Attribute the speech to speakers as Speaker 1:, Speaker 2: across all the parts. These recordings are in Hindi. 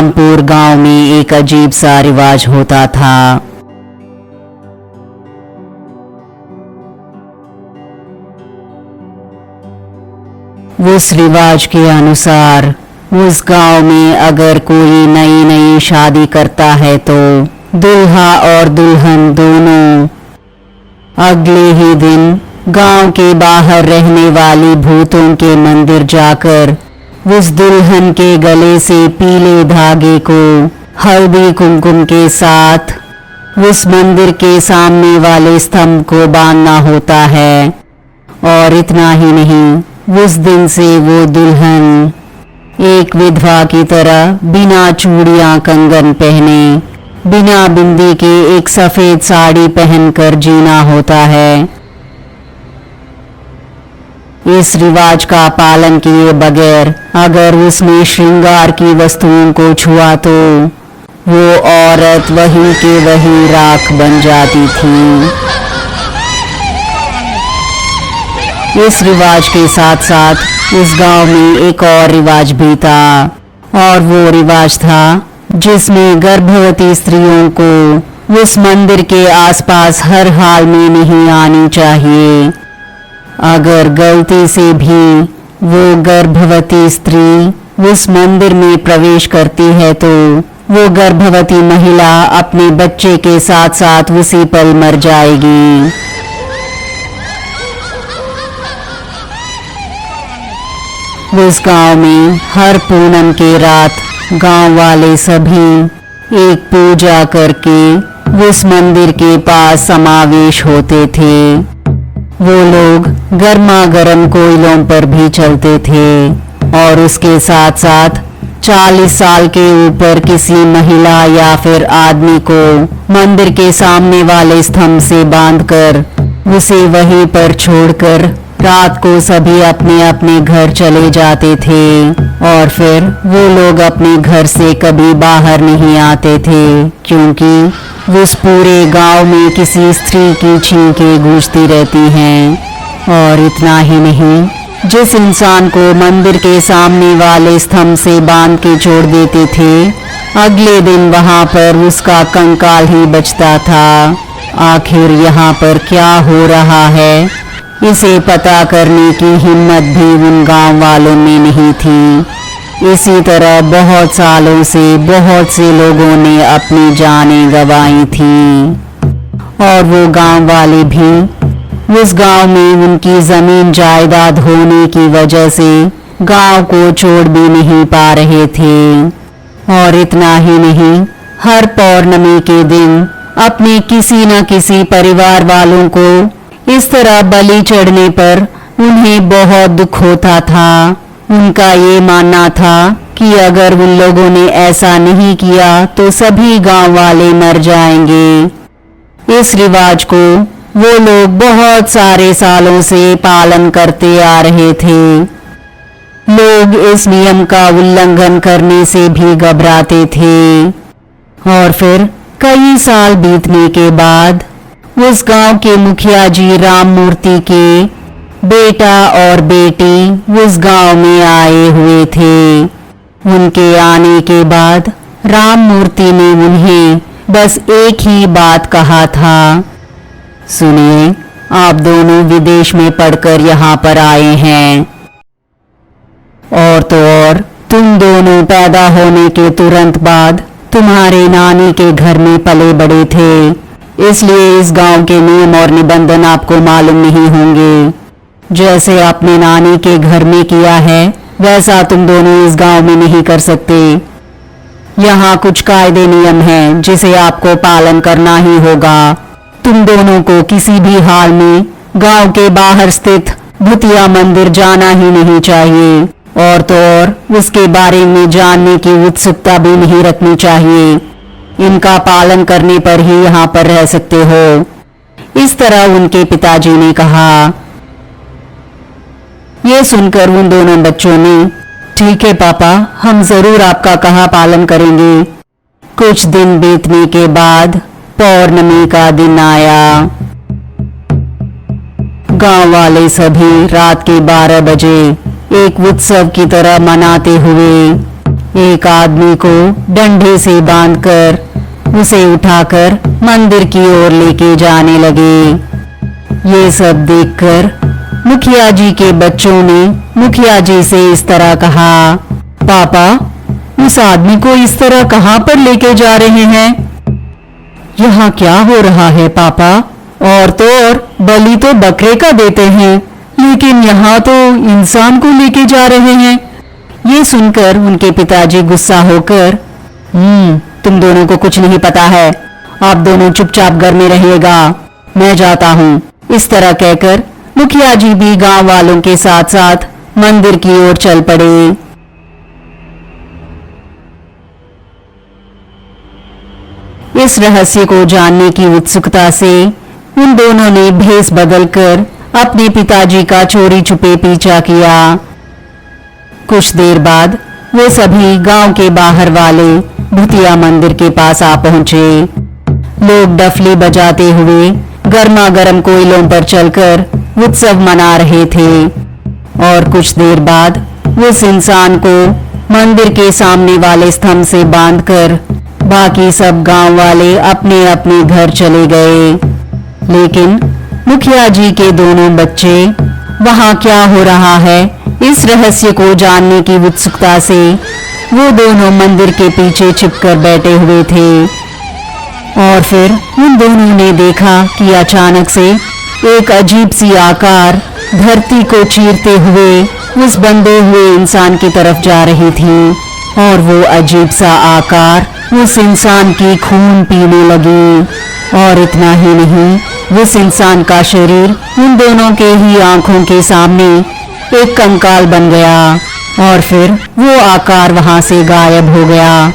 Speaker 1: रामपुर गांव में एक अजीब सा रिवाज होता था। उस रिवाज के अनुसार उस गांव में अगर कोई नई शादी करता है तो दूल्हा और दुल्हन दोनों अगले ही दिन गांव के बाहर रहने वाली भूतों के मंदिर जाकर उस दुल्हन के गले से पीले धागे को हल्दी कुमकुम के साथ उस मंदिर के सामने वाले स्तंभ को बांधना होता है। और इतना ही नहीं, उस दिन से वो दुल्हन एक विधवा की तरह बिना चूड़ियां कंगन पहने, बिना बिंदी के एक सफेद साड़ी पहनकर जीना होता है। इस रिवाज का पालन किए बगैर अगर उसने श्रृंगार की वस्तुओं को छुआ तो वो औरत वही के वही राख बन जाती थी। इस रिवाज के साथ साथ उस गांव में एक और रिवाज भी था, और वो रिवाज था जिसमें गर्भवती स्त्रियों को उस मंदिर के आसपास हर हाल में नहीं आनी चाहिए। अगर गलती से भी वो गर्भवती स्त्री उस मंदिर में प्रवेश करती है तो वो गर्भवती महिला अपने बच्चे के साथ साथ उसी पल मर जाएगी। उस गांव में हर पूनम के रात गांव वाले सभी एक पूजा करके उस मंदिर के पास समावेश होते थे। वो लोग गर्मा गर्म कोयलों पर भी चलते थे और उसके साथ साथ 40 साल के ऊपर किसी महिला या फिर आदमी को मंदिर के सामने वाले स्तंभ से बांधकर उसे वहीं पर छोड़कर रात को सभी अपने अपने घर चले जाते थे और फिर वो लोग अपने घर से कभी बाहर नहीं आते थे, क्योंकि उस पूरे गांव में किसी स्त्री की छींकें गूंजती रहती हैं। और इतना ही नहीं, जिस इंसान को मंदिर के सामने वाले स्तंभ से बांध के छोड़ देते थे, अगले दिन वहां पर उसका कंकाल ही बचता था। आखिर यहाँ पर क्या हो रहा है, इसे पता करने की हिम्मत भी उन गांव वालों में नहीं थी। इसी तरह बहुत सालों से बहुत से लोगों ने अपनी जानें गंवाई थी और वो गांव वाले भी उस गांव में उनकी जमीन जायदाद होने की वजह से गांव को छोड़ भी नहीं पा रहे थे। और इतना ही नहीं, हर पौर्णमी के दिन अपने किसी न किसी परिवार वालों को इस तरह बलि चढ़ने पर उन्हें बहुत दुख होता था। उनका ये मानना था कि अगर उन लोगों ने ऐसा नहीं किया तो सभी गांव वाले मर जाएंगे। इस रिवाज को वो लोग बहुत सारे सालों से पालन करते आ रहे थे। लोग इस नियम का उल्लंघन करने से भी घबराते थे। और फिर कई साल बीतने के बाद उस गांव के मुखिया जी राममूर्ति के बेटा और बेटी उस गांव में आए हुए थे। उनके आने के बाद राममूर्ति ने उन्हें बस एक ही बात कहा था, सुनिए, आप दोनों विदेश में पढ़कर यहाँ पर आए हैं, और तो और तुम दोनों पैदा होने के तुरंत बाद तुम्हारे नानी के घर में पले बड़े थे, इसलिए इस गांव के नियम और निबंधन आपको मालूम नहीं होंगे। जैसे आपने नानी के घर में किया है वैसा तुम दोनों इस गांव में नहीं कर सकते। यहाँ कुछ कायदे नियम हैं जिसे आपको पालन करना ही होगा। तुम दोनों को किसी भी हाल में गांव के बाहर स्थित भूतिया मंदिर जाना ही नहीं चाहिए, और तो और उसके बारे में जानने की उत्सुकता भी नहीं रखनी चाहिए। इनका पालन करने पर ही यहाँ पर रह सकते हो। इस तरह उनके पिताजी ने कहा। ये सुनकर उन दोनों बच्चों ने, ठीक है पापा, हम जरूर आपका कहा पालन करेंगे। कुछ दिन बीतने के बाद पौर्णमी का दिन आया। गांव वाले सभी रात के 12 बजे एक उत्सव की तरह मनाते हुए एक आदमी को डंडे से बांधकर उसे उठाकर मंदिर की ओर लेके जाने लगे। ये सब देखकर मुखिया जी के बच्चों ने मुखिया जी से इस तरह कहा, पापा, उस आदमी को इस तरह कहां पर लेके जा रहे हैं? यहाँ क्या हो रहा है पापा? और तो और बलि तो बकरे का देते हैं, लेकिन यहाँ तो इंसान को लेके जा रहे हैं। ये सुनकर उनके पिताजी गुस्सा होकर, तुम दोनों को कुछ नहीं पता है, आप दोनों चुपचाप घर में रहिएगा, मैं जाता हूँ। इस तरह कहकर मुखिया जी भी गांव वालों के साथ साथ मंदिर की ओर चल पड़े। इस रहस्य को जानने की उत्सुकता से उन दोनों ने भेष बदलकर अपने पिताजी का चोरी छुपे पीछा किया। कुछ देर बाद वे सभी गांव के बाहर वाले भूतिया मंदिर के पास आ पहुंचे। लोग डफली बजाते हुए गर्मा गर्म कोयलों पर चलकर उत्सव मना रहे थे और कुछ देर बाद उस इंसान को मंदिर के सामने वाले स्तंभ से बांधकर बाकी सब गांव वाले अपने अपने घर चले गए। लेकिन मुखिया जी के दोनों बच्चे वहां क्या हो रहा है इस रहस्य को जानने की उत्सुकता से वो दोनों मंदिर के पीछे छिपकर बैठे हुए थे। और फिर उन दोनों ने देखा कि अचानक से एक अजीब सी आकार धरती को चीरते हुए उस बंधे हुए इंसान की तरफ जा रही थी और वो अजीब सा आकार उस इंसान की खून पीने लगी। और इतना ही नहीं, उस इंसान का शरीर उन दोनों के ही आंखों के सामने एक कंकाल बन गया और फिर वो आकार वहां से गायब हो गया।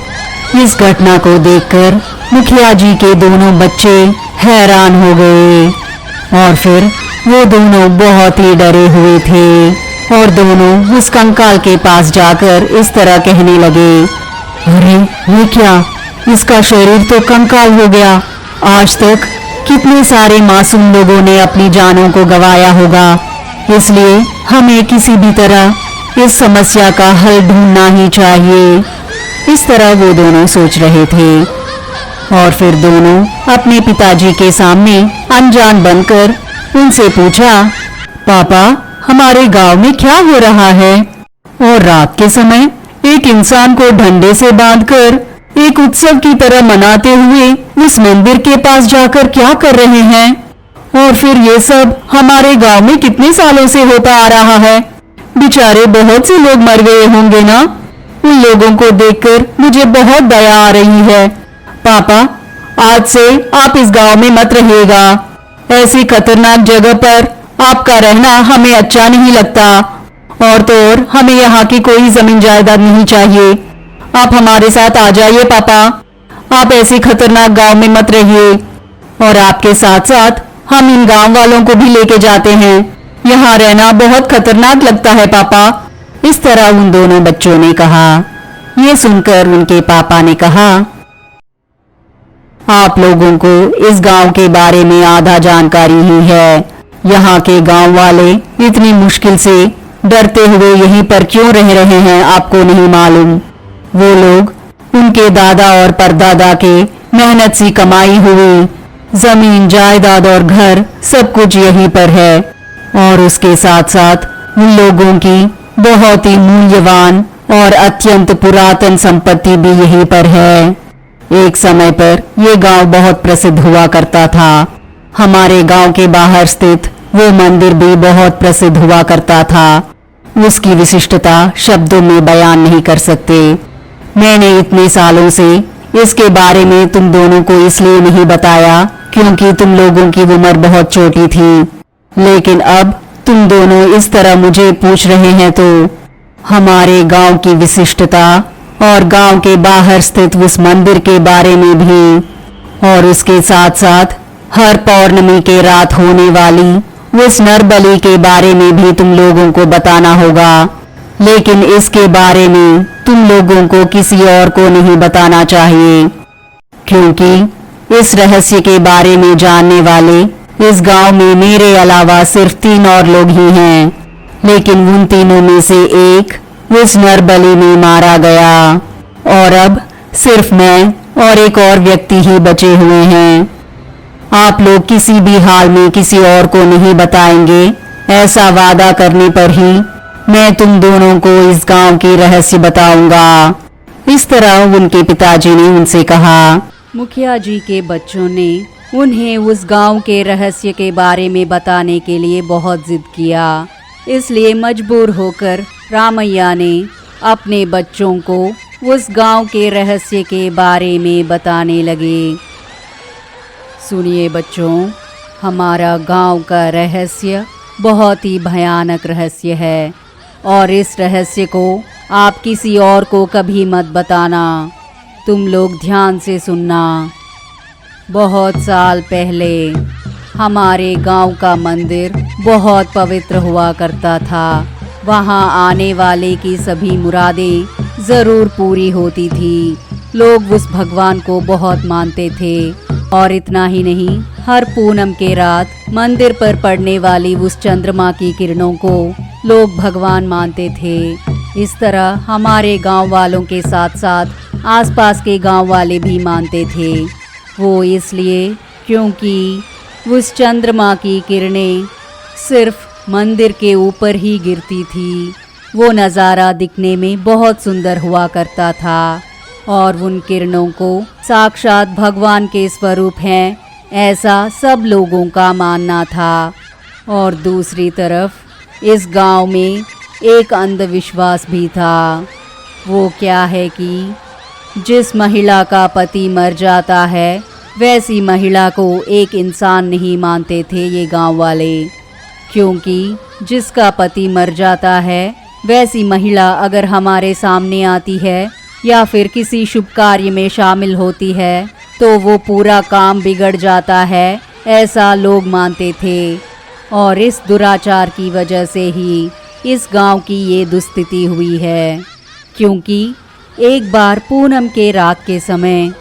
Speaker 1: इस घटना को देखकर मुखिया जी के दोनों बच्चे हैरान हो गए और फिर वो दोनों बहुत ही डरे हुए थे और दोनों उस कंकाल के पास जाकर इस तरह कहने लगे, अरे ये क्या, इसका शरीर तो कंकाल हो गया। आज तक कितने सारे मासूम लोगों ने अपनी जानों को गंवाया होगा, इसलिए हमें किसी भी तरह इस समस्या का हल ढूंढना ही चाहिए। इस तरह वो दोनों सोच रहे थे और फिर दोनों अपने पिताजी के सामने अनजान बनकर उनसे पूछा, पापा, हमारे गांव में क्या हो रहा है? और रात के समय एक इंसान को डंडे से बांधकर एक उत्सव की तरह मनाते हुए उस मंदिर के पास जाकर क्या कर रहे हैं? और फिर ये सब हमारे गांव में कितने सालों से होता आ रहा है? बेचारे बहुत से लोग मर गए होंगे ना? उन लोगों को देखकर मुझे बहुत दया आ रही है। पापा, आज से आप इस गांव में मत रहिएगा। ऐसी खतरनाक जगह पर आपका रहना हमें अच्छा नहीं लगता और तो और हमें यहाँ की कोई जमीन जायदाद नहीं चाहिए। आप हमारे साथ आ जाइए पापा, आप ऐसे खतरनाक गांव में मत रहिए और आपके साथ साथ हम इन गांव वालों को भी लेके जाते हैं। यहाँ रहना बहुत खतरनाक लगता है पापा। इस तरह उन दोनों बच्चों ने कहा। ये सुनकर उनके पापा ने कहा, आप लोगों को इस गांव के बारे में आधा जानकारी ही है। यहाँ के गांव वाले इतनी मुश्किल से डरते हुए यहीं पर क्यों रह रहे हैं आपको नहीं मालूम। वो लोग उनके दादा और परदादा के मेहनत से कमाई हुई जमीन जायदाद और घर सब कुछ यहीं पर है और उसके साथ साथ उन लोगों की बहुत ही मूल्यवान और अत्यंत पुरातन संपत्ति भी यहीं पर है। एक समय पर ये गांव बहुत प्रसिद्ध हुआ करता था। हमारे गांव के बाहर स्थित वो मंदिर भी बहुत प्रसिद्ध हुआ करता था। उसकी विशिष्टता शब्दों में बयान नहीं कर सकते। मैंने इतने सालों से इसके बारे में तुम दोनों को इसलिए नहीं बताया क्योंकि तुम लोगों की उम्र बहुत छोटी थी, लेकिन अब तुम दोनों इस तरह मुझे पूछ रहे हैं तो हमारे गांव की विशिष्टता और गांव के बाहर स्थित उस मंदिर के बारे में भी और उसके साथ साथ हर पौर्णमी के रात होने वाली उस नरबलि के बारे में भी तुम लोगों को बताना होगा। लेकिन इसके बारे में तुम लोगों को किसी और को नहीं बताना चाहिए क्योंकि इस रहस्य के बारे में जानने वाले इस गांव में मेरे अलावा सिर्फ 3 और लोग ही हैं। लेकिन उन तीनों में से एक उस नरबलि में मारा गया और अब सिर्फ मैं और एक और व्यक्ति ही बचे हुए हैं। आप लोग किसी भी हाल में किसी और को नहीं बताएंगे, ऐसा वादा करने पर ही मैं तुम दोनों को इस गांव की रहस्य बताऊंगा। इस तरह उनके पिताजी ने उनसे कहा।
Speaker 2: मुखिया जी के बच्चों ने उन्हें उस गांव के रहस्य के बारे में बताने के लिए बहुत जिद किया, इसलिए मजबूर होकर रामैया ने अपने बच्चों को उस गांव के रहस्य के बारे में बताने लगे। सुनिए बच्चों, हमारा गांव का रहस्य बहुत ही भयानक रहस्य है और इस रहस्य को आप किसी और को कभी मत बताना। तुम लोग ध्यान से सुनना। बहुत साल पहले हमारे गांव का मंदिर बहुत पवित्र हुआ करता था। वहां आने वाले की सभी मुरादें ज़रूर पूरी होती थी। लोग उस भगवान को बहुत मानते थे और इतना ही नहीं, हर पूनम के रात मंदिर पर पड़ने वाली उस चंद्रमा की किरणों को लोग भगवान मानते थे। इस तरह हमारे गांव वालों के साथ साथ आसपास के गांव वाले भी मानते थे। वो इसलिए क्योंकि उस चंद्रमा की किरणें सिर्फ मंदिर के ऊपर ही गिरती थी। वो नज़ारा दिखने में बहुत सुंदर हुआ करता था और उन किरणों को साक्षात भगवान के स्वरूप हैं, ऐसा सब लोगों का मानना था। और दूसरी तरफ इस गांव में एक अंधविश्वास भी था। वो क्या है कि जिस महिला का पति मर जाता है वैसी महिला को एक इंसान नहीं मानते थे ये गांव वाले, क्योंकि जिसका पति मर जाता है वैसी महिला अगर हमारे सामने आती है या फिर किसी शुभ कार्य में शामिल होती है तो वो पूरा काम बिगड़ जाता है, ऐसा लोग मानते थे। और इस दुराचार की वजह से ही इस गांव की ये दुस्थिति हुई है। क्योंकि एक बार पूनम के रात के समय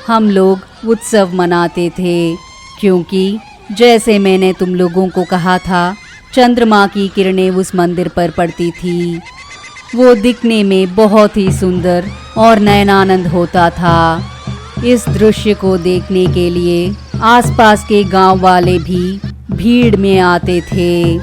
Speaker 2: हम लोग उत्सव मनाते थे, क्योंकि जैसे मैंने तुम लोगों को कहा था चंद्रमा की किरणें उस मंदिर पर पड़ती थी। वो दिखने में बहुत ही सुंदर और नयनानंद होता था। इस दृश्य को देखने के लिए आसपास के गांव वाले भी भीड़ में आते थे।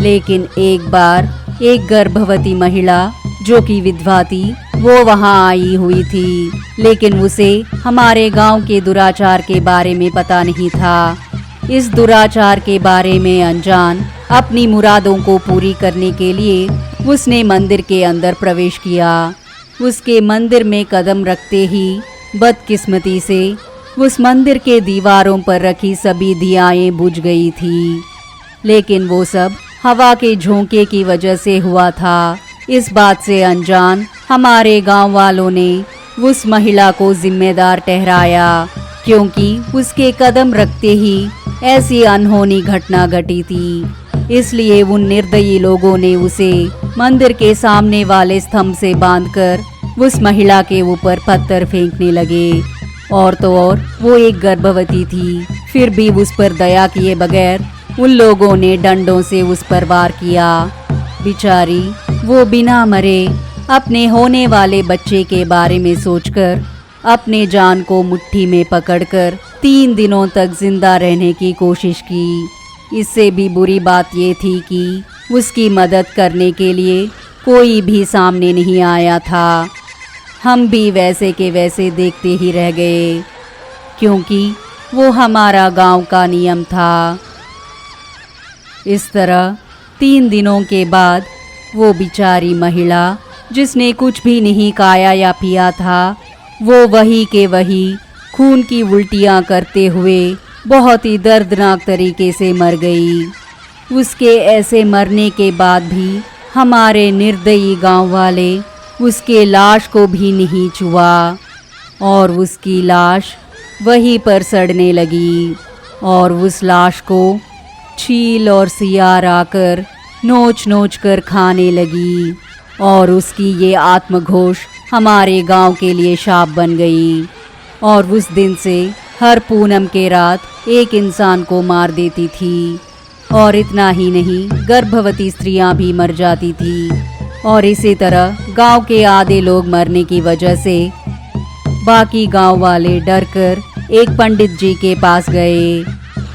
Speaker 2: लेकिन एक बार एक गर्भवती महिला जो कि विधवा थी वो वहां आई हुई थी, लेकिन उसे हमारे गांव के दुराचार के बारे में पता नहीं था। इस दुराचार के बारे में अनजान अपनी मुरादों को पूरी करने के लिए उसने मंदिर के अंदर प्रवेश किया। उसके मंदिर में कदम रखते ही बदकिस्मती से उस मंदिर के दीवारों पर रखी सभी दियाएं बुझ गई थी, लेकिन वो सब हवा के झोंके की वजह से हुआ था। इस बात से अनजान हमारे गांव वालों ने उस महिला को जिम्मेदार ठहराया, क्योंकि उसके कदम रखते ही ऐसी अनहोनी घटना घटी थी। इसलिए उन निर्दयी लोगों ने उसे मंदिर के सामने वाले स्तंभ से बांधकर उस महिला के ऊपर पत्थर फेंकने लगे। और तो और वो एक गर्भवती थी, फिर भी उस पर दया किए बगैर उन लोगों ने डंडों से उस पर वार किया। बेचारी वो बिना मरे अपने होने वाले बच्चे के बारे में सोचकर अपने जान को मुट्ठी में पकड़कर 3 दिनों तक जिंदा रहने की कोशिश की। इससे भी बुरी बात ये थी कि उसकी मदद करने के लिए कोई भी सामने नहीं आया था। हम भी वैसे के वैसे देखते ही रह गए, क्योंकि वो हमारा गांव का नियम था। इस तरह 3 दिनों के बाद वो बेचारी महिला जिसने कुछ भी नहीं खाया या पिया था, वो वही के वही खून की उल्टियाँ करते हुए बहुत ही दर्दनाक तरीके से मर गई। उसके ऐसे मरने के बाद भी हमारे निर्दयी गांव वाले उसके लाश को भी नहीं छुआ और उसकी लाश वहीं पर सड़ने लगी और उस लाश को चील और सियार आकर नोच नोच कर खाने लगी और उसकी ये आत्मघोष हमारे गांव के लिए शाप बन गई। और उस दिन से हर पूनम के रात एक इंसान को मार देती थी। और इतना ही नहीं, गर्भवती स्त्रियां भी मर जाती थी। और इसी तरह गांव के आधे लोग मरने की वजह से बाकी गांव वाले डरकर एक पंडित जी के पास गए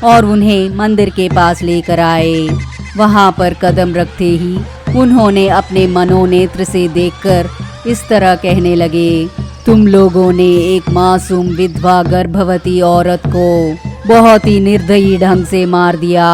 Speaker 2: और उन्हें मंदिर के पास लेकर आए। वहां पर कदम रखते ही उन्होंने अपने मनोनेत्र से देखकर इस तरह कहने लगे, तुम लोगों ने एक मासूम विधवा गर्भवती औरत को बहुत ही निर्दयी ढंग से मार दिया।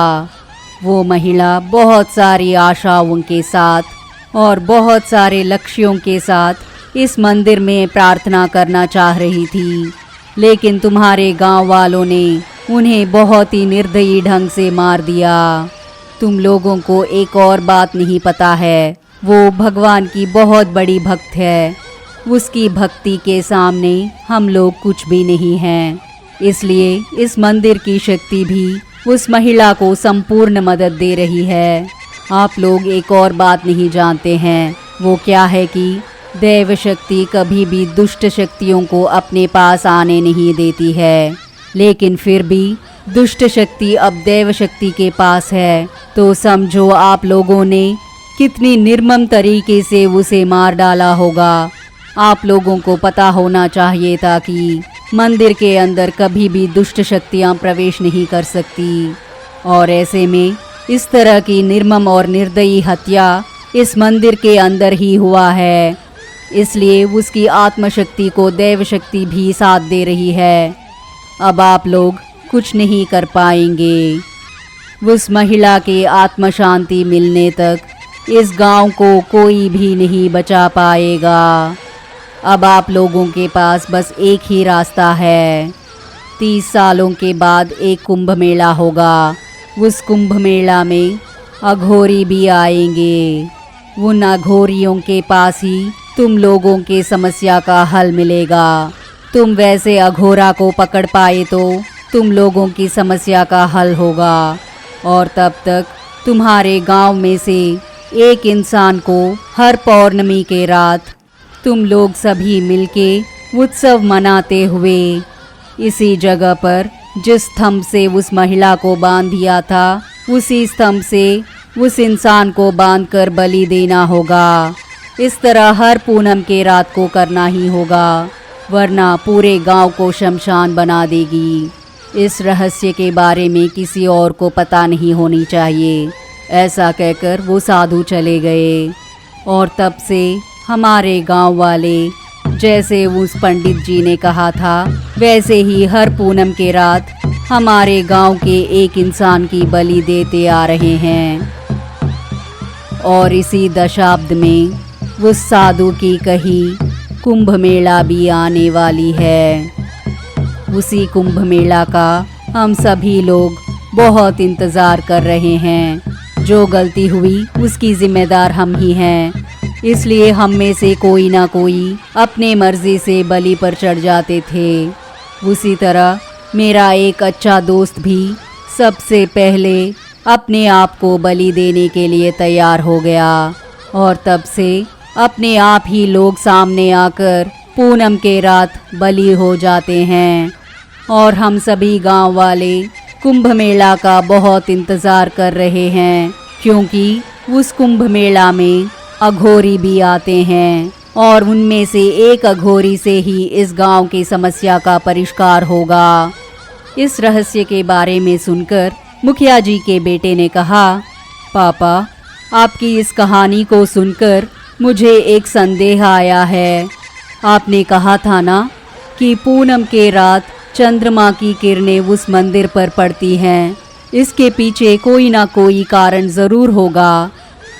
Speaker 2: वो महिला बहुत सारी आशाओं के साथ और बहुत सारे लक्ष्यों के साथ इस मंदिर में प्रार्थना करना चाह रही थी, लेकिन तुम्हारे गांव वालों ने उन्हें बहुत ही निर्दयी ढंग से मार दिया। तुम लोगों को एक और बात नहीं पता है, वो भगवान की बहुत बड़ी भक्त है। उसकी भक्ति के सामने हम लोग कुछ भी नहीं हैं। इसलिए इस मंदिर की शक्ति भी उस महिला को संपूर्ण मदद दे रही है। आप लोग एक और बात नहीं जानते हैं, वो क्या है कि दैव शक्ति कभी भी दुष्ट शक्तियों को अपने पास आने नहीं देती है, लेकिन फिर भी दुष्ट शक्ति अब दैव शक्ति के पास है, तो समझो आप लोगों ने कितनी निर्मम तरीके से उसे मार डाला होगा। आप लोगों को पता होना चाहिए था कि मंदिर के अंदर कभी भी दुष्ट शक्तियां प्रवेश नहीं कर सकती, और ऐसे में इस तरह की निर्मम और निर्दयी हत्या इस मंदिर के अंदर ही हुआ है। इसलिए उसकी आत्मशक्ति को दैव शक्ति भी साथ दे रही है। अब आप लोग कुछ नहीं कर पाएंगे। उस महिला के आत्म शांति मिलने तक इस गांव को कोई भी नहीं बचा पाएगा। अब आप लोगों के पास बस एक ही रास्ता है। 30 सालों के बाद एक कुंभ मेला होगा। उस कुंभ मेला में अघोरी भी आएंगे। उन अघोरियों के पास ही तुम लोगों के समस्या का हल मिलेगा। तुम वैसे अघोरा को पकड़ पाए तो तुम लोगों की समस्या का हल होगा, और तब तक तुम्हारे गांव में से एक इंसान को हर पौर्णमी के रात तुम लोग सभी मिलके उत्सव मनाते हुए इसी जगह पर जिस स्तंभ से उस महिला को बांध दिया था, उसी स्तंभ से उस इंसान को बांधकर बलि देना होगा। इस तरह हर पूनम के रात को करना ही होगा, वरना पूरे गांव को शमशान बना देगी। इस रहस्य के बारे में किसी और को पता नहीं होनी चाहिए। ऐसा कहकर वो साधु चले गए, और तब से हमारे गांव वाले जैसे उस पंडित जी ने कहा था, वैसे ही हर पूनम के रात हमारे गांव के एक इंसान की बलि देते आ रहे हैं। और इसी दशाब्द में उस साधु की कही कुंभ मेला भी आने वाली है। उसी कुंभ मेला का हम सभी लोग बहुत इंतज़ार कर रहे हैं। जो गलती हुई उसकी जिम्मेदार हम ही हैं। इसलिए हम में से कोई ना कोई अपने मर्जी से बलि पर चढ़ जाते थे। उसी तरह मेरा एक अच्छा दोस्त भी सबसे पहले अपने आप को बलि देने के लिए तैयार हो गया, और तब से अपने आप ही लोग सामने आकर पूनम के रात बलि हो जाते हैं। और हम सभी गांव वाले कुंभ मेला का बहुत इंतज़ार कर रहे हैं, क्योंकि उस कुंभ मेला में अघोरी भी आते हैं, और उनमें से एक अघोरी से ही इस गांव की समस्या का परिष्कार होगा। इस रहस्य के बारे में सुनकर मुखिया जी के बेटे ने कहा, पापा, आपकी इस कहानी को सुनकर मुझे एक संदेह आया है। आपने कहा था ना कि पूनम के रात चंद्रमा की किरणें उस मंदिर पर पड़ती हैं। इसके पीछे कोई ना कोई कारण ज़रूर होगा,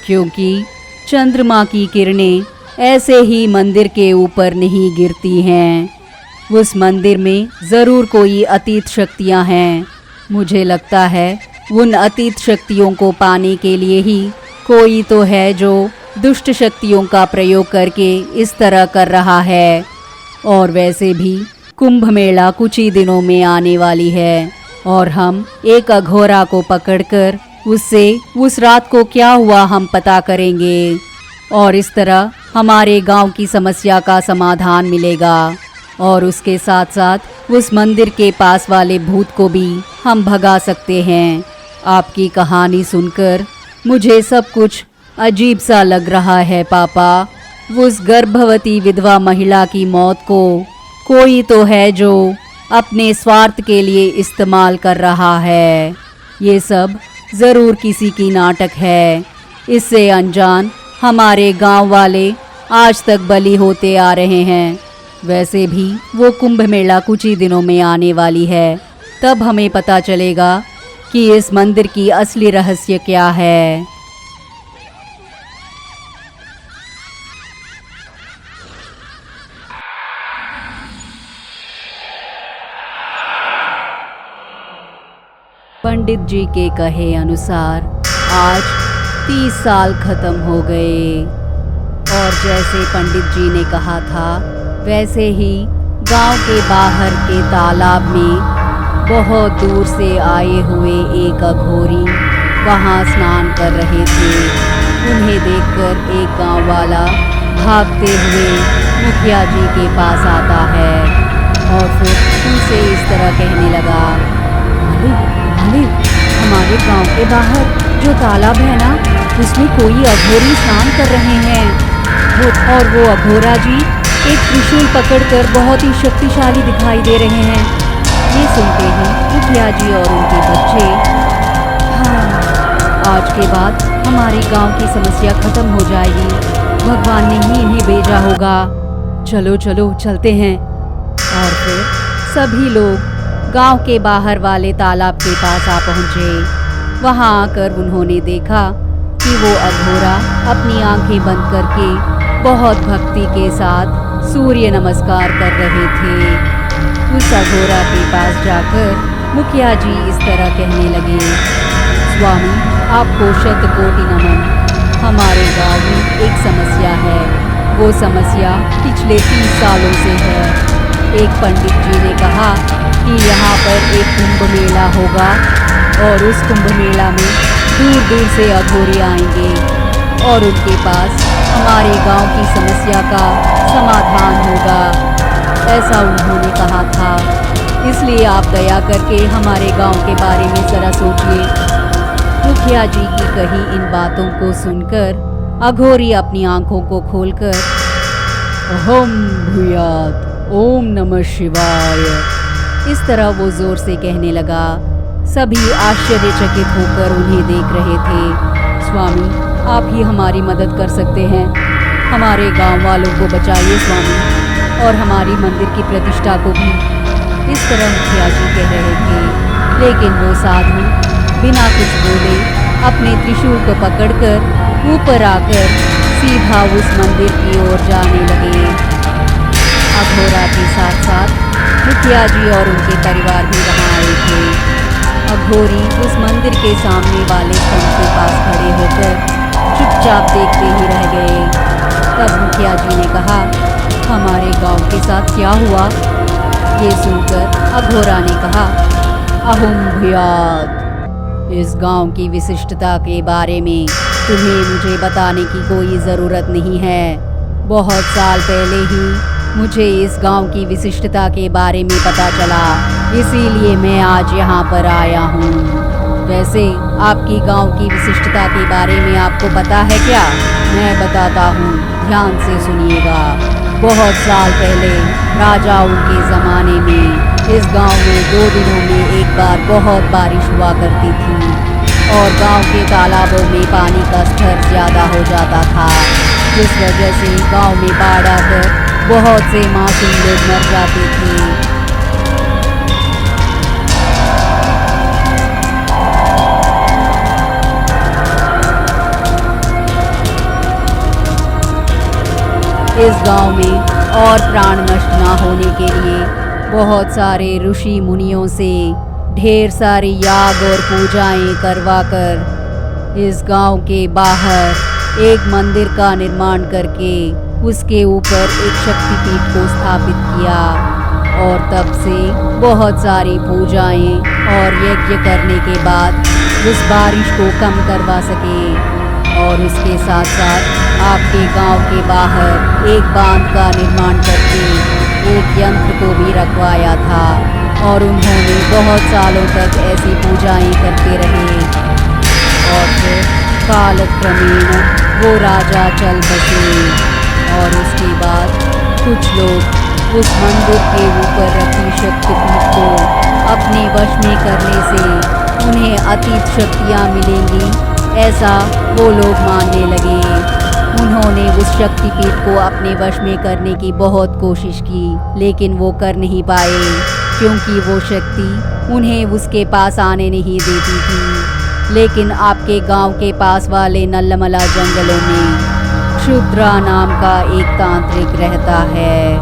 Speaker 2: क्योंकि चंद्रमा की किरणें ऐसे ही मंदिर के ऊपर नहीं गिरती हैं। उस मंदिर में ज़रूर कोई अतीत शक्तियाँ हैं। मुझे लगता है उन अतीत शक्तियों को पाने के लिए ही कोई तो है जो दुष्ट शक्तियों का प्रयोग करके इस तरह कर रहा है। और वैसे भी कुंभ मेला कुछ ही दिनों में आने वाली है, और हम एक अघोरा को पकड़कर उससे उस रात को क्या हुआ हम पता करेंगे, और इस तरह हमारे गांव की समस्या का समाधान मिलेगा। और उसके साथ साथ उस मंदिर के पास वाले भूत को भी हम भगा सकते हैं। आपकी कहानी सुनकर मुझे सब कुछ अजीब सा लग रहा है पापा। उस गर्भवती विधवा महिला की मौत को कोई तो है जो अपने स्वार्थ के लिए इस्तेमाल कर रहा है। ये सब ज़रूर किसी की नाटक है। इससे अनजान हमारे गांव वाले आज तक बलि होते आ रहे हैं। वैसे भी वो कुंभ मेला कुछ ही दिनों में आने वाली है, तब हमें पता चलेगा कि इस मंदिर की असली रहस्य क्या है। पंडित जी के कहे अनुसार आज 30 साल खत्म हो गए और जैसे पंडित जी ने कहा था वैसे ही गांव के बाहर के तालाब में बहुत दूर से आए हुए एक अघोरी वहां स्नान कर रहे थे। उन्हें देखकर एक गांव वाला भागते हुए मुखिया जी के पास आता है और फिर उनसे इस तरह कहने लगा, मालिक, हमारे गांव के बाहर जो तालाब है ना, उसमें कोई अघोरी स्नान कर रहे हैं। वो अघोरा जी एक त्रिशूल पकड़कर बहुत ही शक्तिशाली दिखाई दे रहे हैं। ये सुनते ही मुखिया जी और उनके बच्चे, हाँ, आज के बाद हमारे गांव की समस्या खत्म हो जाएगी। भगवान ने ही इन्हें भेजा होगा। चलो चलो चलते हैं। और फिर सभी लोग गांव के बाहर वाले तालाब के पास आ पहुंचे। वहां आकर उन्होंने देखा कि वो अघोरा अपनी आंखें बंद करके बहुत भक्ति के साथ सूर्य नमस्कार कर रहे थे। उस अघोरा के पास जाकर मुखिया जी इस तरह कहने लगे, स्वामी, आपको शतकोटि नमन। हमारे गांव में एक समस्या है। वो समस्या पिछले 30 सालों से है। एक पंडित जी ने कहा कि यहाँ पर एक कुंभ मेला होगा और उस कुंभ मेला में दूर दूर से अघोरी आएंगे और उनके पास हमारे गांव की समस्या का समाधान होगा, ऐसा उन्होंने कहा था। इसलिए आप दया करके हमारे गांव के बारे में ज़रा सोचिए। मुखिया जी की कही इन बातों को सुनकर अघोरी अपनी आंखों को खोलकर अहम भूयात, ओम नमः शिवाय, इस तरह वो जोर से कहने लगा। सभी आश्चर्यचकित होकर उन्हें देख रहे थे। स्वामी, आप ही हमारी मदद कर सकते हैं। हमारे गांव वालों को बचाइए स्वामी, और हमारी मंदिर की प्रतिष्ठा को भी। इस तरह मुखिया जी कह रहे थे, लेकिन वो साधु बिना कुछ बोले अपने त्रिशूल को पकड़कर ऊपर आकर सीधा उस मंदिर की ओर जाने लगे। अघोरा के साथ साथ मुखिया जी और उनके परिवार भी वहाँ आए थे। अघोरी उस मंदिर के सामने वाले स्तंभ के पास खड़े होकर चुपचाप देखते ही रह गए। तब मुखिया जी ने कहा, हमारे गांव के साथ क्या हुआ? ये सुनकर अघोरा ने कहा, अहुम भूयात, इस गांव की विशिष्टता के बारे में तुम्हें मुझे बताने की कोई ज़रूरत नहीं है। बहुत साल पहले ही मुझे इस गांव की विशिष्टता के बारे में पता चला, इसीलिए मैं आज यहाँ पर आया हूँ। वैसे आपकी गांव की विशिष्टता के बारे में आपको पता है क्या? मैं बताता हूँ, ध्यान से सुनिएगा। बहुत साल पहले राजाओं के ज़माने में इस गांव में 2 दिनों में एक बार बहुत बारिश हुआ करती थी और गांव के तालाबों में पानी का स्तर ज़्यादा हो जाता था, जिस वजह से गांव में बाढ़ आकर बहुत से मासूम लोग मर जाते थे। इस गांव में और प्राण नष्ट ना होने के लिए बहुत सारे ऋषि मुनियों से ढेर सारे याग और पूजाएं करवाकर इस गांव के बाहर एक मंदिर का निर्माण करके उसके ऊपर एक शक्तिपीठ को स्थापित किया और तब से बहुत सारी पूजाएं और यज्ञ करने के बाद उस बारिश को कम करवा सके। और उसके साथ साथ आपके गांव के बाहर एक बांध का निर्माण करके एक यंत्र को भी रखवाया था और उन्होंने बहुत सालों तक ऐसी पूजाएं करते रहे। और फिर कालक्रमेण वो राजा चल बसे और उसके बाद कुछ लोग उस मंदिर के ऊपर रखी शक्तिपीठ को अपने वश में करने से उन्हें अतीत शक्तियाँ मिलेंगी, ऐसा वो लोग मानने लगे। उन्होंने उस शक्तिपीठ को अपने वश में करने की बहुत कोशिश की, लेकिन वो कर नहीं पाए क्योंकि वो शक्ति उन्हें उसके पास आने नहीं देती थी। लेकिन आपके गांव के पास वाले नल्लमला जंगलों में क्षुद्रा नाम का एक तांत्रिक रहता है।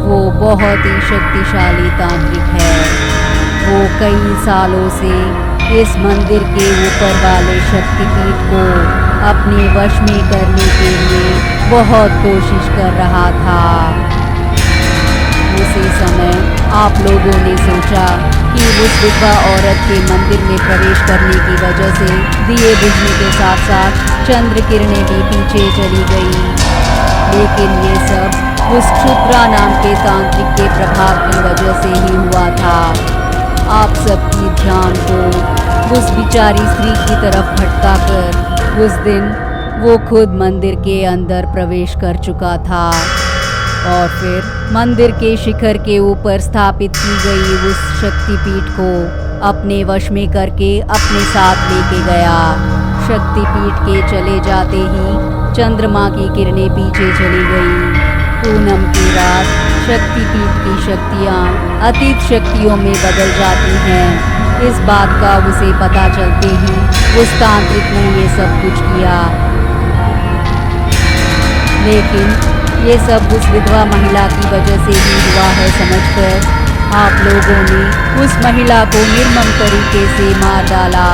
Speaker 2: वो बहुत ही शक्तिशाली तांत्रिक है। वो कई सालों से इस मंदिर के ऊपर वाले शक्तिपीठ को अपने वश में करने के लिए बहुत कोशिश कर रहा था। उसी समय आप लोगों ने सोचा कि उस विधवा औरत के मंदिर में प्रवेश करने की वजह से दिए बुझने के साथ साथ चंद्र किरणें भी पीछे चली गई। लेकिन ये सब उस क्षुद्रा नाम के तांत्रिक के प्रभाव की वजह से ही हुआ था। आप सबकी ध्यान को उस बिचारी स्त्री की तरफ भटकाकर उस दिन वो खुद मंदिर के अंदर प्रवेश कर चुका था और फिर मंदिर के शिखर के ऊपर स्थापित की गई उस शक्तिपीठ को अपने वश में करके अपने साथ लेके गया। शक्तिपीठ के चले जाते ही चंद्रमा की किरणें पीछे चली गई। पूनम की रात शक्तिपीठ की शक्तियाँ अतीत शक्तियों में बदल जाती हैं। इस बात का उसे पता चलते ही उस तांत्रिक ने ये सब कुछ किया। लेकिन ये सब उस विधवा महिला की वजह से ही हुआ है समझकर आप लोगों ने उस महिला को निर्मम तरीके से मार डाला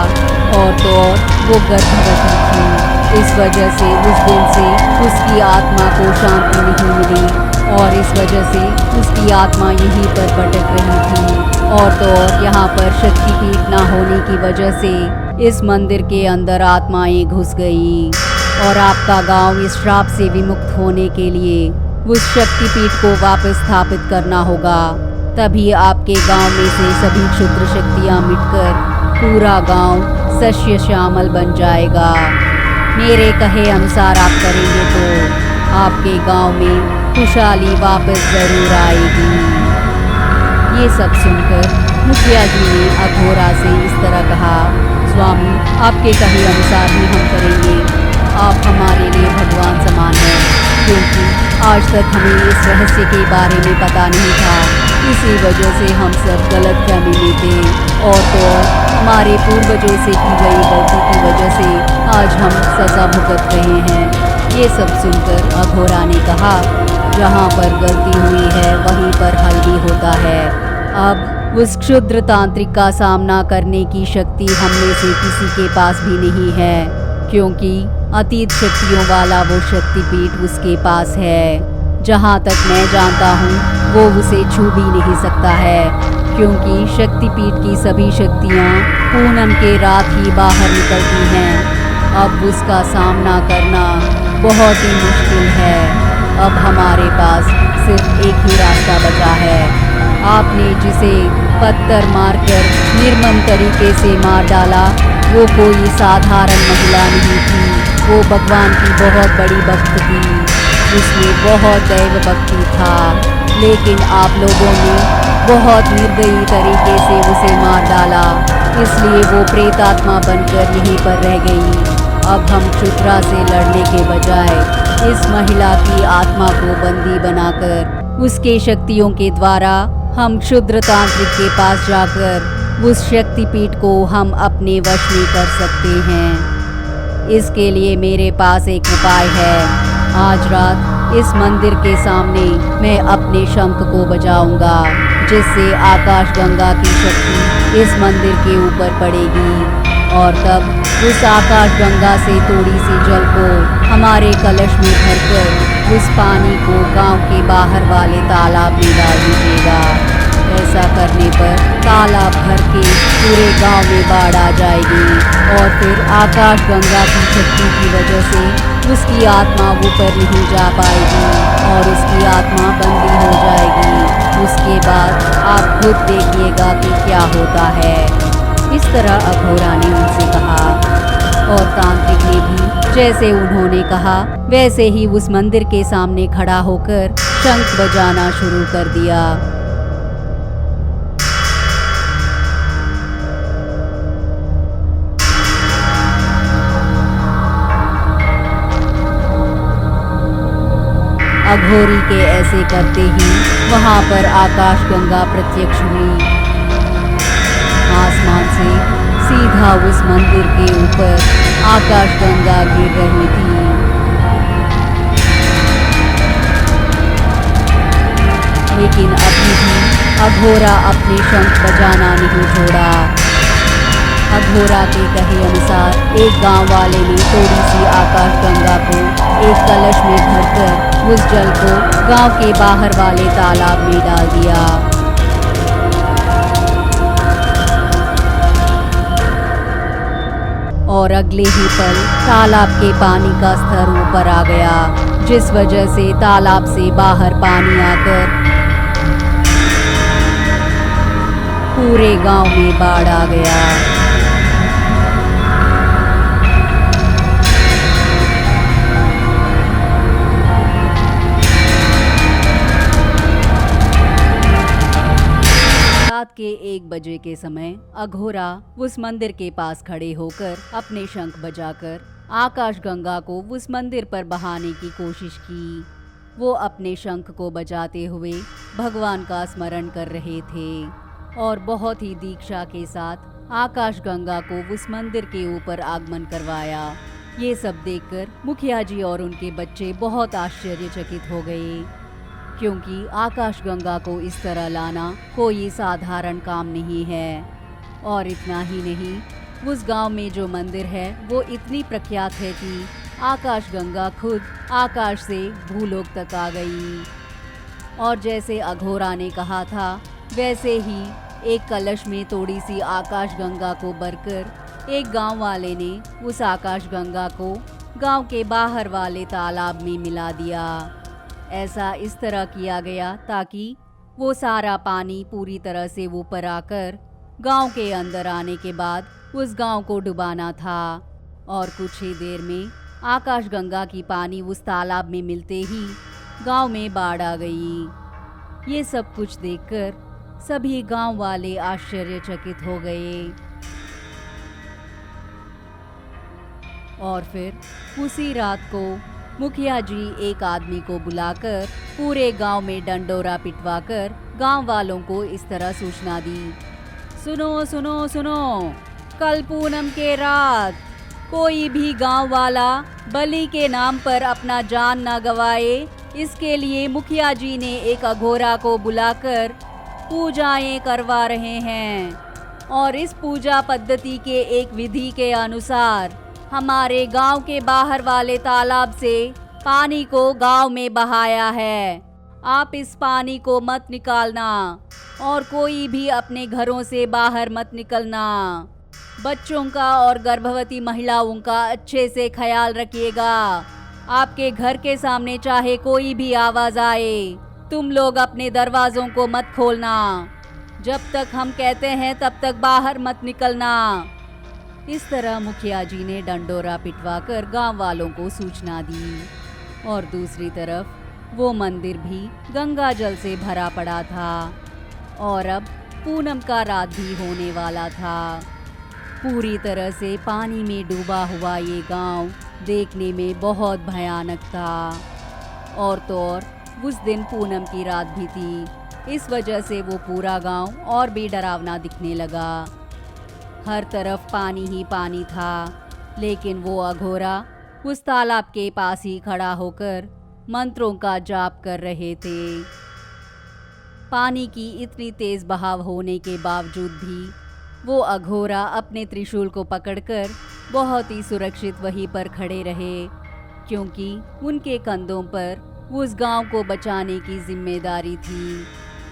Speaker 2: और तो और वो गर्भवती थी। इस वजह से उस दिन से उसकी आत्मा को शांति नहीं मिली और इस वजह से उसकी आत्मा यहीं पर भटक रही थी। और तो और यहाँ पर शक्तिपीठ ना होने की वजह से इस मंदिर के अंदर आत्माएं घुस गई और आपका गांव इस श्राप से विमुक्त होने के लिए उस शक्तिपीठ को वापस स्थापित करना होगा। तभी आपके गांव में से सभी क्षुद्र शक्तियाँ मिटकर पूरा गांव सस्य श्यामल बन जाएगा। मेरे कहे अनुसार आप करेंगे तो आपके गांव में खुशहाली वापस जरूर आएगी। ये सब सुनकर मुखिया जी ने अघोरा से इस तरह कहा, स्वामी आपके कहे अनुसार ही हम करेंगे। आप हमारे लिए भगवान समान हैं, क्योंकि आज तक हमें इस रहस्य के बारे में पता नहीं था। इसी वजह से हम सब गलत फहमी में थे और तो और हमारे पूर्वजों से की गई गलती की वजह से आज हम सजा भुगत रहे हैं। ये सब सुनकर अघोरा ने कहा, जहाँ पर गलती हुई है वहीं पर हल भी होता है। अब उस क्षुद्र तांत्रिक का सामना करने की शक्ति हम में से किसी के पास भी नहीं है, क्योंकि अतीत शक्तियों वाला वो शक्तिपीठ उसके पास है। जहाँ तक मैं जानता हूँ वो उसे छू भी नहीं सकता है, क्योंकि शक्तिपीठ की सभी शक्तियाँ पूनम के रात ही बाहर निकलती हैं। अब उसका सामना करना बहुत ही मुश्किल है। अब हमारे पास सिर्फ एक ही रास्ता बचा है। आपने जिसे पत्थर मारकर निर्मम तरीके से मार डाला वो कोई साधारण महिला नहीं थी, वो भगवान की बहुत बड़ी भक्त थी, उसमें बहुत दैव भक्ति था। लेकिन आप लोगों ने बहुत निर्दयी तरीके से उसे मार डाला, इसलिए वो प्रेतात्मा बनकर यहीं पर रह गई। अब हम क्षुद्रा से लड़ने के बजाय इस महिला की आत्मा को बंदी बनाकर उसके शक्तियों के द्वारा हम क्षुद्र तांत्रिक के पास जाकर उस शक्तिपीठ को हम अपने वश में कर सकते हैं। इसके लिए मेरे पास एक उपाय है। आज रात इस मंदिर के सामने मैं अपने शंख को बजाऊंगा, जिससे आकाश गंगा की शक्ति इस मंदिर के ऊपर पड़ेगी और तब उस आकाश गंगा से थोड़ी सी जल को हमारे कलश में भरकर उस पानी को गांव के बाहर वाले तालाब में डाल दीजिएगा। ऐसा करने पर तालाब भर के पूरे गांव में बाढ़ आ जाएगी और फिर आकाश गंगा की शक्ति की वजह से उसकी आत्मा ऊपर नहीं जा पाएगी और उसकी आत्मा बंदी हो जाएगी। उसके बाद आप खुद देखिएगा कि क्या होता है। इस तरह अघोरा ने उनसे कहा और तांत्रिक ने भी जैसे उन्होंने कहा वैसे ही उस मंदिर के सामने खड़ा होकर शंख बजाना शुरू कर दिया। अघोरी के ऐसे करते ही वहां पर आकाशगंगा प्रत्यक्ष हुई। आसमान से सीधा उस मंदिर के ऊपर आकाशगंगा गिर रही थी। लेकिन अभी भी अघोरा अपने शंख बजाना नहीं छोड़ा। अघोरा के कहे अनुसार एक गांव वाले ने थोड़ी सी आकाशगंगा को एक कलश में भरकर उस जल को गांव के बाहर वाले तालाब में डाल दिया। और अगले ही पल तालाब के पानी का स्तर ऊपर आ गया, जिस वजह से तालाब से बाहर पानी आकर पूरे गांव में बाढ़ आ गया। रात के 1 बजे के समय अघोरा उस मंदिर के पास खड़े होकर अपने शंख बजाकर आकाशगंगा को उस मंदिर पर बहाने की कोशिश की। वो अपने शंख को बजाते हुए भगवान का स्मरण कर रहे थे और बहुत ही दीक्षा के साथ आकाशगंगा को उस मंदिर के ऊपर आगमन करवाया। ये सब देखकर मुखिया जी और उनके बच्चे बहुत आश्चर्यचकित हो गए, क्योंकि आकाशगंगा को इस तरह लाना कोई साधारण काम नहीं है। और इतना ही नहीं, उस गांव में जो मंदिर है वो इतनी प्रख्यात है कि आकाशगंगा खुद आकाश से भूलोक तक आ गई। और जैसे अघोरा ने कहा था वैसे ही एक कलश में थोड़ी सी आकाशगंगा को भरकर एक गांव वाले ने उस आकाशगंगा को गांव के बाहर वाले तालाब में मिला दिया। ऐसा इस तरह किया गया ताकि वो सारा पानी पूरी तरह से ऊपर आकर गांव के अंदर आने के बाद उस गांव को डुबाना था। और कुछ ही देर में आकाशगंगा की पानी उस तालाब में मिलते ही गांव में बाढ़ आ गई। ये सब कुछ देखकर सभी गांव वाले आश्चर्यचकित हो गए। और फिर उसी रात को मुखिया जी एक आदमी को बुलाकर पूरे गांव में डंडोरा पिटवाकर गांव वालों को इस तरह सूचना दी। सुनो सुनो सुनो, कल पूनम के रात कोई भी गांव वाला बलि के नाम पर अपना जान न गवाए, इसके लिए मुखिया जी ने एक अघोरा को बुलाकर पूजाएं करवा रहे हैं। और इस पूजा पद्धति के एक विधि के अनुसार हमारे गांव के बाहर वाले तालाब से पानी को गांव में बहाया है। आप इस पानी को मत निकालना और कोई भी अपने घरों से बाहर मत निकलना। बच्चों का और गर्भवती महिलाओं का अच्छे से ख्याल रखिएगा। आपके घर के सामने चाहे कोई भी आवाज आए, तुम लोग अपने दरवाजों को मत खोलना। जब तक हम कहते हैं तब तक बाहर मत निकलना। इस तरह मुखिया जी ने डंडोरा पिटवाकर गांव वालों को सूचना दी। और दूसरी तरफ वो मंदिर भी गंगा जल से भरा पड़ा था और अब पूनम का रात भी होने वाला था। पूरी तरह से पानी में डूबा हुआ ये गांव देखने में बहुत भयानक था। और तो और उस दिन पूनम की रात भी थी, इस वजह से वो पूरा गांव और भी डरावना दिखने लगा। हर तरफ पानी ही पानी था, लेकिन वो अघोरा उस तालाब के पास ही खड़ा होकर मंत्रों का जाप कर रहे थे। पानी की इतनी तेज बहाव होने के बावजूद भी वो अघोरा अपने त्रिशूल को पकड़कर बहुत ही सुरक्षित वहीं पर खड़े रहे, क्योंकि उनके कंधों पर उस गांव को बचाने की जिम्मेदारी थी।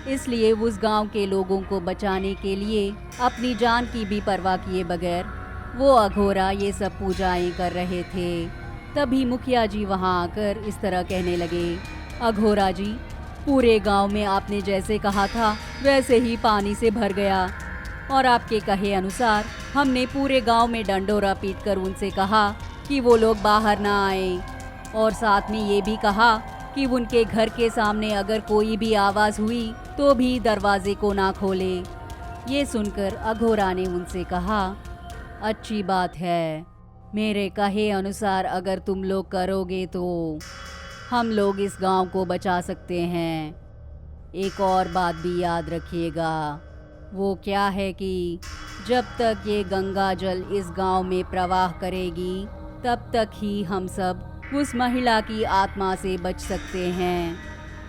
Speaker 2: इसलिए उस गांव के लोगों को बचाने के लिए अपनी जान की भी परवाह किए बगैर वो अघोरा ये सब पूजाएं कर रहे थे। तभी मुखिया जी वहां आकर इस तरह कहने लगे, अघोरा जी, पूरे गांव में आपने जैसे कहा था वैसे ही पानी से भर गया। और आपके कहे अनुसार हमने पूरे गांव में डंडोरा पीटकर उनसे कहा कि वो लोग बाहर ना आए, और साथ में ये भी कहा कि उनके घर के सामने अगर कोई भी आवाज़ हुई तो भी दरवाजे को ना खोले। ये सुनकर अघोरा ने उनसे कहा, अच्छी बात है, मेरे कहे अनुसार अगर तुम लोग करोगे तो हम लोग इस गांव को बचा सकते हैं। एक और बात भी याद रखिएगा, वो क्या है कि जब तक ये गंगा जल इस गांव में प्रवाह करेगी तब तक ही हम सब उस महिला की आत्मा से बच सकते हैं।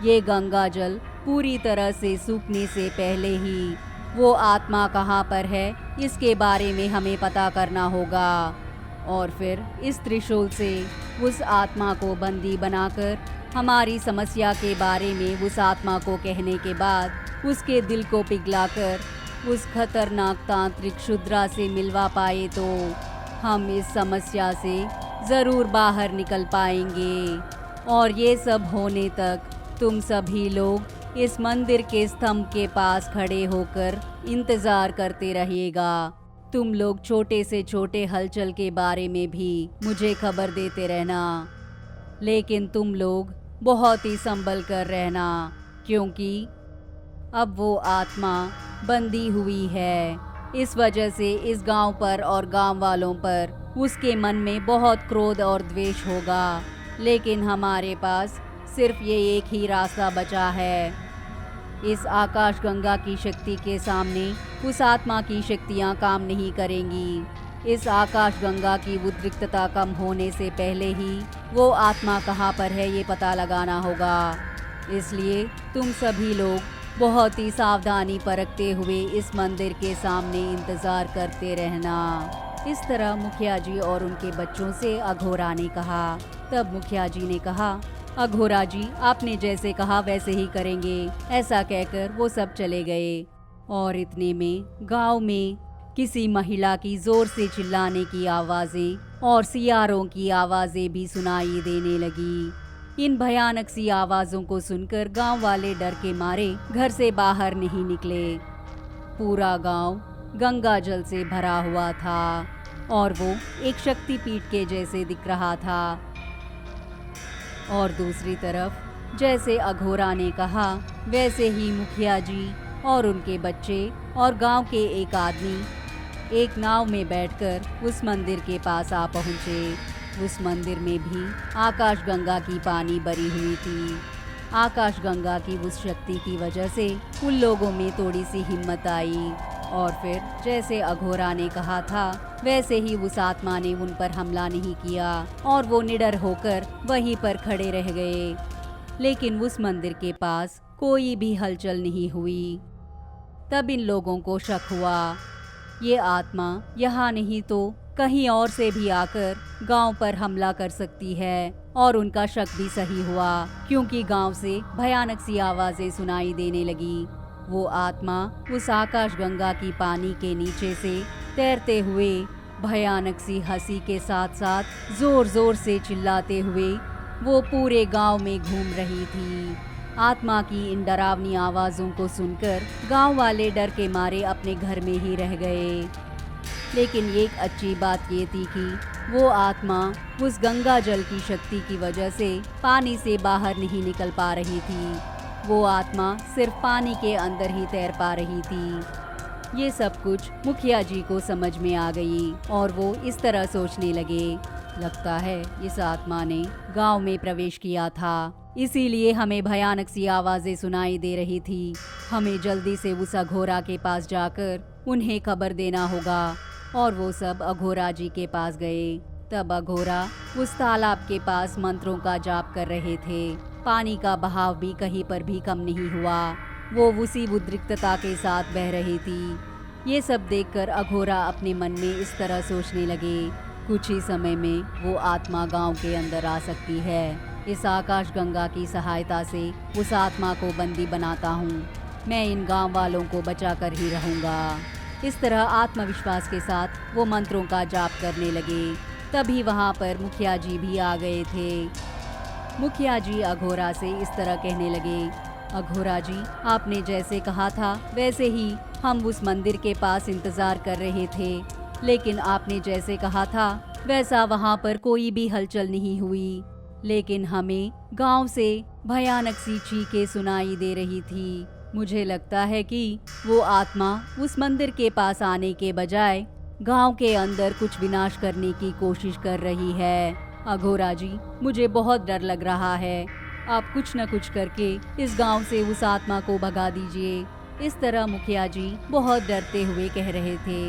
Speaker 2: ये गंगा जल पूरी तरह से सूखने से पहले ही वो आत्मा कहाँ पर है इसके बारे में हमें पता करना होगा, और फिर इस त्रिशूल से उस आत्मा को बंदी बनाकर हमारी समस्या के बारे में उस आत्मा को कहने के बाद उसके दिल को पिघलाकर उस खतरनाक तांत्रिक शुद्रा से मिलवा पाए तो हम इस समस्या से ज़रूर बाहर निकल पाएंगे। और ये सब होने तक तुम सभी लोग इस मंदिर के स्तंभ के पास खड़े होकर इंतज़ार करते रहिएगा। तुम लोग छोटे से छोटे हलचल के बारे में भी मुझे खबर देते रहना, लेकिन तुम लोग बहुत ही संभल कर रहना, क्योंकि अब वो आत्मा बंदी हुई है। इस वजह से इस गांव पर और गांव वालों पर उसके मन में बहुत क्रोध और द्वेष होगा, लेकिन हमारे पास सिर्फ ये एक ही रास्ता बचा है। इस आकाश गंगा की शक्ति के सामने उस आत्मा की शक्तियाँ काम नहीं करेंगी। इस आकाश गंगा की उद्रिक्तता कम होने से पहले ही वो आत्मा कहाँ पर है ये पता लगाना होगा। इसलिए तुम सभी लोग बहुत ही सावधानी बरतते हुए इस मंदिर के सामने इंतज़ार करते रहना। इस तरह मुखिया जी और उनके बच्चों से अघोरा ने कहा। तब मुखिया जी ने कहा, अघोरा जी आपने जैसे कहा वैसे ही करेंगे। ऐसा कहकर वो सब चले गए, और इतने में गांव में किसी महिला की जोर से चिल्लाने की आवाज़ें और सियारों की आवाज़ें भी सुनाई देने लगी। इन भयानक सी आवाज़ों को सुनकर गांव वाले डर के मारे घर से बाहर नहीं निकले। पूरा गांव गंगा जल से भरा हुआ था और वो एक शक्तिपीठ के जैसे दिख रहा था। और दूसरी तरफ जैसे अघोरा ने कहा वैसे ही मुखिया जी और उनके बच्चे और गांव के एक आदमी एक नाव में बैठकर उस मंदिर के पास आ पहुँचे। उस मंदिर में भी आकाश गंगा की पानी भरी हुई थी। आकाश गंगा की उस शक्ति की वजह से उन लोगों में थोड़ी सी हिम्मत आई, और फिर जैसे अघोरा ने कहा था वैसे ही उस आत्मा ने उन पर हमला नहीं किया और वो निडर होकर वहीं पर खड़े रह गए। लेकिन उस मंदिर के पास कोई भी हलचल नहीं हुई। तब इन लोगों को शक हुआ, ये आत्मा यहाँ नहीं तो कहीं और से भी आकर गांव पर हमला कर सकती है। और उनका शक भी सही हुआ, क्योंकि गांव से भयानक सी आवाजें सुनाई देने लगी। वो आत्मा उस आकाश गंगा की पानी के नीचे से तैरते हुए भयानक सी हंसी के साथ साथ जोर जोर से चिल्लाते हुए वो पूरे गांव में घूम रही थी। आत्मा की इन डरावनी आवाज़ों को सुनकर गांव वाले डर के मारे अपने घर में ही रह गए। लेकिन एक अच्छी बात ये थी कि वो आत्मा उस गंगा जल की शक्ति की वजह से पानी से बाहर नहीं निकल पा रही थी। वो आत्मा सिर्फ पानी के अंदर ही तैर पा रही थी। ये सब कुछ मुखिया जी को समझ में आ गई और वो इस तरह सोचने लगे, लगता है इस आत्मा ने गांव में प्रवेश किया था, इसीलिए हमें भयानक सी आवाजें सुनाई दे रही थी। हमें जल्दी से उस अघोरा के पास जाकर उन्हें खबर देना होगा। और वो सब अघोरा जी के पास गए। तब अघोरा उस तालाब के पास मंत्रों का जाप कर रहे थे। पानी का बहाव भी कहीं पर भी कम नहीं हुआ, वो उसी उद्रिक्तता के साथ बह रही थी। ये सब देखकर अघोरा अपने मन में इस तरह सोचने लगे, कुछ ही समय में वो आत्मा गांव के अंदर आ सकती है। इस आकाश गंगा की सहायता से उस आत्मा को बंदी बनाता हूँ। मैं इन गांव वालों को बचा कर ही रहूँगा। इस तरह आत्मविश्वास के साथ वो मंत्रों का जाप करने लगे। तभी वहाँ पर मुखिया जी भी आ गए थे। मुखिया जी अघोरा से इस तरह कहने लगे, अघोरा जी, आपने जैसे कहा था वैसे ही हम उस मंदिर के पास इंतजार कर रहे थे, लेकिन आपने जैसे कहा था वैसा वहाँ पर कोई भी हलचल नहीं हुई। लेकिन हमें गांव से भयानक सी चीखें सुनाई दे रही थी। मुझे लगता है कि वो आत्मा उस मंदिर के पास आने के बजाय गांव के अंदर कुछ विनाश करने की कोशिश कर रही है। अघोरा जी, मुझे बहुत डर लग रहा है। आप कुछ न कुछ करके इस गांव से उस आत्मा को भगा दीजिए। इस तरह मुखिया जी बहुत डरते हुए कह रहे थे।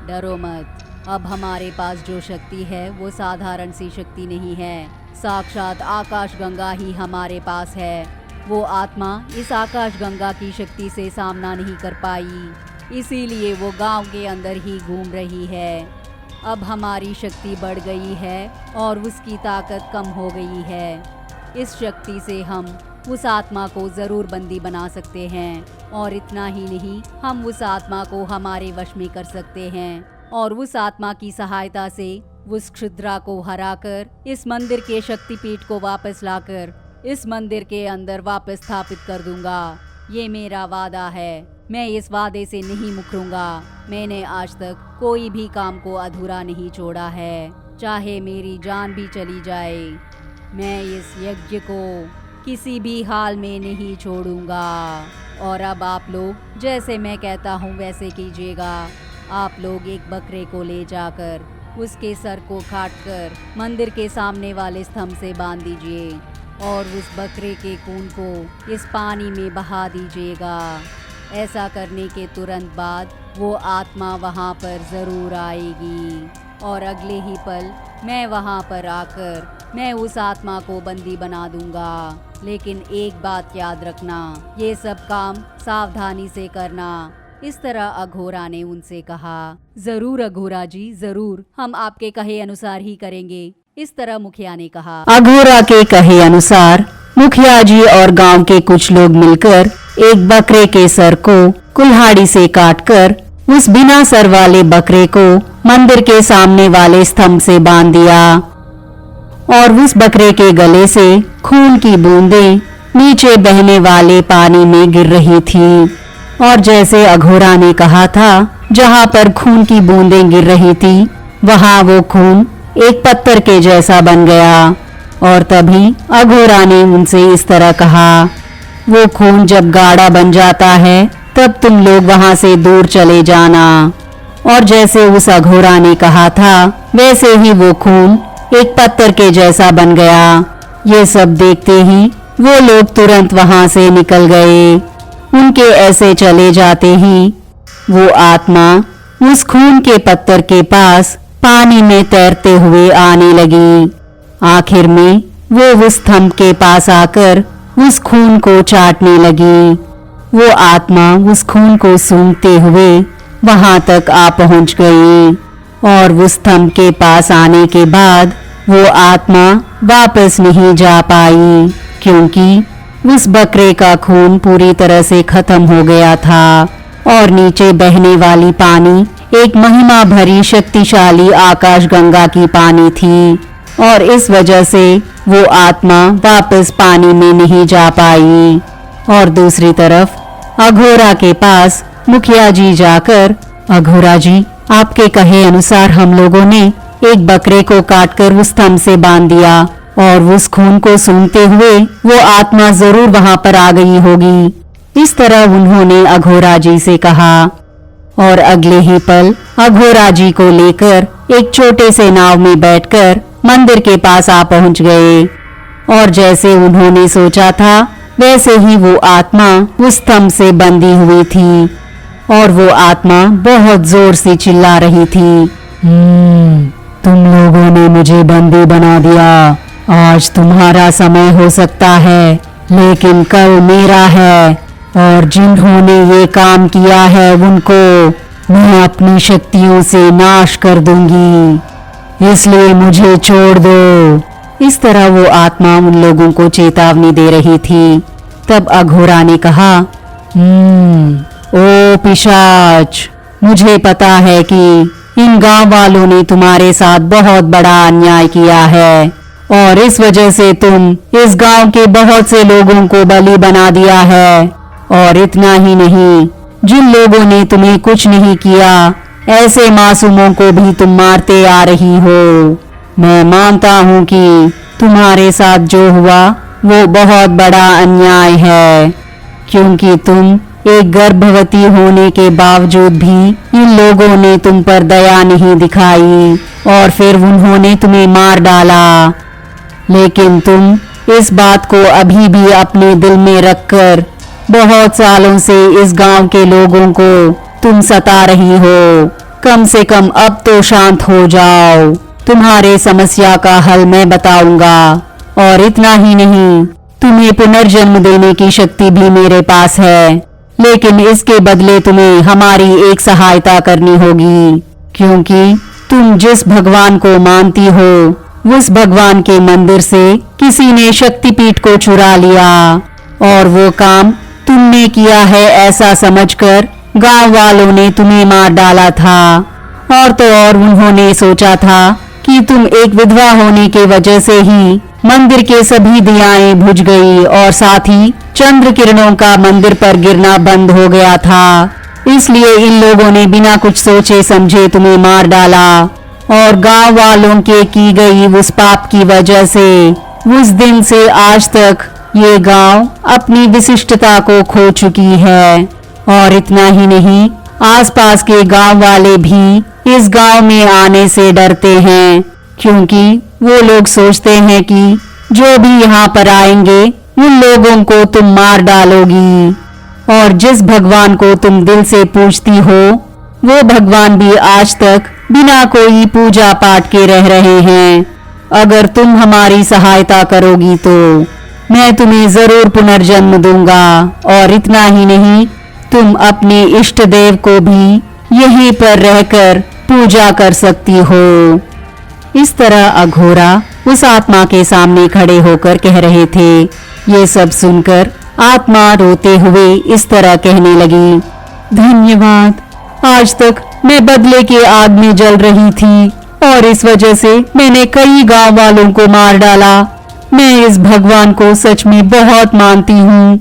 Speaker 2: डरो मत। अब हमारे पास जो शक्ति है वो साधारण सी शक्ति नहीं है, साक्षात आकाश गंगा ही हमारे पास है। वो आत्मा इस आकाश गंगा की शक्ति से सामना नहीं कर पाई, इसीलिए वो गांव के अंदर ही घूम रही है। अब हमारी शक्ति बढ़ गई है और उसकी ताकत कम हो गई है। इस शक्ति से हम उस आत्मा को जरूर बंदी बना सकते हैं, और इतना ही नहीं, हम उस आत्मा को हमारे वश में कर सकते हैं और उस आत्मा की सहायता से उस क्षुद्रा को हराकर इस मंदिर के शक्तिपीठ को वापस लाकर इस मंदिर के अंदर वापस स्थापित कर दूंगा। ये मेरा वादा है, मैं इस वादे से नहीं मुकरूंगा। मैंने आज तक कोई भी काम को अधूरा नहीं छोड़ा है, चाहे मेरी जान भी चली जाए। मैं इस यज्ञ को किसी भी हाल में नहीं छोड़ूंगा। और अब आप लोग जैसे मैं कहता हूँ वैसे कीजिएगा। आप लोग एक बकरे को ले जाकर उसके सर को काटकर मंदिर के सामने वाले स्तंभ से बांध दीजिए और उस बकरे के खून को इस पानी में बहा दीजिएगा। ऐसा करने के तुरंत बाद वो आत्मा वहाँ पर जरूर आएगी और अगले ही पल मैं वहाँ पर आकर मैं उस आत्मा को बंदी बना दूंगा। लेकिन एक बात याद रखना, ये सब काम सावधानी से करना। इस तरह अघोरा ने उनसे कहा। जरूर अघोरा जी, जरूर, हम आपके कहे अनुसार ही करेंगे। इस तरह मुखिया ने कहा।
Speaker 1: अघोरा के कहे अनुसार मुखिया जी और गांव के कुछ लोग मिलकर एक बकरे के सर को कुल्हाड़ी से काटकर उस बिना सर वाले बकरे को मंदिर के सामने वाले स्तंभ से बांध दिया और उस बकरे के गले से खून की बूंदें नीचे बहने वाले पानी में गिर रही थी। और जैसे अघोरा ने कहा था, जहाँ पर खून की बूंदें गिर रही थी वहाँ वो खून एक पत्थर के जैसा बन गया। और तभी अघोरा ने उनसे इस तरह कहा, वो खून जब गाढ़ा बन जाता है तब तुम लोग वहाँ से दूर चले जाना। और जैसे उस अघोरा ने कहा था वैसे ही वो खून एक पत्थर के जैसा बन गया। ये सब देखते ही वो लोग तुरंत वहाँ से निकल गए। उनके ऐसे चले जाते ही वो आत्मा उस खून के पत्थर के पास पानी में तैरते हुए आने लगी। आखिर में वो उस स्तंभ के पास आकर उस खून को चाटने लगी। वो आत्मा उस खून को सूंघते हुए वहां तक आ पहुंच गई और उस स्तंभ के पास आने के बाद वो आत्मा वापस नहीं जा पाई, क्योंकि उस बकरे का खून पूरी तरह से खत्म हो गया था और नीचे बहने वाली पानी एक महिमा भरी शक्तिशाली आकाश गंगा की पानी थी और इस वजह से वो आत्मा वापस पानी में नहीं जा पाई। और दूसरी तरफ अघोरा के पास मुखिया जी जाकर, अघोरा जी, आपके कहे अनुसार हम लोगों ने एक बकरे को काटकर उस स्तंभ से बांध दिया और उस खून को सूंघते हुए वो आत्मा जरूर वहां पर आ गई होगी। इस तरह उन्होंने अघोरा जी से कहा और अगले ही पल अघोरा जी को लेकर एक छोटे से नाव में बैठकर मंदिर के पास आ पहुंच गए। और जैसे उन्होंने सोचा था वैसे ही वो आत्मा उस स्तंभ से बंधी हुई थी और वो आत्मा बहुत जोर से चिल्ला रही थी, तुम लोगों ने मुझे बंदी बना दिया। आज तुम्हारा समय हो सकता है, लेकिन कल मेरा है और जिन्होंने ये काम किया है उनको मैं अपनी शक्तियों से नाश कर दूंगी, इसलिए मुझे छोड़ दो। इस तरह वो आत्मा उन लोगों को चेतावनी दे रही थी। तब अघोरा ने कहा, ओ पिशाच, मुझे पता है कि इन गांव वालों ने तुम्हारे साथ बहुत बड़ा अन्याय किया है और इस वजह से तुम इस गांव के बहुत से लोगों को बलि बना दिया है। और इतना ही नहीं, जिन लोगों ने तुम्हें कुछ नहीं किया, ऐसे मासूमों को भी तुम मारते आ रही हो। मैं मानता हूँ कि तुम्हारे साथ जो हुआ वो बहुत बड़ा अन्याय है, क्योंकि तुम एक गर्भवती होने के बावजूद भी इन लोगों ने तुम पर दया नहीं दिखाई और फिर उन्होंने तुम्हें मार डाला। लेकिन तुम इस बात को अभी भी अपने दिल में रखकर बहुत सालों से इस गांव के लोगों को तुम सता रही हो। कम से कम अब तो शांत हो जाओ। तुम्हारे समस्या का हल मैं बताऊंगा। और इतना ही नहीं, तुम्हें पुनर्जन्म देने की शक्ति भी मेरे पास है, लेकिन इसके बदले तुम्हें हमारी एक सहायता करनी होगी, क्योंकि तुम जिस भगवान को मानती हो उस भगवान के मंदिर से किसी ने शक्तिपीठ को चुरा लिया और वो काम तुमने किया है ऐसा समझकर गांव वालों ने तुम्हें मार डाला था। और तो और उन्होंने सोचा था कि तुम एक विधवा होने के वजह से ही मंदिर के सभी दियाएं बुझ गई और साथ ही चंद्र किरणों का मंदिर पर गिरना बंद हो गया था। इसलिए इन लोगों ने बिना कुछ सोचे समझे तुम्हें मार डाला और गांव वालों के की गई उस पाप की वजह से उस दिन से आज तक ये गांव अपनी विशिष्टता को खो चुकी है। और इतना ही नहीं, आसपास के गांव वाले भी इस गांव में आने से डरते हैं, क्योंकि वो लोग सोचते हैं कि जो भी यहाँ पर आएंगे उन लोगों को तुम मार डालोगी। और जिस भगवान को तुम दिल से पूजती हो वो भगवान भी आज तक बिना कोई पूजा पाठ के रह रहे हैं। अगर तुम हमारी सहायता करोगी तो मैं तुम्हें जरूर पुनर्जन्म दूंगा। और इतना ही नहीं, तुम अपने इष्ट देव को भी यहीं पर रहकर पूजा कर सकती हो। इस तरह अघोरा उस आत्मा के सामने खड़े होकर कह रहे थे। ये सब सुनकर आत्मा रोते हुए इस तरह कहने लगी, धन्यवाद, आज तक मैं बदले के आग में जल रही थी और इस वजह से मैंने कई गांव वालों को मार डाला। मैं इस भगवान को सच में बहुत मानती हूँ।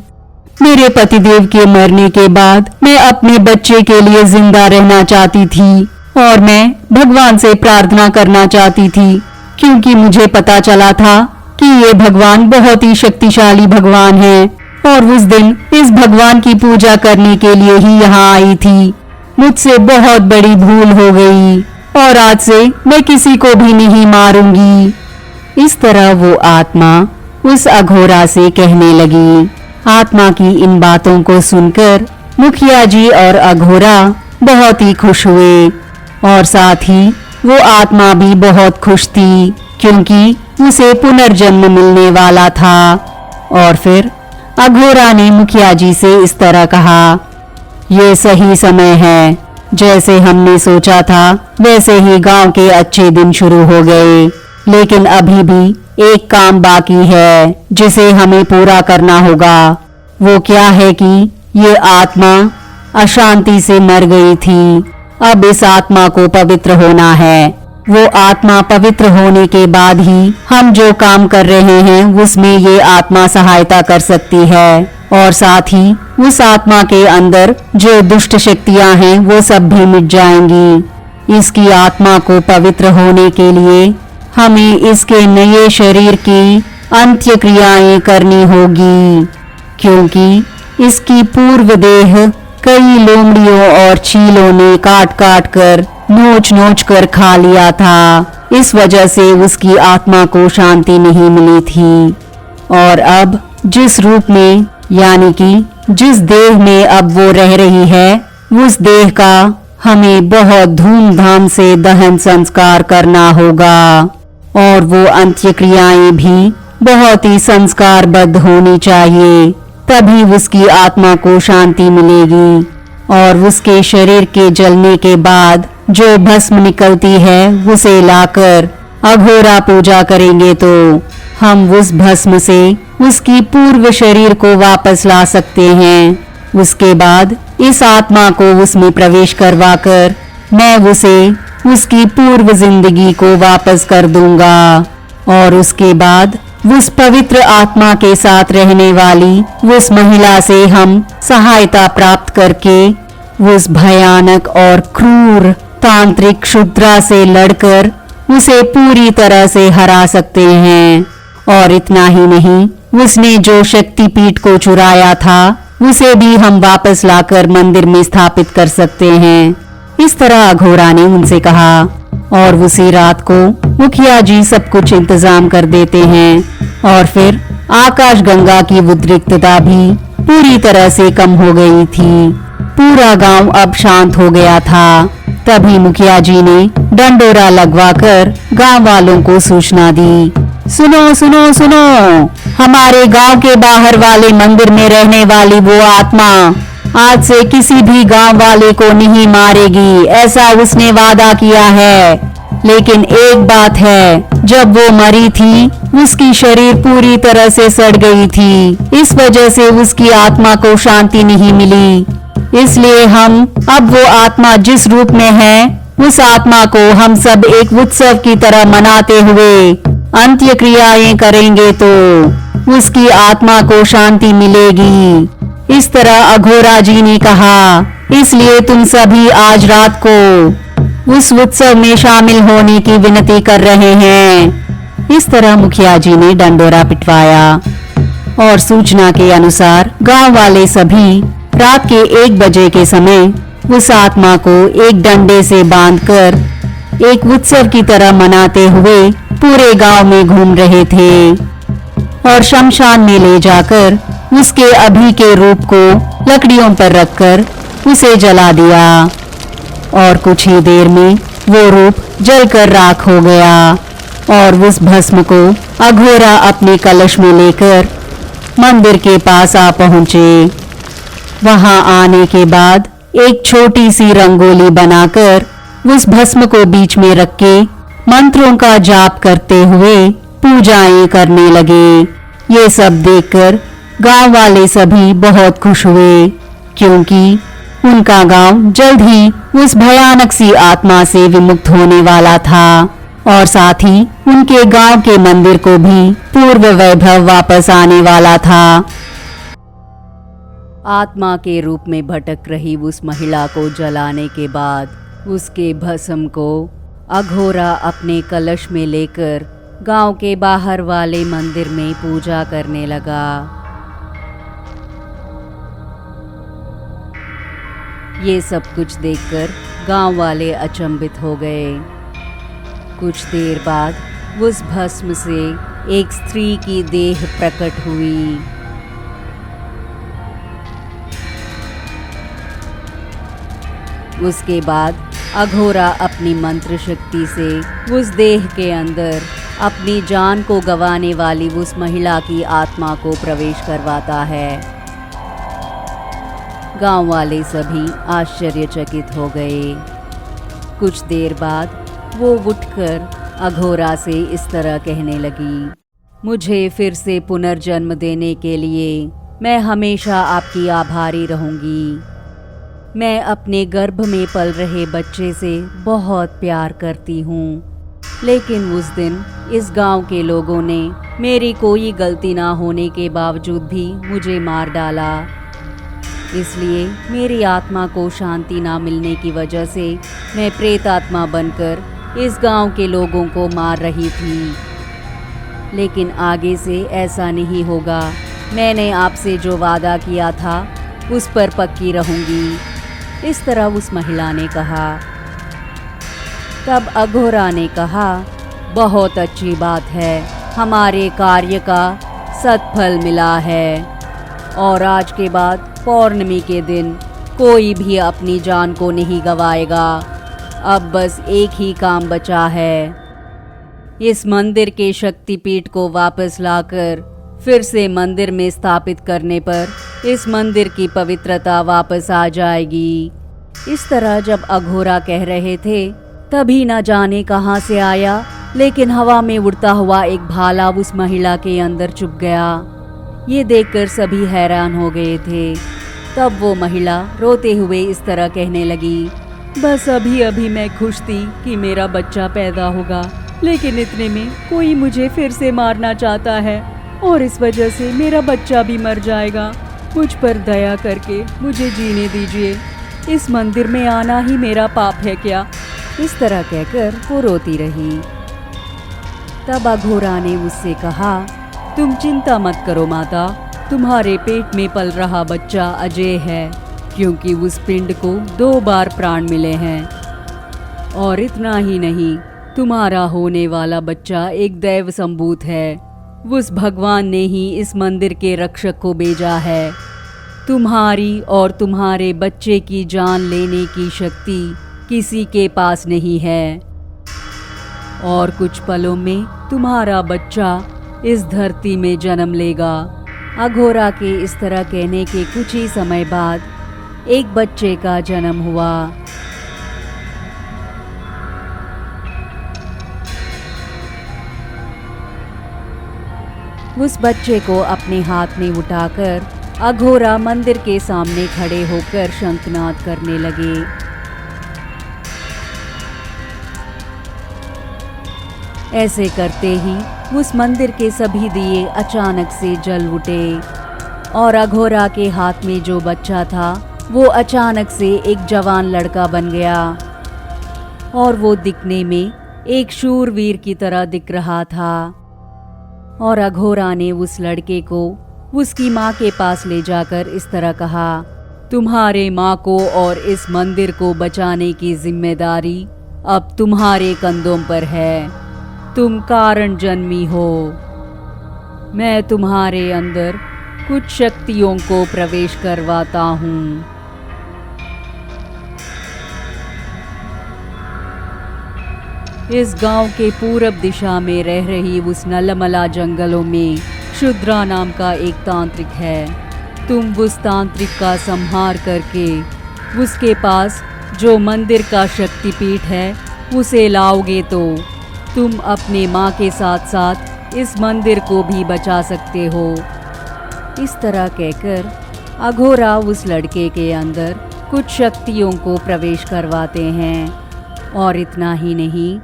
Speaker 1: मेरे पतिदेव के मरने के बाद मैं अपने बच्चे के लिए जिंदा रहना चाहती थी और मैं भगवान से प्रार्थना करना चाहती थी, क्योंकि मुझे पता चला था कि ये भगवान बहुत ही शक्तिशाली भगवान है और उस दिन इस भगवान की पूजा करने के लिए ही यहाँ आई थी। मुझसे बहुत बड़ी भूल हो गई और आज से मैं किसी को भी नहीं मारूंगी। इस तरह वो आत्मा उस अघोरा से कहने लगी। आत्मा की इन बातों को सुनकर मुखिया जी और अघोरा बहुत ही खुश हुए और साथ ही वो आत्मा भी बहुत खुश थी, क्योंकि उसे पुनर्जन्म मिलने वाला था। और फिर अघोरा ने मुखिया जी से इस तरह कहा, ये सही समय है, जैसे हमने सोचा था वैसे ही गांव के अच्छे दिन शुरू हो गए, लेकिन अभी भी एक काम बाकी है जिसे हमें पूरा करना होगा। वो क्या है कि ये आत्मा अशांति से मर गई थी, अब इस आत्मा को पवित्र होना है। वो आत्मा पवित्र होने के बाद ही हम जो काम कर रहे हैं उसमें ये आत्मा सहायता कर सकती है और साथ ही उस आत्मा के अंदर जो दुष्ट शक्तियां हैं वो सब भी मिट जाएंगी। इसकी आत्मा को पवित्र होने के लिए हमें इसके नए शरीर की अंत्य क्रियाएं करनी होगी, क्योंकि इसकी पूर्व देह कई लोमड़ियों और चीलों ने काट काट कर नोच नोच कर खा लिया था। इस वजह से उसकी आत्मा को शांति नहीं मिली थी और अब जिस रूप में यानी कि जिस देह में अब वो रह रही है उस देह का हमें बहुत धूमधाम से दहन संस्कार करना होगा और वो अंत्य क्रियाएं भी बहुत ही संस्कारबद्ध होनी चाहिए, तभी उसकी आत्मा को शांति मिलेगी। और उसके शरीर के जलने के बाद जो भस्म निकलती है उसे लाकर अघोरा पूजा करेंगे तो हम उस भस्म से उसकी पूर्व शरीर को वापस ला सकते हैं। उसके बाद इस आत्मा को उसमें प्रवेश करवाकर मैं उसे उसकी पूर्व जिंदगी को वापस कर दूंगा और उसके बाद उस पवित्र आत्मा के साथ रहने वाली उस महिला से हम सहायता प्राप्त करके उस भयानक और क्रूर तांत्रिक क्षुद्रा से लड़कर उसे पूरी तरह से हरा सकते हैं। और इतना ही नहीं, उसने जो शक्तिपीठ को चुराया था उसे भी हम वापस लाकर मंदिर में स्थापित कर सकते हैं। इस तरह अघोरा ने उनसे कहा और उसी रात को मुखिया जी सब कुछ इंतजाम कर देते हैं। और फिर आकाश गंगा की उद्रिक्तता भी पूरी तरह से कम हो गई थी। पूरा गांव अब शांत हो गया था। तभी मुखिया जी ने डंडोरा लगवाकर गांव वालों को सूचना दी। सुनो सुनो सुनो, हमारे गांव के बाहर वाले मंदिर में रहने वाली वो आत्मा आज से किसी भी गांव वाले को नहीं मारेगी, ऐसा उसने वादा किया है। लेकिन एक बात है, जब वो मरी थी उसकी शरीर पूरी तरह से सड़ गई थी। इस वजह से उसकी आत्मा को शांति नहीं मिली। इसलिए हम अब वो आत्मा जिस रूप में है, उस आत्मा को हम सब एक उत्सव की तरह मनाते हुए अंत्य क्रियाएं करेंगे तो उसकी आत्मा को शांति मिलेगी। इस तरह अघोरा जी ने कहा। इसलिए तुम सभी आज रात को उस उत्सव में शामिल होने की विनती कर रहे हैं। इस तरह मुखिया जी ने डंडोरा पिटवाया और सूचना के अनुसार गांव वाले सभी रात के 1 बजे के समय उस आत्मा को एक डंडे से बांधकर एक उत्सव की तरह मनाते हुए पूरे गांव में घूम रहे थे और शमशान में ले जाकर उसके अभी के रूप को लकड़ियों पर रखकर उसे जला दिया। और कुछ ही देर में वो रूप जलकर राख हो गया और उस भस्म को अघोरा अपने कलश में लेकर मंदिर के पास आ पहुंचे। वहां आने के बाद एक छोटी सी रंगोली बनाकर उस भस्म को बीच में रख के मंत्रों का जाप करते हुए पूजाएं करने लगे। ये सब देखकर गांव वाले सभी बहुत खुश हुए, क्योंकि उनका गांव जल्द ही उस भयानक सी आत्मा से विमुक्त होने वाला था और साथ ही उनके गांव के मंदिर को भी पूर्व वैभव वापस आने वाला था।
Speaker 2: आत्मा के रूप में भटक रही उस महिला को जलाने के बाद उसके भस्म को अघोरा अपने कलश में लेकर गांव के बाहर वाले मंदिर में पूजा करने लगा। ये सब कुछ देखकर गांव वाले अचंभित हो गए। कुछ देर बाद उस भस्म से एक स्त्री की देह प्रकट हुई। उसके बाद अघोरा अपनी मंत्र शक्ति से उस देह के अंदर अपनी जान को गंवाने वाली उस महिला की आत्मा को प्रवेश करवाता है। गांव वाले सभी आश्चर्यचकित हो गए। कुछ देर बाद वो उठकर अघोरा से इस तरह कहने लगी, मुझे फिर से पुनर्जन्म देने के लिए मैं हमेशा आपकी आभारी रहूंगी। मैं अपने गर्भ में पल रहे बच्चे से बहुत प्यार करती हूँ, लेकिन उस दिन इस गांव के लोगों ने मेरी कोई गलती ना होने के बावजूद भी मुझे मार डाला। इसलिए मेरी आत्मा को शांति ना मिलने की वजह से मैं प्रेत आत्मा बनकर इस गांव के लोगों को मार रही थी। लेकिन आगे से ऐसा नहीं होगा। मैंने आपसे जो वादा किया था उस पर पक्की रहूंगी। इस तरह उस महिला ने कहा। तब अघोरा ने कहा, बहुत अच्छी बात है, हमारे कार्य का सत्फल मिला है और आज के बाद पौर्णमी के दिन कोई भी अपनी जान को नहीं गंवाएगा। अब बस एक ही काम बचा है, इस मंदिर के शक्तिपीठ को वापस लाकर फिर से मंदिर में स्थापित करने पर इस मंदिर की पवित्रता वापस आ जाएगी। इस तरह जब अघोरा कह रहे थे तभी न जाने कहां से आया, लेकिन हवा में उड़ता हुआ एक भाला उस महिला के अंदर चुभ गया। ये देखकर सभी हैरान हो गए थे। तब वो महिला रोते हुए इस तरह कहने लगी, बस अभी अभी मैं खुश थी कि मेरा बच्चा पैदा होगा, लेकिन इतने में कोई मुझे फिर से मारना चाहता है और इस वजह से मेरा बच्चा भी मर जाएगा। मुझ पर दया करके मुझे जीने दीजिए। इस मंदिर में आना ही मेरा पाप है क्या? इस तरह कहकर वो रोती रही। तब अघोरा ने उससे कहा, तुम चिंता मत करो माता, तुम्हारे पेट में पल रहा बच्चा अजय है, क्योंकि उस पिंड को 2 बार प्राण मिले हैं। और इतना ही नहीं, तुम्हारा होने वाला बच्चा एक दैव संभूत है। उस भगवान ने ही इस मंदिर के रक्षक को भेजा है। तुम्हारी और तुम्हारे बच्चे की जान लेने की शक्ति किसी के पास नहीं है। और कुछ पलों में तुम्हारा बच्चा इस धरती में जन्म लेगा। अघोरा के इस तरह कहने के कुछ ही समय बाद एक बच्चे का जन्म हुआ। उस बच्चे को अपने हाथ में उठाकर अघोरा मंदिर के सामने खड़े होकर शंखनाद करने लगे। ऐसे करते ही उस मंदिर के सभी दिए अचानक से जल उठे और अघोरा के हाथ में जो बच्चा था वो अचानक से एक जवान लड़का बन गया और वो दिखने में एक शूरवीर की तरह दिख रहा था। और अघोरा ने उस लड़के को उसकी माँ के पास ले जाकर इस तरह कहा, तुम्हारे माँ को और इस मंदिर को बचाने की जिम्मेदारी अब तुम्हारे कंधों पर है। तुम कारण जन्मी हो। मैं तुम्हारे अंदर कुछ शक्तियों को प्रवेश करवाता हूँ। इस गांव के पूरब दिशा में रह रही उस नलमला जंगलों में शुद्रा नाम का एक तांत्रिक है। तुम उस तांत्रिक का संहार करके उसके पास जो मंदिर का शक्तिपीठ है उसे लाओगे तो तुम अपने माँ के साथ साथ इस मंदिर को भी बचा सकते हो। इस तरह कहकर अघोरा उस लड़के के अंदर कुछ शक्तियों को प्रवेश करवाते हैं। और इतना ही नहीं,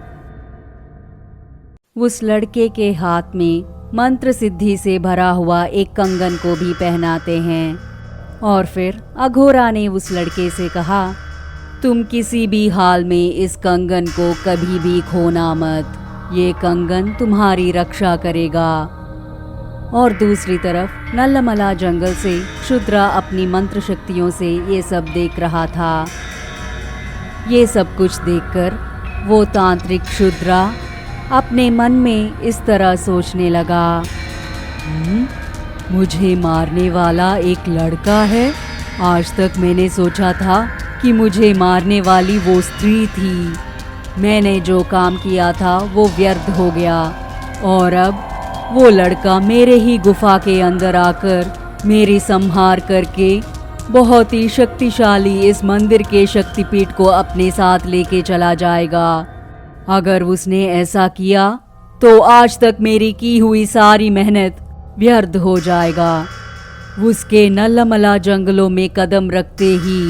Speaker 2: उस लड़के के हाथ में मंत्र सिद्धि से भरा हुआ एक कंगन को भी पहनाते हैं। और फिर अघोरा ने उस लड़के से कहा, तुम किसी भी हाल में इस कंगन को कभी भी खोना मत। ये कंगन तुम्हारी रक्षा करेगा। और दूसरी तरफ नल्लमला जंगल से शुद्रा अपनी मंत्र शक्तियों से ये सब देख रहा था। ये सब कुछ देखकर वो तांत्रिक शुद्रा अपने मन में इस तरह सोचने लगा, मुझे मारने वाला एक लड़का है। आज तक मैंने सोचा था कि मुझे मारने वाली वो स्त्री थी। मैंने जो काम किया था वो व्यर्थ हो गया और अब वो लड़का मेरे ही गुफा के अंदर आकर मेरी संहार करके बहुत ही शक्तिशाली इस मंदिर के शक्तिपीठ को अपने साथ लेके चला जाएगा। अगर उसने ऐसा किया तो आज तक मेरी की हुई सारी मेहनत व्यर्थ हो जाएगा। उसके नल्लमला जंगलों में कदम रखते ही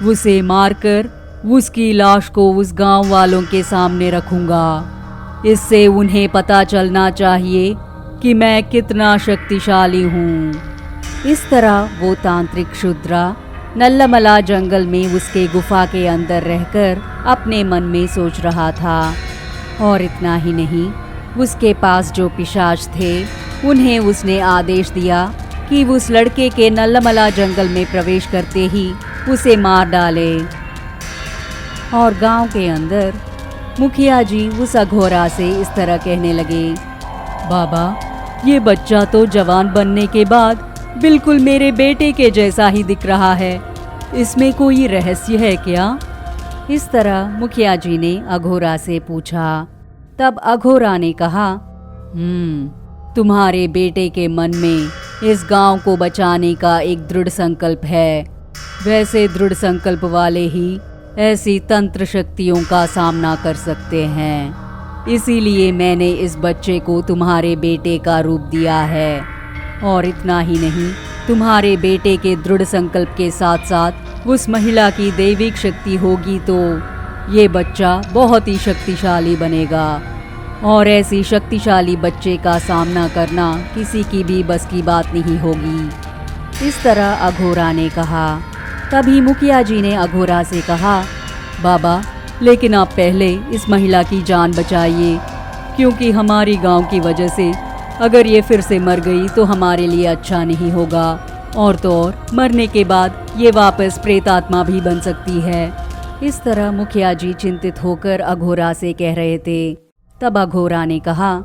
Speaker 2: उसे मारकर उसकी लाश को उस गांव वालों के सामने रखूंगा। इससे उन्हें पता चलना चाहिए कि मैं कितना शक्तिशाली हूँ। इस तरह वो तांत्रिक शुद्रा नल्लमला जंगल में उसके गुफा के अंदर रहकर अपने मन में सोच रहा था। और इतना ही नहीं, उसके पास जो पिशाच थे उन्हें उसने आदेश दिया कि उस लड़के के नल्लमला जंगल में प्रवेश करते ही उसे मार डाले। और गांव के अंदर मुखिया जी उस अघोरा से इस तरह कहने लगे, बाबा, ये बच्चा तो जवान बनने के बाद बिल्कुल मेरे बेटे के जैसा ही दिख रहा है। इसमें कोई रहस्य है क्या? इस तरह मुखिया जी ने अघोरा से पूछा। तब अघोरा ने कहा, तुम्हारे बेटे के मन में इस गांव को बचाने का एक दृढ़ संकल्प है। वैसे दृढ़ संकल्प वाले ही ऐसी तंत्र शक्तियों का सामना कर सकते हैं। इसीलिए मैंने इस बच्चे को तुम्हारे बेटे का रूप दिया है। और इतना ही नहीं, तुम्हारे बेटे के दृढ़ संकल्प के साथ साथ उस महिला की दैविक शक्ति होगी तो ये बच्चा बहुत ही शक्तिशाली बनेगा। और ऐसी शक्तिशाली बच्चे का सामना करना किसी की भी बस की बात नहीं होगी। इस तरह अघोरा ने कहा। तभी मुखिया जी ने अघोरा से कहा, बाबा, लेकिन आप पहले इस महिला की जान बचाइए, क्योंकि हमारी गांव की वजह से अगर ये फिर से मर गई तो हमारे लिए अच्छा नहीं होगा, और तो और मरने के बाद ये वापस प्रेतात्मा भी बन सकती है। इस तरह मुखिया जी चिंतित होकर अघोरा से कह रहे थे। तब अघोरा ने कहा,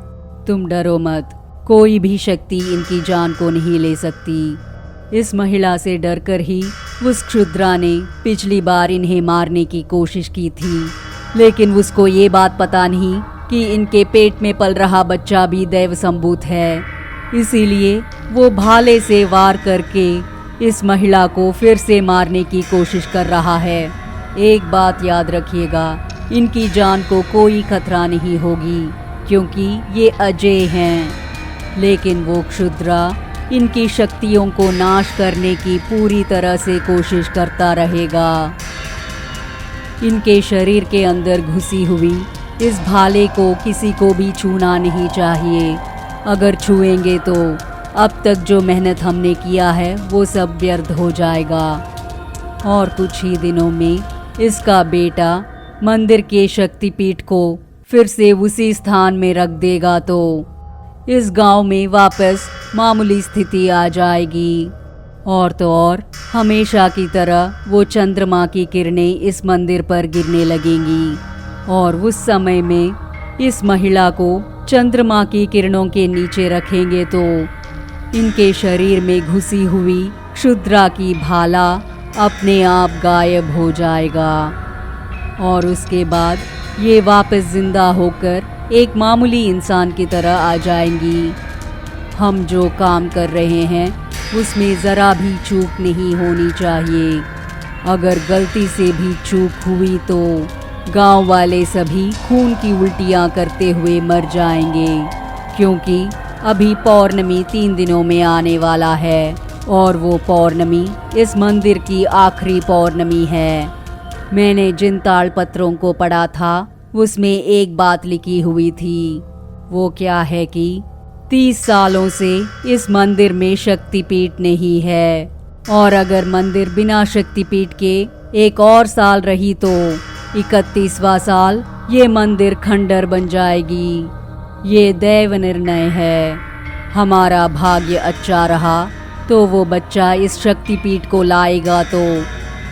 Speaker 2: तुम डरो मत, कोई भी शक्ति इनकी जान को नहीं ले सकती। इस महिला से डरकर ही उस क्षुद्रा ने पिछली बार इन्हें मारने की कोशिश की थी, लेकिन उसको ये बात पता नहीं कि इनके पेट में पल रहा बच्चा भी दैव संभूत है। इसीलिए वो भाले से वार करके इस महिला को फिर से मारने की कोशिश कर रहा है। एक बात याद रखिएगा, इनकी जान को कोई खतरा नहीं होगी, क्योंकि ये अजय हैं। लेकिन वो क्षुद्रा इनकी शक्तियों को नाश करने की पूरी तरह से कोशिश करता रहेगा। इनके शरीर के अंदर घुसी हुई इस भाले को किसी को भी छूना नहीं चाहिए। अगर छुएंगे तो अब तक जो मेहनत हमने किया है वो सब व्यर्थ हो जाएगा। और कुछ ही दिनों में इसका बेटा मंदिर के शक्तिपीठ को फिर से उसी स्थान में रख देगा तो इस गांव में वापस मामूली स्थिति आ जाएगी। और तो और हमेशा की तरह वो चंद्रमा की किरणें इस मंदिर पर गिरने लगेंगी, और उस समय में इस महिला को चंद्रमा की किरणों के नीचे रखेंगे तो इनके शरीर में घुसी हुई क्षुद्रा की भाला अपने आप गायब हो जाएगा, और उसके बाद ये वापस जिंदा होकर एक मामूली इंसान की तरह आ जाएंगी। हम जो काम कर रहे हैं उसमें ज़रा भी चूक नहीं होनी चाहिए। अगर गलती से भी चूक हुई तो गांव वाले सभी खून की उल्टियां करते हुए मर जाएंगे, क्योंकि अभी पौर्णमी 3 दिनों में आने वाला है, और वो पौर्णमी इस मंदिर की आखिरी पौर्णमी है। मैंने जिन ताड़पत्रों को पढ़ा था उसमें एक बात लिखी हुई थी। वो क्या है कि 30 सालों से इस मंदिर में शक्तिपीठ नहीं है, और अगर मंदिर बिना शक्तिपीठ के एक और साल रही तो 31वां साल ये मंदिर खंडर बन जाएगी। ये दैव निर्णय है। हमारा भाग्य अच्छा रहा तो वो बच्चा इस शक्तिपीठ को लाएगा तो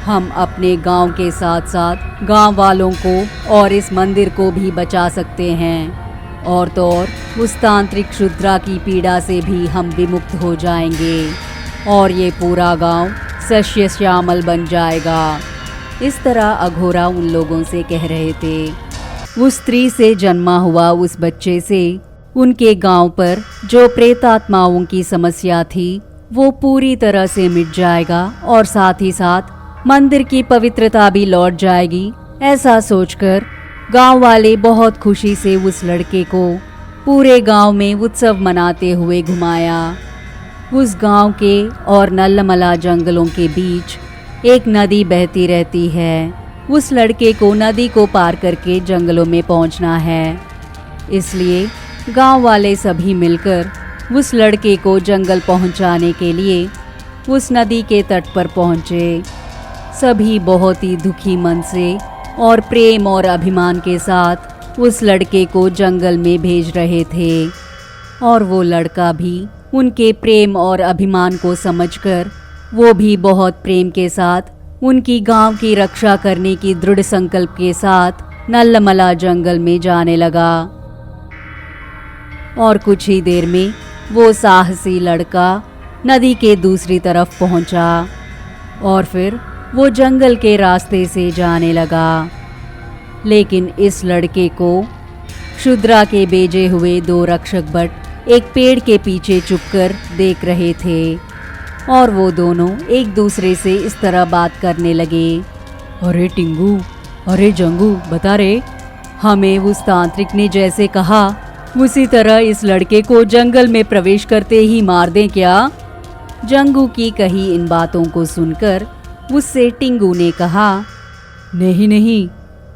Speaker 2: हम अपने गांव के साथ साथ गांव वालों को और इस मंदिर को भी बचा सकते हैं, और तो और उस तांत्रिक क्षुद्रा की पीड़ा से भी हम विमुक्त हो जाएंगे, और ये पूरा गांव सस्य श्यामल बन जाएगा। इस तरह अघोरा उन लोगों से कह रहे थे। उस स्त्री से जन्मा हुआ उस बच्चे से उनके गांव पर जो प्रेतात्माओं की समस्या थी वो पूरी तरह से मिट जाएगा, और साथ ही साथ मंदिर की पवित्रता भी लौट जाएगी। ऐसा सोचकर गांव वाले बहुत खुशी से उस लड़के को पूरे गांव में उत्सव मनाते हुए घुमाया। उस गांव के और नल्लमला जंगलों के बीच एक नदी बहती रहती है। उस लड़के को नदी को पार करके जंगलों में पहुंचना है, इसलिए गांव वाले सभी मिलकर उस लड़के को जंगल पहुंचाने के लिए उस नदी के तट पर पहुंचे। सभी बहुत ही दुखी मन से और प्रेम और अभिमान के साथ उस लड़के को जंगल में भेज रहे थे, और वो लड़का भी उनके प्रेम और अभिमान को समझकर वो भी बहुत प्रेम के साथ उनकी गांव की रक्षा करने की दृढ़ संकल्प के साथ नल्लमला जंगल में जाने लगा। और कुछ ही देर में वो साहसी लड़का नदी के दूसरी तरफ पहुंचा, और फिर वो जंगल के रास्ते से जाने लगा। लेकिन इस लड़के को क्षुद्रा के भेजे हुए 2 रक्षक भट एक पेड़ के पीछे छुपकर देख रहे थे, और वो दोनों एक दूसरे से इस तरह बात करने लगे। अरे टिंगू, अरे जंगू, बता रे, हमें उस तांत्रिक ने जैसे कहा उसी तरह इस लड़के को जंगल में प्रवेश करते ही मार दें क्या? जंगू की कही इन बातों को सुनकर उससे टिंगू ने कहा, नहीं नहीं,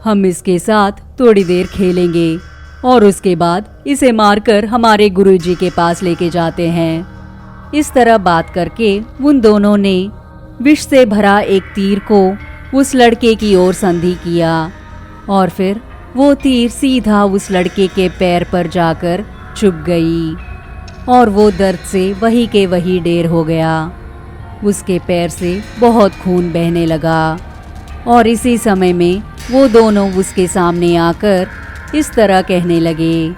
Speaker 2: हम इसके साथ थोड़ी देर खेलेंगे, और उसके बाद इसे मारकर हमारे गुरुजी के पास लेके जाते हैं। इस तरह बात करके उन दोनों ने विष से भरा एक तीर को उस लड़के की ओर संधि किया और फिर वो तीर सीधा उस लड़के के पैर पर जाकर चुभ गई और वो दर्द से वही के वही ढेर हो गया। उसके पैर से बहुत खून बहने लगा और इसी समय में वो दोनों उसके सामने आकर इस तरह कहने लगे,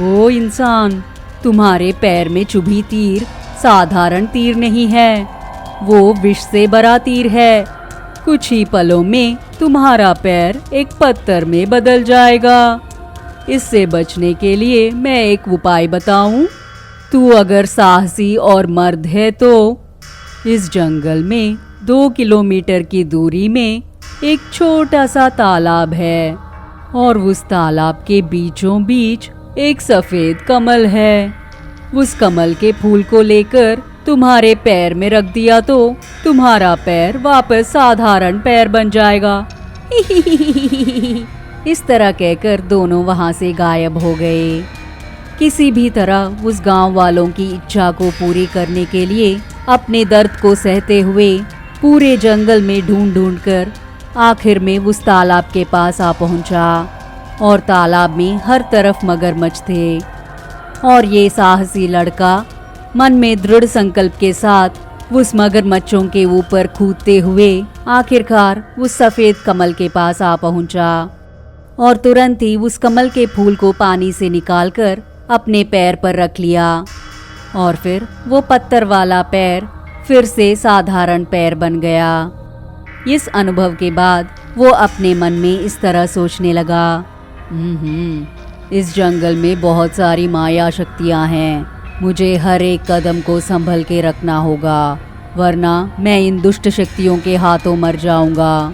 Speaker 2: ओ इंसान, तुम्हारे पैर में चुभी तीर साधारण तीर नहीं है, वो विष से भरा तीर है। कुछ ही पलों में तुम्हारा पैर एक पत्थर में बदल जाएगा। इससे बचने के लिए मैं एक उपाय बताऊं? तू अगर साहसी और मर्द है तो इस जंगल में 2 किलोमीटर की दूरी में एक छोटा सा तालाब है और उस तालाब के बीचों बीच एक सफेद कमल है। उस कमल के फूल को लेकर तुम्हारे पैर में रख दिया तो तुम्हारा पैर वापस साधारण पैर बन जाएगा। इस तरह कहकर दोनों वहां से गायब हो गए। किसी भी तरह उस गांव वालों की इच्छा को पूरी करने के लिए अपने दर्द को सहते हुए पूरे जंगल में ढूंढ ढूंढ कर आखिर में उस तालाब के पास आ पहुंचा और तालाब में हर तरफ मगरमच्छ थे और ये साहसी लड़का मन में दृढ़ संकल्प के साथ उस मगरमच्छों के ऊपर कूदते हुए आखिरकार उस सफेद कमल के पास आ पहुंचा और तुरंत ही उस कमल के फूल को पानी से निकालकर अपने पैर पर रख लिया और फिर वो पत्थर वाला पैर फिर से साधारण पैर बन गया। इस अनुभव के बाद वो अपने मन में इस तरह सोचने लगा, इस जंगल में बहुत सारी माया शक्तियाँ हैं, मुझे हर एक कदम को संभल के रखना होगा, वरना मैं इन दुष्ट शक्तियों के हाथों मर जाऊंगा।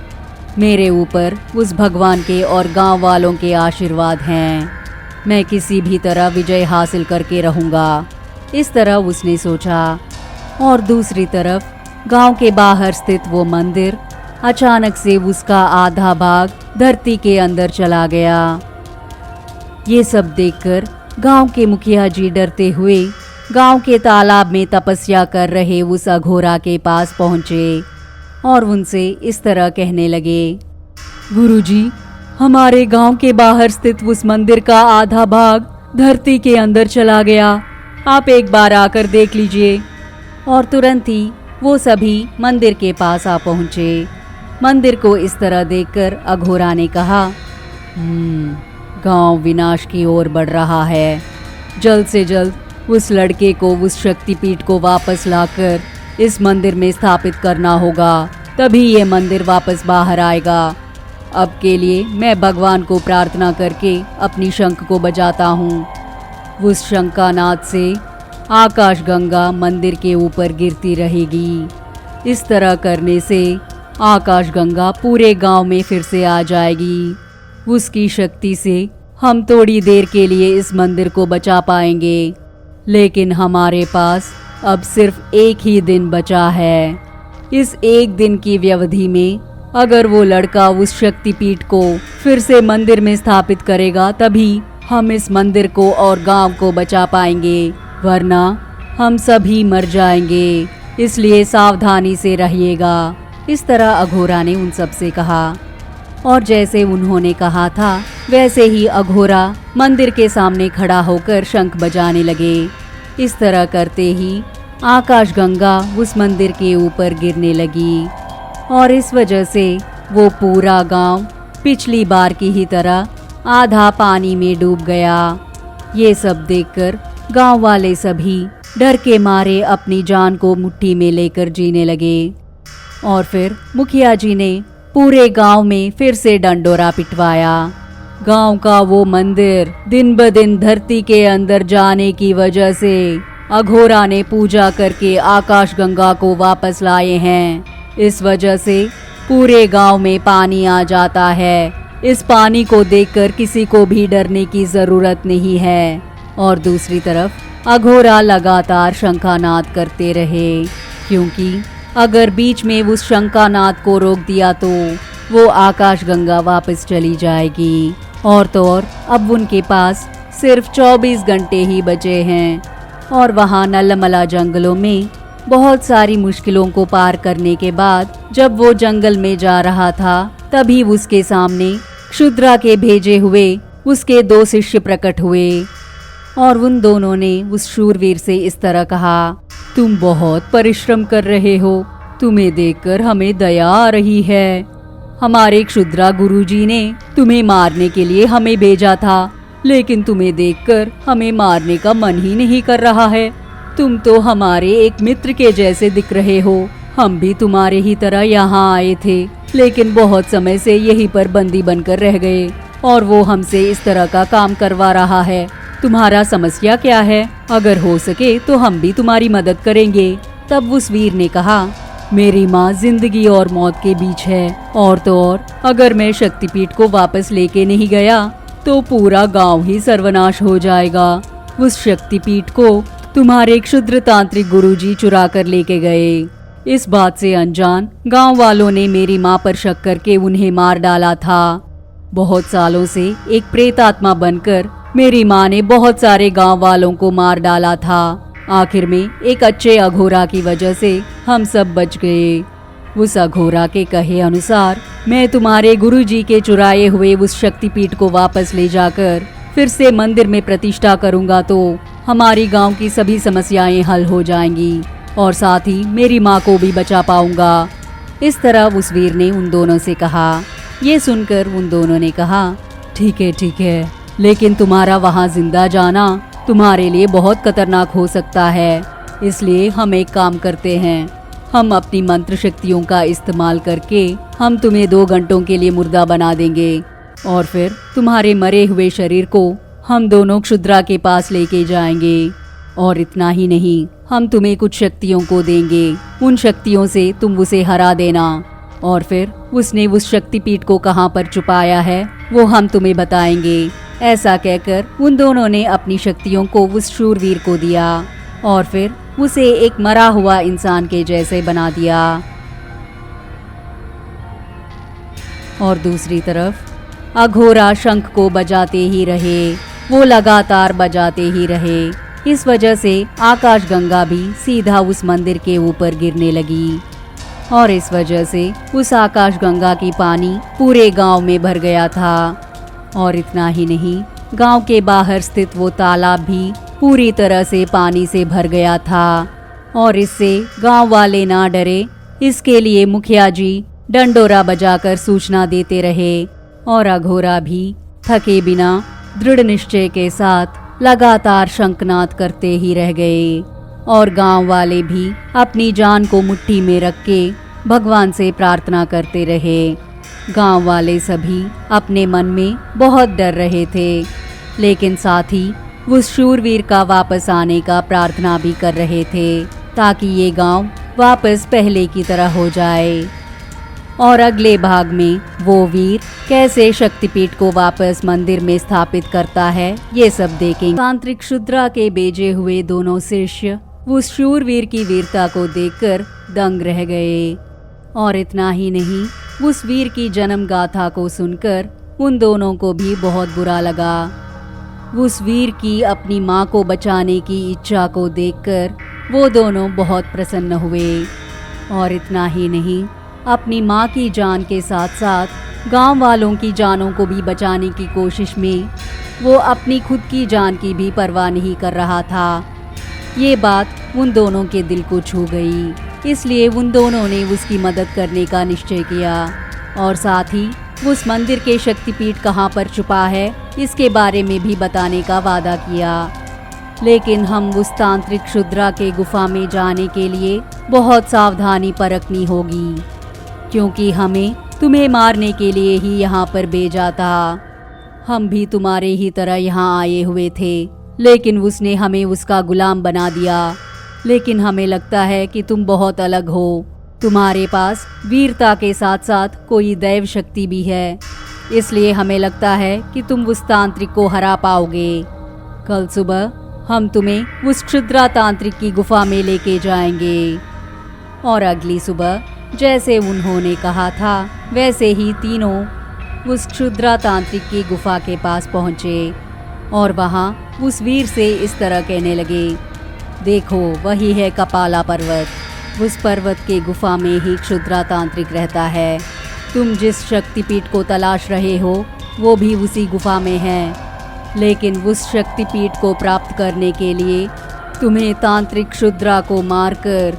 Speaker 2: मेरे ऊपर उस भगवान के और गांव वालों के आशीर्वाद हैं, मैं किसी भी तरह विजय हासिल करके रहूंगा। इस तरह उसने सोचा और दूसरी तरफ गांव के बाहर स्थित वो मंदिर अचानक से उसका आधा भाग धरती के अंदर चला गया। ये सब देखकर गांव के मुखिया जी डरते हुए गांव के तालाब में तपस्या कर रहे उस अघोरा के पास पहुंचे और उनसे इस तरह कहने लगे, गुरुजी, हमारे गांव के बाहर स्थित उस मंदिर का आधा भाग धरती के अंदर चला गया, आप एक बार आकर देख लीजिए। और तुरंत ही वो सभी मंदिर के पास आ पहुंचे। मंदिर को इस तरह देखकर अघोरा ने कहा, गांव विनाश की ओर बढ़ रहा है, जल्द से जल्द उस लड़के को उस शक्तिपीठ को वापस लाकर इस मंदिर में स्थापित करना होगा, तभी ये मंदिर वापस बाहर आएगा। अब के लिए मैं भगवान को प्रार्थना करके अपनी शंख को बजाता हूँ। उस शंख का नाद से आकाश गंगा मंदिर के ऊपर गिरती रहेगी। इस तरह करने से आकाश गंगा पूरे गांव में फिर से आ जाएगी। उसकी शक्ति से हम थोड़ी देर के लिए इस मंदिर को बचा पाएंगे, लेकिन हमारे पास अब सिर्फ एक ही दिन बचा है। इस एक दिन की व्यवधि में अगर वो लड़का उस शक्तिपीठ को फिर से मंदिर में स्थापित करेगा, तभी हम इस मंदिर को और गांव को बचा पाएंगे, वरना हम सभी मर जाएंगे। इसलिए सावधानी से रहिएगा। इस तरह अघोरा ने उन सब से कहा और जैसे उन्होंने कहा था वैसे ही अघोरा मंदिर के सामने खड़ा होकर शंख बजाने लगे। इस तरह करते ही आकाश गंगा उस मंदिर के ऊपर गिरने लगी और इस वजह से वो पूरा गांव पिछली बार की ही तरह आधा पानी में डूब गया। ये सब देखकर गांव वाले सभी डर के मारे अपनी जान को मुट्ठी में लेकर जीने लगे और फिर मुखिया जी ने पूरे गांव में फिर से डंडोरा पिटवाया। गांव का वो मंदिर दिन ब दिन धरती के अंदर जाने की वजह से अघोरा ने पूजा करके आकाश गंगा को वापस लाए हैं। इस वजह से पूरे गांव में पानी आ जाता है। इस पानी को देखकर किसी को भी डरने की जरूरत नहीं है। और दूसरी तरफ अघोरा लगातार शंखानाद करते रहे, क्योंकि अगर बीच में उस शंखानाद को रोक दिया तो वो आकाश गंगा वापस चली जाएगी और तो और अब उनके पास सिर्फ 24 घंटे ही बचे हैं। और वहाँ नल्लमला जंगलों में बहुत सारी मुश्किलों को पार करने के बाद जब वो जंगल में जा रहा था, तभी उसके सामने क्षुद्रा के भेजे हुए उसके 2 शिष्य प्रकट हुए। और उन दोनों ने उस शूरवीर से इस तरह कहा, तुम बहुत परिश्रम कर रहे हो, तुम्हें देखकर हमें दया आ रही है। हमारे क्षुद्रा गुरुजी ने तुम्हें मारने के लिए हमें भेजा था, लेकिन तुम्हें देखकर हमें मारने का मन ही नहीं कर रहा है। तुम तो हमारे एक मित्र के जैसे दिख रहे हो। हम भी तुम्हारे ही तरह यहाँ आए थे, लेकिन बहुत समय से यहीं पर बंदी बनकर रह गए और वो हमसे इस तरह का काम करवा रहा है। तुम्हारा समस्या क्या है? अगर हो सके तो हम भी तुम्हारी मदद करेंगे। तब उस वीर ने कहा, मेरी माँ जिंदगी और मौत के बीच है, और तो और अगर मैं शक्तिपीठ को वापस लेके नहीं गया तो पूरा गांव ही सर्वनाश हो जाएगा। उस शक्तिपीठ को तुम्हारे क्षुद्र तांत्रिक गुरुजी चुरा कर लेके गए। इस बात से अनजान गांव वालों ने मेरी माँ पर शक करके उन्हें मार डाला था। बहुत सालों से एक प्रेतात्मा बनकर मेरी माँ ने बहुत सारे गांव वालों को मार डाला था। आखिर में एक अच्छे अघोरा की वजह से हम सब बच गए। उस अघोरा के कहे अनुसार मैं तुम्हारे गुरुजी के चुराए हुए उस शक्तिपीठ को वापस ले जाकर फिर से मंदिर में प्रतिष्ठा करूंगा तो हमारी गांव की सभी समस्याएं हल हो जाएंगी और साथ ही मेरी माँ को भी बचा पाऊंगा। इस तरह उस वीर ने उन दोनों से कहा। ये सुनकर उन दोनों ने कहा, ठीक है, लेकिन तुम्हारा वहाँ जिंदा जाना तुम्हारे लिए बहुत खतरनाक हो सकता है। इसलिए हम एक काम करते हैं, हम अपनी मंत्र शक्तियों का इस्तेमाल करके हम तुम्हें 2 घंटों के लिए मुर्दा बना देंगे और फिर तुम्हारे मरे हुए शरीर को हम दोनों क्षुद्रा के पास लेके जाएंगे। और इतना ही नहीं, हम तुम्हें कुछ शक्तियों को देंगे। उन शक्तियों से तुम उसे हरा देना और फिर उसने उस शक्तिपीठ को कहाँ पर छुपाया है वो हम तुम्हें बताएंगे। ऐसा कहकर उन दोनों ने अपनी शक्तियों को उस शूरवीर को दिया और फिर उसे एक मरा हुआ इंसान के जैसे बना दिया। और दूसरी तरफ अघोरा शंख को बजाते ही रहे, वो लगातार बजाते ही रहे। इस वजह से आकाशगंगा भी सीधा उस मंदिर के ऊपर गिरने लगी और इस वजह से उस आकाशगंगा की पानी पूरे गांव में भर गया था। और इतना ही नहीं, गांव के बाहर स्थित वो तालाब भी पूरी तरह से पानी से भर गया था। और इससे गांव वाले ना डरे, इसके लिए मुखिया जी डंडोरा बजाकर सूचना देते रहे और अघोरा भी थके बिना दृढ़ निश्चय के साथ लगातार शंखनाद करते ही रह गए। और गांव वाले भी अपनी जान को मुट्ठी में रख के भगवान से प्रार्थना करते रहे। गांव वाले सभी अपने मन में बहुत डर रहे थे, लेकिन साथ ही उस शूरवीर का वापस आने का प्रार्थना भी कर रहे थे ताकि ये गांव वापस पहले की तरह हो जाए। और अगले भाग में वो वीर कैसे शक्तिपीठ को वापस मंदिर में स्थापित करता है, ये सब देखेंगे। तांत्रिक क्षुद्रा के भेजे हुए दोनों शिष्य उस शूरवीर की वीरता को देखकर दंग रह गए। और इतना ही नहीं, उस वीर की जन्म गाथा को सुनकर उन दोनों को भी बहुत बुरा लगा। उस वीर की अपनी माँ को बचाने की इच्छा को देखकर वो दोनों बहुत प्रसन्न हुए। और इतना ही नहीं, अपनी माँ की जान के साथ साथ गांव वालों की जानों को भी बचाने की कोशिश में वो अपनी खुद की जान की भी परवाह नहीं कर रहा था। ये बात उन दोनों के दिल को छू गई, इसलिए उन दोनों ने उसकी मदद करने का निश्चय किया और साथ ही उस मंदिर के शक्तिपीठ कहाँ पर छुपा है इसके बारे में भी बताने का वादा किया। लेकिन हम उस तांत्रिक क्षुद्रा के गुफा में जाने के लिए बहुत सावधानी बरतनी होगी, क्योंकि हमें तुम्हें मारने के लिए ही यहाँ पर भेजा था। हम भी तुम्हारे ही तरह यहाँ आए हुए थे, लेकिन उसने हमें उसका गुलाम बना दिया। लेकिन हमें लगता है कि तुम बहुत अलग हो, तुम्हारे पास वीरता के साथ साथ कोई दैव शक्ति भी है, इसलिए हमें लगता है कि तुम उस तांत्रिक को हरा पाओगे। कल सुबह हम तुम्हें उस क्षुद्रा तांत्रिक की गुफा में लेके जाएंगे। और अगली सुबह जैसे उन्होंने कहा था वैसे ही तीनों उस क्षुद्रा तांत्रिक की गुफा के पास पहुंचे और वहां उस वीर से इस तरह कहने लगे, देखो वही है कपाला पर्वत। उस पर्वत के गुफा में ही क्षुद्रा तांत्रिक रहता है। तुम जिस शक्तिपीठ को तलाश रहे हो वो भी उसी गुफा में है, लेकिन उस शक्तिपीठ को प्राप्त करने के लिए तुम्हें तांत्रिक क्षुद्रा को मारकर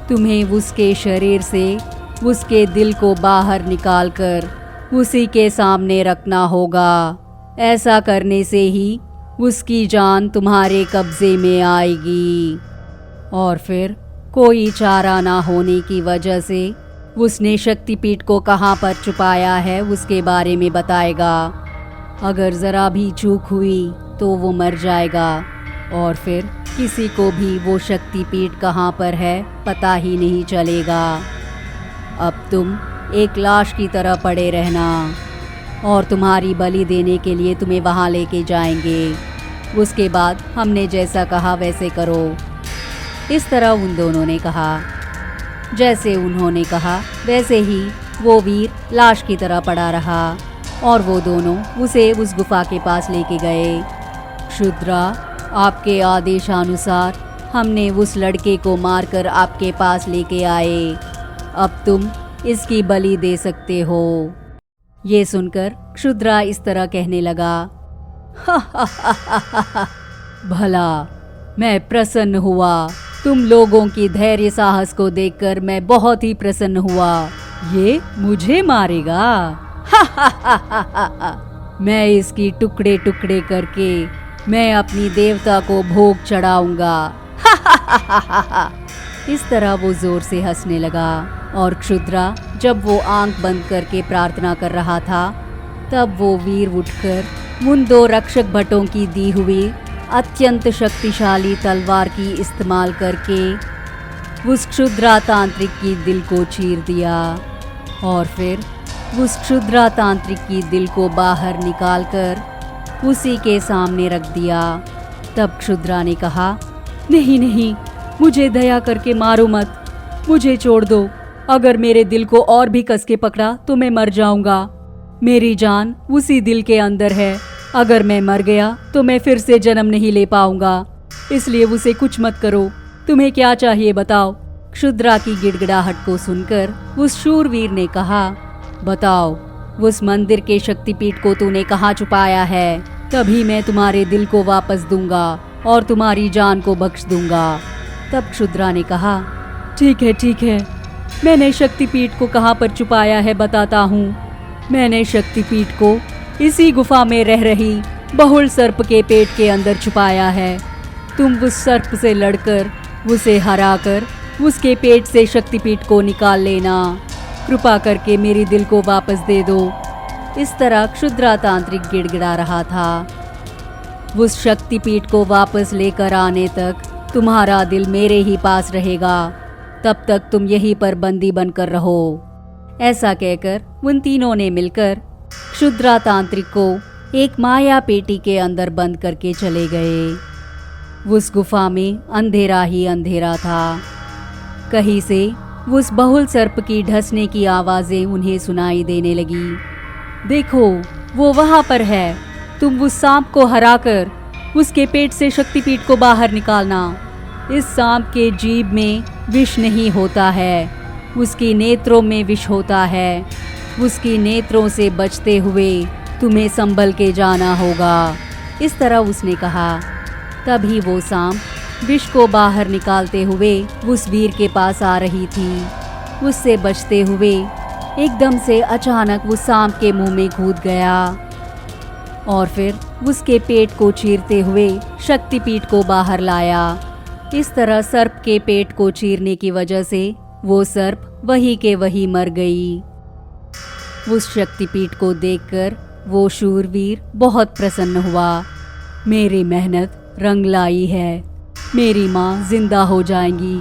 Speaker 2: तुम्हें उसके शरीर से उसके दिल को बाहर निकालकर उसी के सामने रखना होगा। ऐसा करने से ही उसकी जान तुम्हारे कब्जे में आएगी। और फिर कोई चारा ना होने की वजह से उसने शक्तिपीठ को कहाँ पर छुपाया है उसके बारे में बताएगा। अगर ज़रा भी चूक हुई तो वो मर जाएगा और फिर किसी को भी वो शक्तिपीठ कहाँ पर है पता ही नहीं चलेगा। अब तुम एक लाश की तरह पड़े रहना और तुम्हारी बलि देने के लिए तुम्हें वहाँ लेके जाएंगे। उसके बाद हमने जैसा कहा वैसे करो। इस तरह उन दोनों ने कहा। जैसे उन्होंने कहा वैसे ही वो वीर लाश की तरह पड़ा रहा और वो दोनों उसे उस गुफा के पास लेके गए। क्षुद्रा, आपके आदेशानुसार हमने उस लड़के को मारकर आपके पास लेके आए। अब तुम इसकी बलि दे सकते हो। ये सुनकर क्षुद्रा इस तरह कहने लगा, भला मैं प्रसन्न हुआ। तुम लोगों की धैर्य साहस को देखकर मैं बहुत ही प्रसन्न हुआ। ये मुझे मारेगा। मैं इसकी टुकड़े टुकड़े करके मैं अपनी देवता को भोग चढ़ाऊंगा। इस तरह वो जोर से हंसने लगा और क्षुद्रा जब वो आंख बंद करके प्रार्थना कर रहा था तब वो वीर उठकर उन दो रक्षक भटों की दी हुई अत्यंत शक्तिशाली तलवार की इस्तेमाल करके उस क्षुद्रा तांत्रिक की दिल को चीर दिया और फिर उस क्षुद्रा तांत्रिक की दिल को बाहर निकालकर उसी के सामने रख दिया। तब क्षुद्रा ने कहा, नहीं नहीं, मुझे दया करके मारो मत, मुझे छोड़ दो। अगर मेरे दिल को और भी कस के पकड़ा तो मैं मर जाऊंगा। मेरी जान उसी दिल के अंदर है। अगर मैं मर गया तो मैं फिर से जन्म नहीं ले पाऊंगा, इसलिए उसे कुछ मत करो। तुम्हें क्या चाहिए बताओ। क्षुद्रा की गिड़गिड़ाहट को सुनकर उस शूरवीर ने कहा, बताओ उस मंदिर के शक्तिपीठ को तूने कहाँ छुपाया है, तभी मैं तुम्हारे दिल को वापस दूंगा और तुम्हारी जान को बख्श दूंगा। तब क्षुद्रा ने कहा, ठीक है, मैंने शक्तिपीठ को कहाँ पर छुपाया है बताता हूँ। मैंने शक्तिपीठ को इसी गुफा में रह रही बहुल सर्प के पेट के अंदर छुपाया है। तुम उस सर्प से लड़कर उसे हराकर उसके पेट से शक्तिपीठ को निकाल लेना। कृपा करके मेरी दिल को वापस दे दो। इस तरह क्षुद्रा तांत्रिक गिड़गिड़ा रहा था। उस शक्तिपीठ को वापस लेकर आने तक तुम्हारा दिल मेरे ही पास रहेगा, तब तक तुम यहीं पर बंदी बनकर रहो। ऐसा कहकर उन तीनों ने मिलकर क्षुद्रा तांत्रिक को एक माया पेटी के अंदर बंद करके चले गए। उस गुफा में अंधेरा ही अंधेरा था। कहीं से उस बहुल सर्प की ढसने की आवाजें उन्हें सुनाई देने लगी। देखो वो वहां पर है, तुम उस सांप को हराकर उसके पेट से शक्तिपीठ को बाहर निकालना। इस सांप के जीभ में विष नहीं होता है, उसकी नेत्रों में विष होता है। उसकी नेत्रों से बचते हुए तुम्हें संभल के जाना होगा। इस तरह उसने कहा। तभी वो सांप विष को बाहर निकालते हुए उस वीर के पास आ रही थी। उससे बचते हुए एकदम से अचानक उस सांप के मुंह में कूद गया और फिर उसके पेट को चीरते हुए शक्तिपीठ को बाहर लाया। इस तरह सर्प के पेट को चीरने की वजह से वो सर्प वही के वही मर गई। उस शक्तिपीठ को देखकर वो शूरवीर बहुत प्रसन्न हुआ। मेरी मेहनत रंग लाई है, मेरी माँ जिंदा हो जाएंगी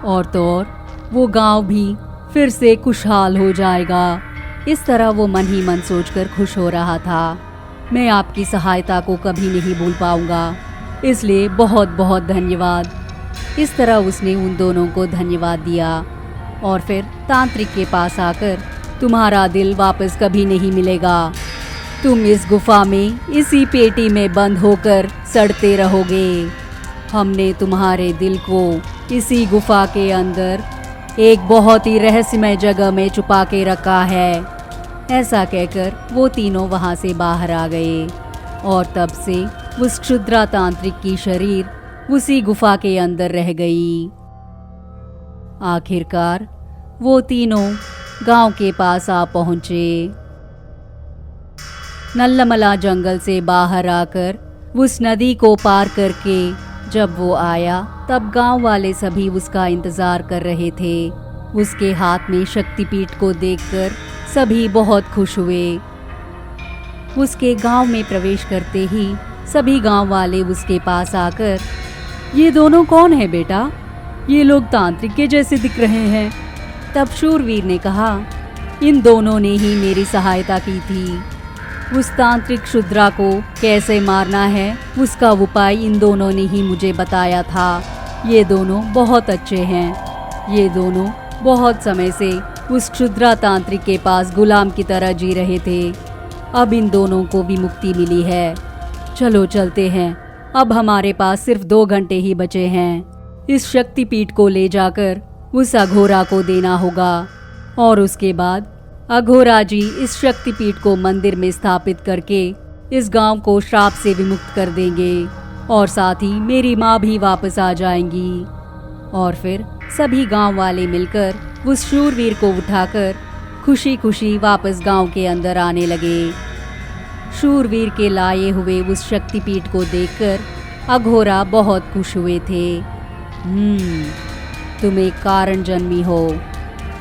Speaker 2: और तो और वो गांव भी फिर से खुशहाल हो जाएगा। इस तरह वो मन ही मन सोचकर खुश हो रहा था। मैं आपकी सहायता को कभी नहीं भूल पाऊंगा, इसलिए बहुत बहुत धन्यवाद। इस तरह उसने उन दोनों को धन्यवाद दिया और फिर तांत्रिक के पास आकर तुम्हारा दिल वापस कभी नहीं मिलेगा। तुम इस गुफा में इसी पेटी में बंद होकर सड़ते रहोगे। हमने तुम्हारे दिल को इसी गुफा के अंदर एक बहुत ही रहस्यमय जगह में छुपा के रखा है। ऐसा कहकर वो तीनों वहां से बाहर आ गए और तब से उस क्षुद्रा तांत्रिक की शरीर उसी गुफा के अंदर रह गई। आखिरकार वो तीनों गांव के पास आ पहुंचे। नल्लमला जंगल से बाहर आकर उस नदी को पार करके जब वो आया तब गांव वाले सभी उसका इंतजार कर रहे थे। उसके हाथ में शक्तिपीठ को देखकर सभी बहुत खुश हुए। उसके गांव में प्रवेश करते ही सभी गांव वाले उसके पास आकर, ये दोनों कौन है बेटा? ये लोग तांत्रिक के जैसे दिख रहे हैं। तब शूरवीर ने कहा, इन दोनों ने ही मेरी सहायता की थी। उस तांत्रिक क्षुद्रा को कैसे मारना है उसका उपाय इन दोनों ने ही मुझे बताया था। ये दोनों बहुत अच्छे हैं। ये दोनों बहुत समय से उस क्षुद्रा तांत्रिक के पास गुलाम की तरह जी रहे थे। अब इन दोनों को भी मुक्ति मिली है। चलो चलते हैं। अब हमारे पास सिर्फ 2 घंटे ही बचे हैं। इस शक्तिपीठ को ले जाकर उस अघोरा को देना होगा और उसके बाद अघोरा जी इस शक्तिपीठ को मंदिर में स्थापित करके इस गांव को श्राप से विमुक्त कर देंगे और साथ ही मेरी माँ भी वापस आ जाएंगी। और फिर सभी गांव वाले मिलकर उस शूरवीर को उठाकर खुशी खुशी वापस गांव के अंदर आने लगे। शूरवीर के लाए हुए उस शक्तिपीठ को देखकर अघोरा बहुत खुश हुए थे। तुम एक कारण जन्मी हो।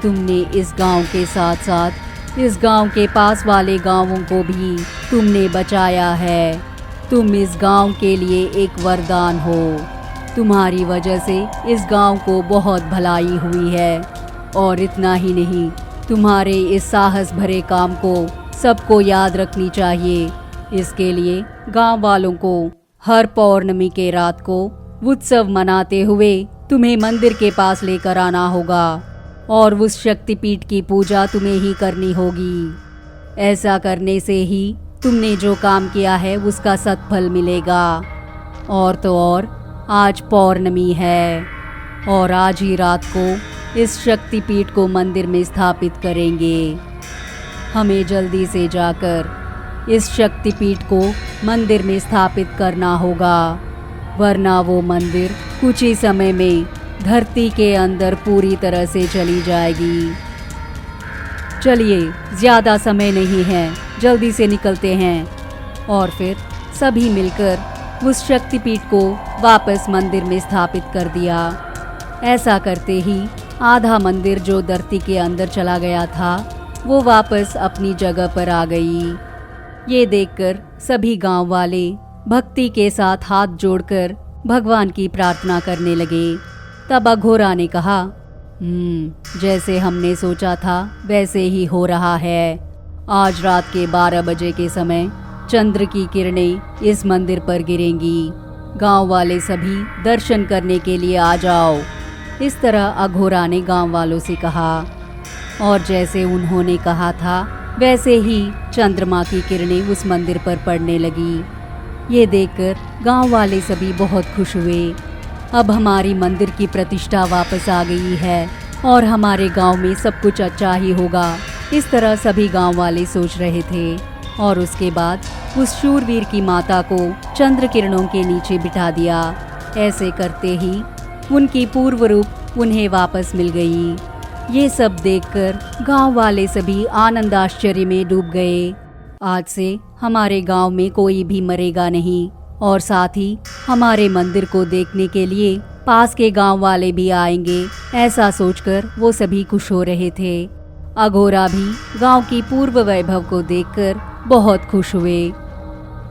Speaker 2: तुमने इस गांव के साथ साथ इस गांव के पास वाले गांवों को भी तुमने बचाया है। तुम इस गांव के लिए एक वरदान हो। तुम्हारी वजह से इस गांव को बहुत भलाई हुई है। और इतना ही नहीं, तुम्हारे इस साहस भरे काम को सबको याद रखनी चाहिए। इसके लिए गांव वालों को हर पौर्णमी के रात को उत्सव मनाते हुए तुम्हें मंदिर के पास लेकर आना होगा और उस शक्तिपीठ की पूजा तुम्हें ही करनी होगी। ऐसा करने से ही तुमने जो काम किया है उसका सत्फल मिलेगा। और तो और आज पौर्णमी है और आज ही रात को इस शक्तिपीठ को मंदिर में स्थापित करेंगे। हमें जल्दी से जाकर इस शक्तिपीठ को मंदिर में स्थापित करना होगा, वरना वो मंदिर कुछ ही समय में धरती के अंदर पूरी तरह से चली जाएगी। चलिए, ज़्यादा समय नहीं है, जल्दी से निकलते हैं। और फिर सभी मिलकर उस शक्तिपीठ को वापस मंदिर में स्थापित कर दिया। ऐसा करते ही आधा मंदिर जो धरती के अंदर चला गया था वो वापस अपनी जगह पर आ गई। ये देखकर सभी गांव वाले भक्ति के साथ हाथ जोड़कर भगवान की प्रार्थना करने लगे। तब अघोरा ने कहा, जैसे हमने सोचा था वैसे ही हो रहा है। आज रात के 12 बजे के समय चंद्र की किरणें इस मंदिर पर गिरेंगी। गांव वाले सभी दर्शन करने के लिए आ जाओ। इस तरह अघोरा ने गांव वालों से कहा और जैसे उन्होंने कहा था वैसे ही चंद्रमा की किरणें उस मंदिर पर पड़ने लगी। ये देखकर गांव वाले सभी बहुत खुश हुए। अब हमारी मंदिर की प्रतिष्ठा वापस आ गई है और हमारे गांव में सब कुछ अच्छा ही होगा। इस तरह सभी गांव वाले सोच रहे थे। और उसके बाद उस शूरवीर की माता को चंद्र किरणों के नीचे बिठा दिया। ऐसे करते ही उनकी पूर्व रूप उन्हें वापस मिल गई। ये सब देखकर गांव वाले सभी आनंद आश्चर्य में डूब गए। आज से हमारे गांव में कोई भी मरेगा नहीं और साथ ही हमारे मंदिर को देखने के लिए पास के गांव वाले भी आएंगे। ऐसा सोचकर वो सभी खुश हो रहे थे। अघोरा भी गांव की पूर्व वैभव को देखकर बहुत खुश हुए।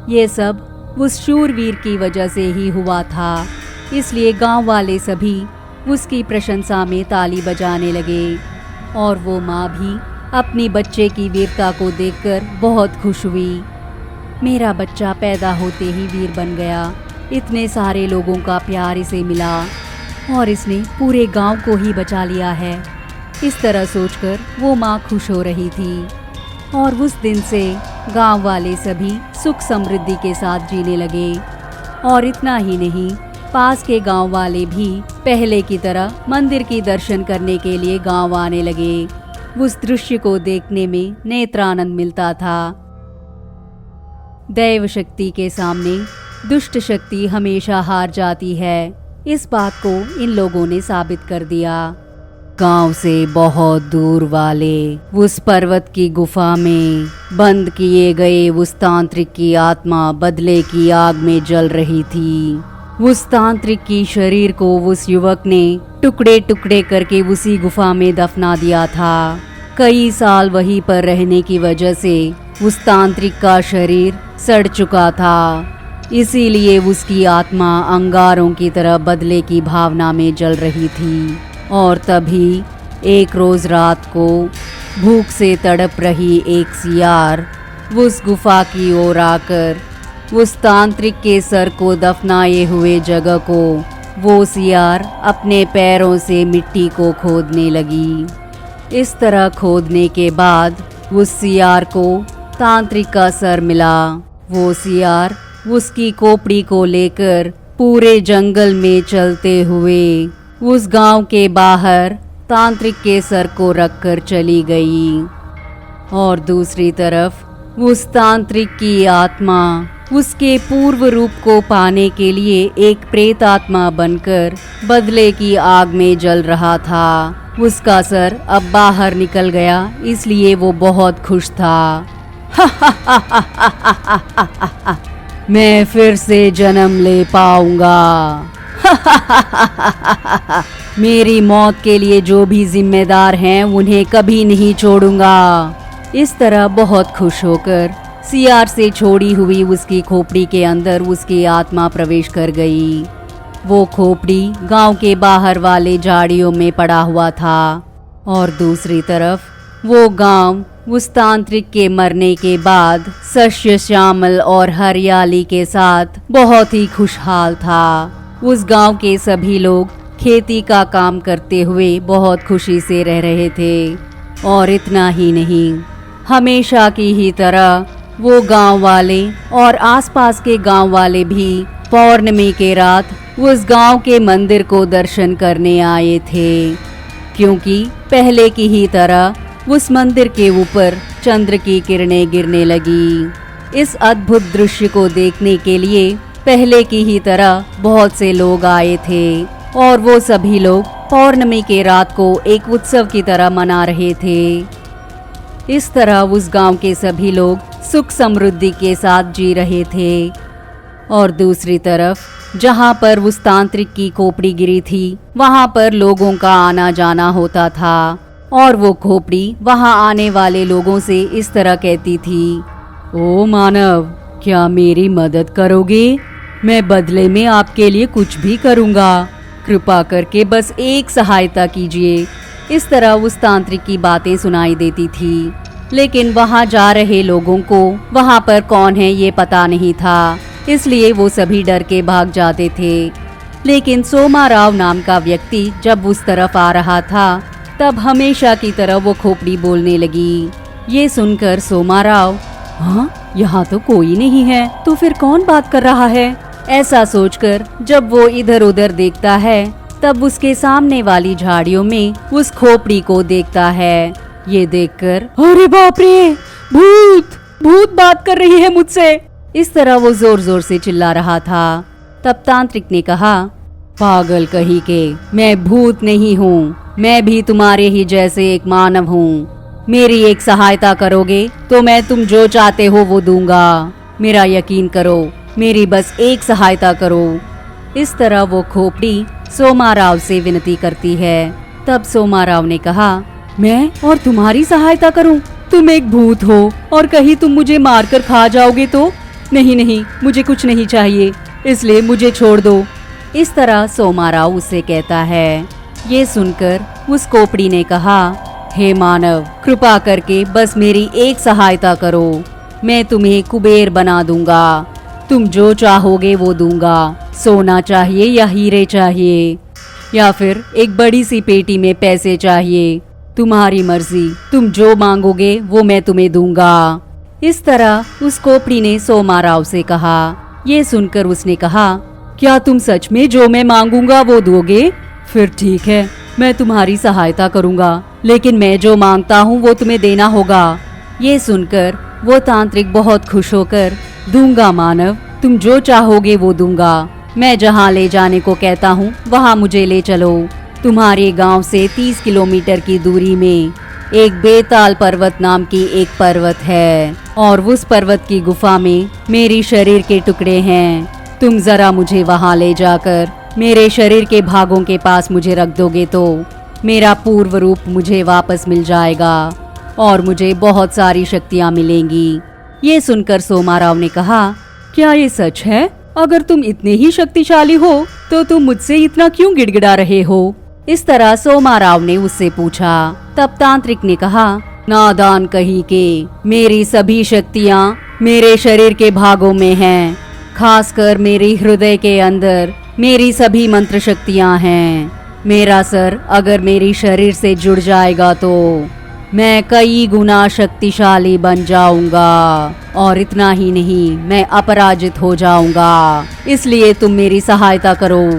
Speaker 2: ये सब उस शूरवीर की वजह से ही हुआ था, इसलिए गांव वाले सभी उसकी प्रशंसा में ताली बजाने लगे। और वो माँ भी अपनी बच्चे की वीरता को देखकर बहुत खुश हुई। मेरा बच्चा पैदा होते ही वीर बन गया। इतने सारे लोगों का प्यार इसे मिला और इसने पूरे गांव को ही बचा लिया है। इस तरह सोचकर वो माँ खुश हो रही थी और उस दिन से गांव वाले सभी सुख समृद्धि के साथ जीने लगे। और इतना ही नहीं, पास के गांव वाले भी पहले की तरह मंदिर की दर्शन करने के लिए गांव आने लगे। उस दृश्य को देखने में नेत्रानंद मिलता था। दैव शक्ति के सामने दुष्ट शक्ति हमेशा हार जाती है। इस बात को इन लोगों ने साबित कर दिया। गांव से बहुत दूर वाले उस पर्वत की गुफा में बंद किए गए उस तांत्रिक की आत्मा बदले की आग में जल रही थी। उस तांत्रिक की शरीर को उस युवक ने टुकड़े टुकड़े करके उसी गुफा में दफना दिया था। कई साल वहीं पर रहने की वजह से उस तांत्रिक का शरीर सड़ चुका था। इसीलिए उसकी आत्मा अंगारों की तरह बदले की भावना में जल रही थी। और तभी एक रोज रात को भूख से तड़प रही एक सियार उस गुफा की ओर आकर उस तांत्रिक के सर को दफनाए हुए जगह को वो सियार अपने पैरों से मिट्टी को खोदने लगी। इस तरह खोदने के बाद उस सियार को तांत्रिक का सर मिला। वो सियार उसकी खोपड़ी को लेकर पूरे जंगल में चलते हुए उस गांव के बाहर तांत्रिक के सर को रखकर चली गई। और दूसरी तरफ उस तांत्रिक की आत्मा उसके पूर्व रूप को पाने के लिए एक प्रेत आत्मा बनकर बदले की आग में जल रहा था। उसका सर अब बाहर निकल गया, इसलिए वो बहुत खुश था। मैं फिर से जन्म ले पाऊंगा। मेरी मौत के लिए जो भी जिम्मेदार हैं उन्हें कभी नहीं छोड़ूंगा। इस तरह बहुत खुश होकर सियार से छोड़ी हुई उसकी खोपड़ी के अंदर उसकी आत्मा प्रवेश कर गई। वो खोपड़ी गांव के बाहर वाले झाड़ियों में पड़ा हुआ था और दूसरी तरफ वो गांव उस तांत्रिक के मरने के बाद सस्य श्यामल और हरियाली के साथ बहुत ही खुशहाल था। उस गांव के सभी लोग खेती का काम करते हुए बहुत खुशी से रह रहे थे। और इतना ही नहीं, हमेशा की ही तरह वो गांव वाले और आसपास के गांव वाले भी पौर्णमी के रात उस गांव के मंदिर को दर्शन करने आए थे, क्योंकि पहले की ही तरह उस मंदिर के ऊपर चंद्र की किरणें गिरने लगी। इस अद्भुत दृश्य को देखने के लिए पहले की ही तरह बहुत से लोग आए थे और वो सभी लोग पौर्णमी के रात को एक उत्सव की तरह मना रहे थे। इस तरह उस गांव के सभी लोग सुख समृद्धि के साथ जी रहे थे। और दूसरी तरफ जहां पर उस तांत्रिक की खोपड़ी गिरी थी वहां पर लोगों का आना जाना होता था और वो खोपड़ी वहां आने वाले लोगों से इस तरह कहती थी, ओ मानव, क्या मेरी मदद करोगे? मैं बदले में आपके लिए कुछ भी करूंगा। कृपा करके बस एक सहायता कीजिए। इस तरह उस तांत्रिक की बातें सुनाई देती थी, लेकिन वहां जा रहे लोगों को वहां पर कौन है ये पता नहीं था, इसलिए वो सभी डर के भाग जाते थे। लेकिन सोमाराव नाम का व्यक्ति जब उस तरफ आ रहा था तब हमेशा की तरह वो खोपड़ी बोलने लगी। ये सुनकर सोमाराव, हाँ, यहाँ तो कोई नहीं है, तो फिर कौन बात कर रहा है? ऐसा सोचकर जब वो इधर उधर देखता है तब उसके सामने वाली झाड़ियों में उस खोपड़ी को देखता है। ये देखकर, अरे बाप रे, भूत भूत बात कर रही है मुझसे। इस तरह वो जोर जोर से चिल्ला रहा था। तब तांत्रिक ने कहा, पागल कहीं के, मैं भूत नहीं हूँ, मैं भी तुम्हारे ही जैसे एक मानव हूँ। मेरी एक सहायता करोगे तो मैं तुम जो चाहते हो वो दूंगा। मेरा यकीन करो, मेरी बस एक सहायता करो। इस तरह वो खोपड़ी सोमाराव से विनती करती है। तब सोमाराव ने कहा, मैं और तुम्हारी सहायता करूं? तुम एक भूत हो और कहीं तुम मुझे मारकर खा जाओगे तो? नहीं नहीं, मुझे कुछ नहीं चाहिए, इसलिए मुझे छोड़ दो। इस तरह सोमाराव उससे कहता है। ये सुनकर उस खोपड़ी ने कहा, हे मानव, कृपा करके बस मेरी एक सहायता करो। मैं तुम्हें कुबेर बना दूंगा। तुम जो चाहोगे वो दूंगा। सोना चाहिए या हीरे चाहिए, या फिर एक बड़ी सी पेटी में पैसे चाहिए? तुम्हारी मर्जी, तुम जो मांगोगे वो मैं तुम्हें दूंगा। इस तरह उस खोपड़ी ने सोमाराव से कहा। ये सुनकर उसने कहा, क्या तुम सच में जो मैं मांगूंगा वो दोगे? फिर ठीक है, मैं तुम्हारी सहायता करूंगा, लेकिन मैं जो मांगता हूँ वो तुम्हें देना होगा। ये सुनकर वो तांत्रिक बहुत खुश होकर, दूंगा मानव, तुम जो चाहोगे वो दूंगा। मैं जहाँ ले जाने को कहता हूँ वहाँ मुझे ले चलो। तुम्हारे गांव से 30 किलोमीटर की दूरी में एक बेताल पर्वत नाम की एक पर्वत है, और उस पर्वत की गुफा में मेरी शरीर के टुकड़े हैं। तुम जरा मुझे वहाँ ले जाकर मेरे शरीर के भागों के पास मुझे रख दोगे तो मेरा पूर्व रूप मुझे वापस मिल जाएगा और मुझे बहुत सारी शक्तियाँ मिलेंगी। ये सुनकर सोमाराव ने कहा, क्या ये सच है? अगर तुम इतने ही शक्तिशाली हो तो तुम मुझसे इतना क्यों गिड़गिड़ा रहे हो? इस तरह सोमाराव ने उससे पूछा। तब तांत्रिक ने कहा, नादान कही के मेरी सभी शक्तियाँ मेरे शरीर के भागों में हैं, खासकर मेरे हृदय के अंदर मेरी सभी मंत्र शक्तियाँ हैं। मेरा सर अगर मेरी शरीर से जुड़ जाएगा तो मैं कई गुना शक्तिशाली बन जाऊंगा, और इतना ही नहीं, मैं अपराजित हो जाऊंगा। इसलिए तुम मेरी सहायता करो।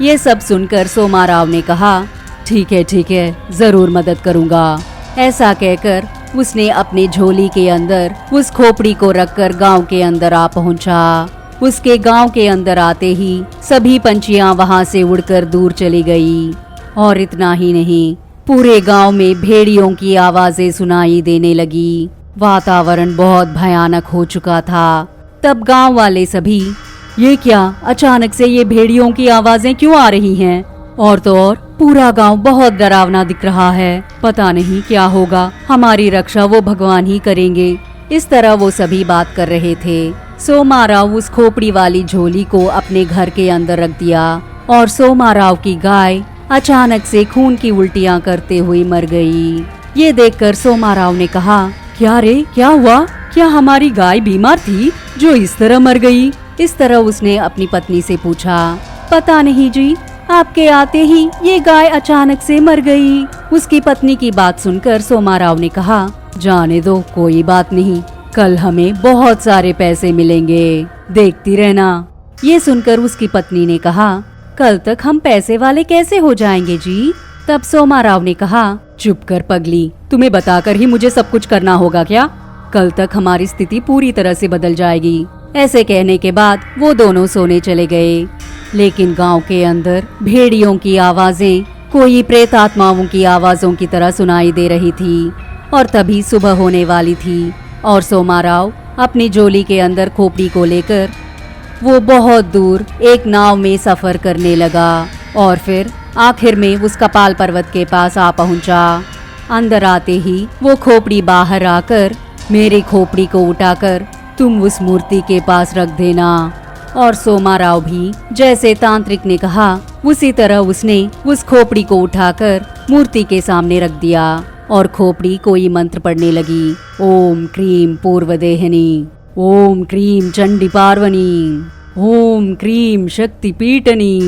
Speaker 2: ये सब सुनकर सोमाराव ने कहा, ठीक है, जरूर मदद करूंगा। ऐसा कहकर उसने अपने झोली के अंदर उस खोपड़ी को रखकर गांव के अंदर आ पहुंचा। उसके गांव के अंदर आते ही सभी पंछियां वहां से उड़कर दूर चली गई, और इतना ही नहीं, पूरे गांव में भेड़ियों की आवाजें सुनाई देने लगी। वातावरण बहुत भयानक हो चुका था। तब गांव वाले सभी, ये क्या, अचानक से ये भेड़ियों की आवाजें क्यों आ रही हैं? और तो और पूरा गांव बहुत डरावना दिख रहा है, पता नहीं क्या होगा, हमारी रक्षा वो भगवान ही करेंगे। इस तरह वो सभी बात कर रहे थे। सोमाराव उस खोपड़ी वाली झोली को अपने घर के अंदर रख दिया, और सोमाराव की गाय अचानक से खून की उल्टियां करते हुए मर गई। ये देखकर सोमाराव ने कहा, क्या रे, क्या हुआ? क्या हमारी गाय बीमार थी जो इस तरह मर गई? इस तरह उसने अपनी पत्नी से पूछा। पता नहीं जी, आपके आते ही ये गाय अचानक से मर गई। उसकी पत्नी की बात सुनकर सोमाराव ने कहा, जाने दो, कोई बात नहीं, कल हमें बहुत सारे पैसे मिलेंगे, देखती रहना। ये सुनकर उसकी पत्नी ने कहा, कल तक हम पैसे वाले कैसे हो जाएंगे जी? तब सोमाराव ने कहा, चुप कर पगली, तुम्हें बताकर ही मुझे सब कुछ करना होगा क्या? कल तक हमारी स्थिति पूरी तरह से बदल जाएगी। ऐसे कहने के बाद वो दोनों सोने चले गए। लेकिन गांव के अंदर भेड़ियों की आवाजें कोई प्रेत आत्माओं की आवाजों की तरह सुनाई दे रही थी, और तभी सुबह होने वाली थी, और सोमाराव अपनी झोली के अंदर खोपड़ी को लेकर वो बहुत दूर एक नाव में सफर करने लगा, और फिर आखिर में उस कपाल पर्वत के पास आ पहुंचा। अंदर आते ही वो खोपड़ी बाहर आकर, मेरी खोपड़ी को उठाकर तुम उस मूर्ति के पास रख देना। और सोमाराव भी जैसे तांत्रिक ने कहा उसी तरह उसने उस खोपड़ी को उठाकर मूर्ति के सामने रख दिया, और खोपड़ी कोई मंत्र पढ़ने लगी। ओम क्रीम पूर्वदेहिनी, ओम क्रीम चंडी पार्वनी, ओम क्रीम शक्ति पीठनी,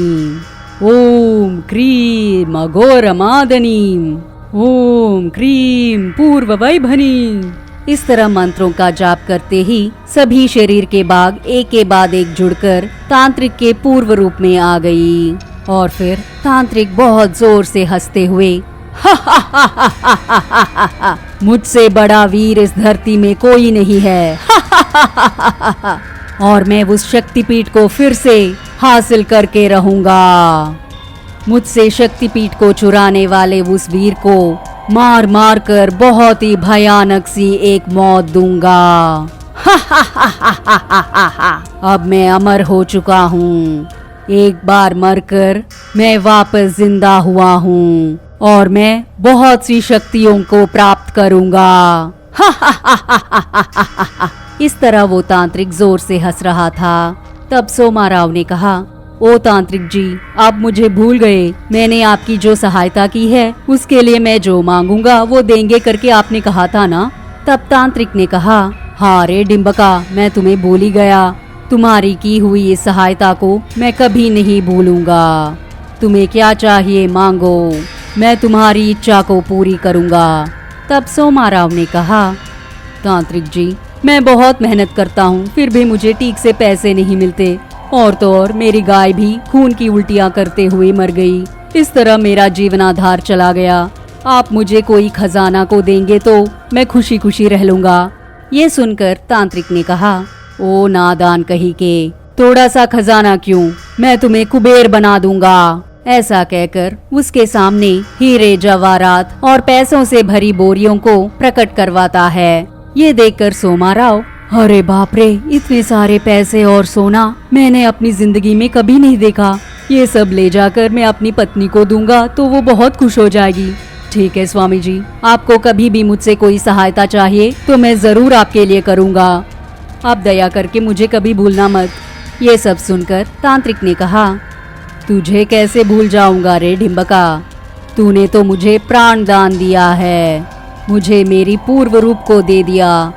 Speaker 2: ओम क्रीम अघोरमादनी, ओम क्रीम पूर्व वैभनी। इस तरह मंत्रों का जाप करते ही सभी शरीर के भाग एक के बाद एक जुड़कर तांत्रिक के पूर्व रूप में आ गई, और फिर तांत्रिक बहुत जोर से हंसते हुए मुझसे बड़ा वीर इस धरती में कोई नहीं है और मैं उस शक्तिपीठ को फिर से हासिल करके रहूंगा। मुझसे शक्तिपीठ को चुराने वाले उस वीर को मार मार कर बहुत ही भयानक सी एक मौत दूंगा। अब मैं अमर हो चुका हूँ। एक बार मरकर मैं वापस जिंदा हुआ हूँ और मैं बहुत सी शक्तियों को प्राप्त करूंगा। इस तरह वो तांत्रिक जोर से हंस रहा था। तब सोमाराव ने कहा, ओ तांत्रिक जी, आप मुझे भूल गए। मैंने आपकी जो सहायता की है उसके लिए मैं जो मांगूंगा वो देंगे करके आपने कहा था ना। तब तांत्रिक ने कहा, हाँ रे डिम्बका, मैं तुम्हें भूल ही गया। तुम्हारी की हुई इस सहायता को मैं कभी नहीं भूलूंगा। तुम्हें क्या चाहिए मांगो। मैं तुम्हारी इच्छा को पूरी करूंगा। तब सोमाराव ने कहा, तांत्रिक जी, मैं बहुत मेहनत करता हूँ, फिर भी मुझे ठीक से पैसे नहीं मिलते। और तो और मेरी गाय भी खून की उल्टियाँ करते हुए मर गई। इस तरह मेरा जीवनाधार चला गया। आप मुझे कोई खजाना को देंगे तो मैं खुशी खुशी रह लूंगा। ये सुनकर तांत्रिक ने कहा, ओ नादान कही के, थोड़ा सा खजाना क्यों, मैं तुम्हें कुबेर बना दूंगा। ऐसा कहकर उसके सामने हीरे जवाहरात और पैसों से भरी बोरियों को प्रकट करवाता है। ये देखकर सोमाराव, अरे बाप रे, इतने सारे पैसे और सोना मैंने अपनी जिंदगी में कभी नहीं देखा। ये सब ले जाकर मैं अपनी पत्नी को दूंगा तो वो बहुत खुश हो जाएगी। ठीक है स्वामी जी, आपको कभी भी मुझसे कोई सहायता चाहिए तो मैं जरूर आपके लिए करूंगा। आप दया करके मुझे कभी भूलना मत। ये सब सुनकर तांत्रिक ने कहा, तुझे कैसे भूल जाऊंगा रे ढिम्बका, तूने तो मुझे प्राण दान दिया है, मुझे मेरी पूर्व रूप को दे दिया।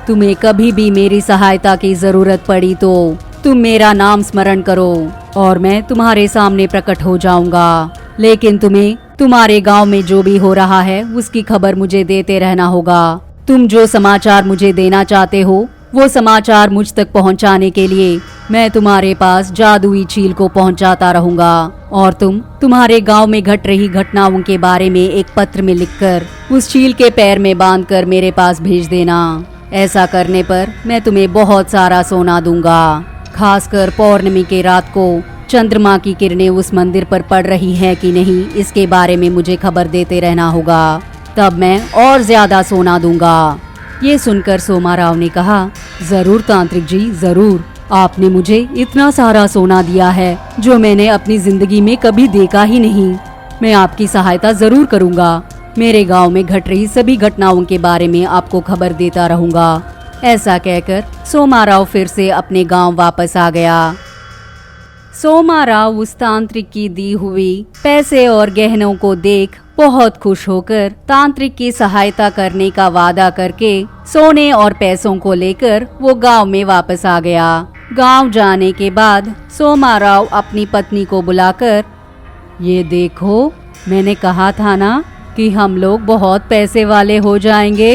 Speaker 2: तुम्हें कभी भी मेरी सहायता की जरूरत पड़ी तो तुम मेरा नाम स्मरण करो और मैं तुम्हारे सामने प्रकट हो जाऊंगा। लेकिन तुम्हें तुम्हारे गांव में जो भी हो रहा है उसकी खबर मुझे देते रहना होगा। तुम जो समाचार मुझे देना चाहते हो वो समाचार मुझ तक पहुंचाने के लिए मैं तुम्हारे पास जादुई चील को पहुंचाता रहूंगा और तुम्हारे गांव में घट रही घटनाओं के बारे में एक पत्र में लिखकर उस चील के पैर में बांधकर मेरे पास भेज देना। ऐसा करने पर मैं तुम्हें बहुत सारा सोना दूंगा। खासकर पौर्णमी के रात को चंद्रमा की किरणें उस मंदिर पर पड़ रही हैं कि नहीं, इसके बारे में मुझे खबर देते रहना होगा, तब मैं और ज्यादा सोना दूंगा। ये सुनकर सोमाराव ने कहा, जरूर तांत्रिक जी, जरूर। आपने मुझे इतना सारा सोना दिया है जो मैंने अपनी जिंदगी में कभी देखा ही नहीं। मैं आपकी सहायता जरूर करूंगा। मेरे गांव में घट रही सभी घटनाओं के बारे में आपको खबर देता रहूंगा। ऐसा कहकर सोमाराव फिर से अपने गांव वापस आ गया। सोमाराव उस तांत्रिक की दी हुई पैसे और गहनों को देख बहुत खुश होकर तांत्रिक की सहायता करने का वादा करके सोने और पैसों को लेकर वो गांव में वापस आ गया। गांव जाने के बाद सोमाराव अपनी पत्नी को बुलाकर, ये देखो, मैंने कहा था ना कि हम लोग बहुत पैसे वाले हो जाएंगे,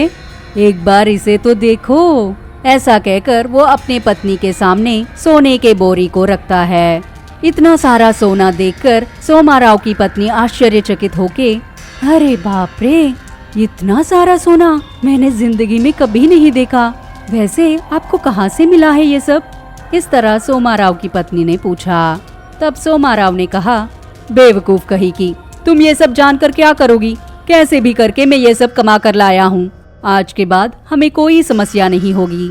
Speaker 2: एक बार इसे तो देखो। ऐसा कहकर वो अपने पत्नी के सामने सोने के बोरी को रखता है। इतना सारा सोना देखकर सोमाराव की पत्नी आश्चर्यचकित होके, अरे बाप रे, इतना सारा सोना मैंने जिंदगी में कभी नहीं देखा। वैसे आपको कहाँ से मिला है ये सब? इस तरह सोमाराव की पत्नी ने पूछा। तब सोमाराव ने कहा, बेवकूफ कही की, तुम ये सब जानकर क्या करोगी? कैसे भी करके मैं ये सब कमा कर लाया हूँ। आज के बाद हमें कोई समस्या नहीं होगी।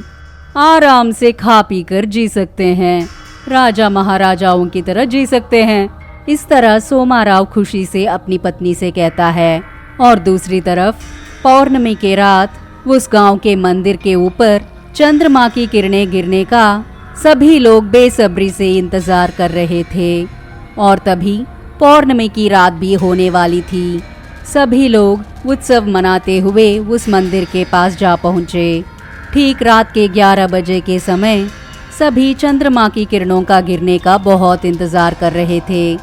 Speaker 2: आराम से खा पी कर जी सकते हैं, राजा महाराजाओं की तरह जी सकते हैं। इस तरह सोमाराव खुशी से अपनी पत्नी से कहता है। और दूसरी तरफ पौर्णमी के रात उस गांव के मंदिर के ऊपर चंद्रमा की किरणें गिरने का सभी लोग बेसब्री से इंतजार कर रहे थे। और तभी पौर्णमी की रात भी होने वाली थी। सभी लोग उत्सव मनाते हुए उस मंदिर के पास जा पहुँचे। ठीक रात के 11 बजे के समय सभी चंद्रमा की किरणों का गिरने का बहुत इंतजार कर रहे थे।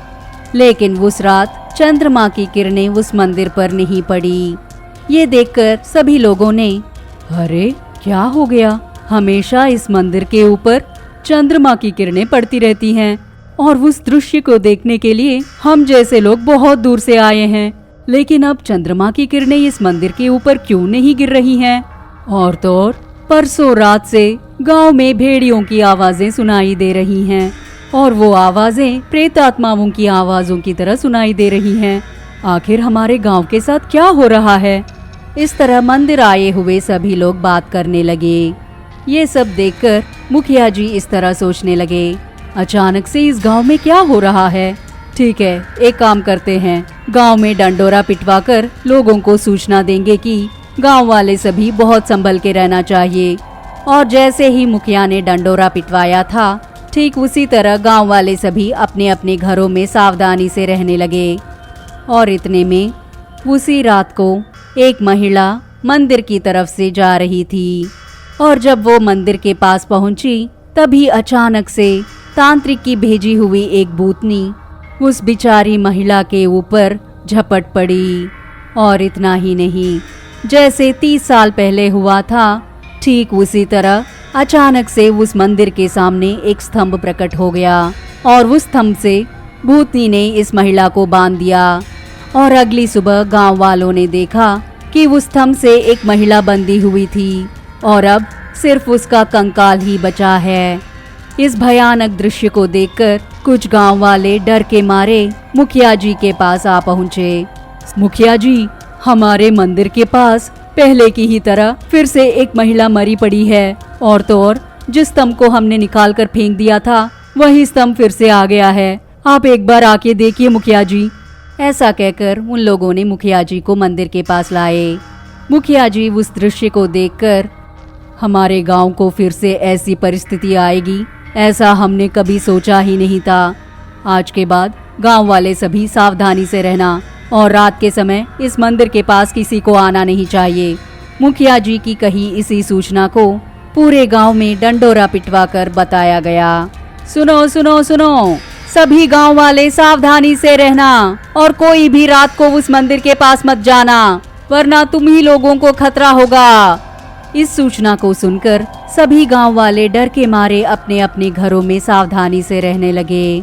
Speaker 2: लेकिन उस रात चंद्रमा की किरणें उस मंदिर पर नहीं पड़ी। ये देखकर सभी लोगों ने, अरे क्या हो गया, हमेशा इस मंदिर के ऊपर चंद्रमा की किरणें पड़ती रहती हैं और उस दृश्य को देखने के लिए हम जैसे लोग बहुत दूर से आए हैं, लेकिन अब चंद्रमा की किरणें इस मंदिर के ऊपर क्यों नहीं गिर रही हैं? और तो और परसों रात से गांव में भेड़ियों की आवाजें सुनाई दे रही हैं और वो आवाजें प्रेत आत्माओं की आवाजों की तरह सुनाई दे रही हैं। आखिर हमारे गांव के साथ क्या हो रहा है? इस तरह मंदिर आए हुए सभी लोग बात करने लगे। ये सब देखकर मुखिया जी इस तरह सोचने लगे, अचानक से इस गांव में क्या हो रहा है? ठीक है, एक काम करते हैं, गांव में डंडोरा पिटवाकर लोगों को सूचना देंगे कि गांव वाले सभी बहुत संभल के रहना चाहिए। और जैसे ही मुखिया ने डंडोरा पिटवाया था, ठीक उसी तरह गांव वाले सभी अपने अपने घरों में सावधानी से रहने लगे। और इतने में उसी रात को एक महिला मंदिर की तरफ से जा रही थी और जब वो मंदिर के पास पहुंची तभी अचानक से तांत्रिक की भेजी हुई एक भूतनी उस बिचारी महिला के ऊपर झपट पड़ी। और इतना ही नहीं, जैसे 30 साल पहले हुआ था, ठीक उसी तरह अचानक से उस मंदिर के सामने एक स्तंभ प्रकट हो गया और उस स्तंभ से भूतनी ने इस महिला को बांध दिया। और अगली सुबह गांव वालों ने देखा कि उस स्तंभ से एक महिला बंधी हुई थी और अब सिर्फ उसका कंकाल ही बचा है। इस भयानक दृश्य को देखकर कुछ गांव वाले डर के मारे मुखिया जी के पास आ पहुंचे। मुखिया जी, हमारे मंदिर के पास पहले की ही तरह फिर से एक महिला मरी पड़ी है, और तो और जिस स्तंभ को हमने निकाल कर फेंक दिया था वही स्तंभ फिर से आ गया है। आप एक बार आके देखिए मुखिया जी। ऐसा कहकर उन लोगों ने मुखिया जी को मंदिर के पास लाए। मुखिया जी उस दृश्य को देखकर, हमारे गांव को फिर से ऐसी परिस्थिति आएगी ऐसा हमने कभी सोचा ही नहीं था। आज के बाद गांव वाले सभी सावधानी से रहना और रात के समय इस मंदिर के पास किसी को आना नहीं चाहिए। मुखिया जी की कही इसी सूचना को पूरे गांव में डंडोरा पिटवा कर बताया गया। सुनो सुनो सुनो, सभी गांव वाले सावधानी से रहना और कोई भी रात को उस मंदिर के पास मत जाना, वरना तुम ही लोगों को खतरा होगा। इस सूचना को सुनकर सभी गांव वाले डर के मारे अपने अपने घरों में सावधानी से रहने लगे।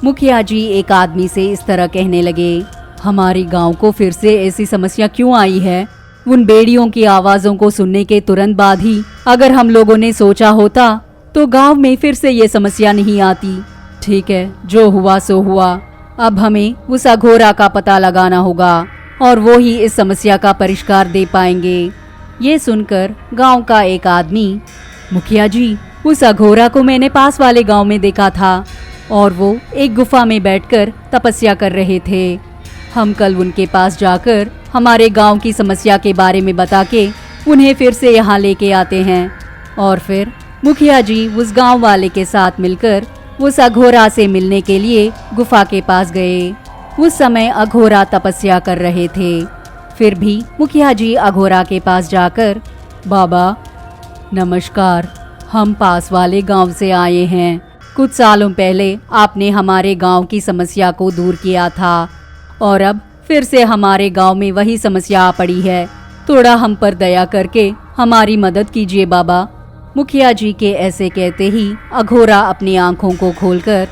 Speaker 2: मुखिया जी एक आदमी से इस तरह कहने लगे, हमारी गांव को फिर से ऐसी समस्या क्यों आई है? उन बेड़ियों की आवाजों को सुनने के तुरंत बाद ही अगर हम लोगों ने सोचा होता तो गांव में फिर से ये समस्या नहीं आती। ठीक है, जो हुआ सो हुआ। अब हमें उस अघोरा का पता लगाना होगा और वो ही इस समस्या का परिष्कार दे पाएंगे। ये सुनकर गांव का एक आदमी, मुखिया जी, उस अघोरा को मैंने पास वाले गांव में देखा था और वो एक गुफा में बैठकर तपस्या कर रहे थे। हम कल उनके पास जाकर हमारे गांव की समस्या के बारे में बता के उन्हें फिर से यहाँ लेके आते हैं। और फिर मुखिया जी उस गांव वाले के साथ मिलकर उस अघोरा से मिलने के लिए गुफा के पास गए। उस समय अघोरा तपस्या कर रहे थे। फिर भी मुखिया जी अघोरा के पास जाकर, बाबा नमस्कार, हम पास वाले गांव से आए हैं। कुछ सालों पहले आपने हमारे गांव की समस्या को दूर किया था और अब फिर से हमारे गांव में वही समस्या आ पड़ी है। थोड़ा हम पर दया करके हमारी मदद कीजिए बाबा। मुखिया जी के ऐसे कहते ही अघोरा अपनी आंखों को खोलकर,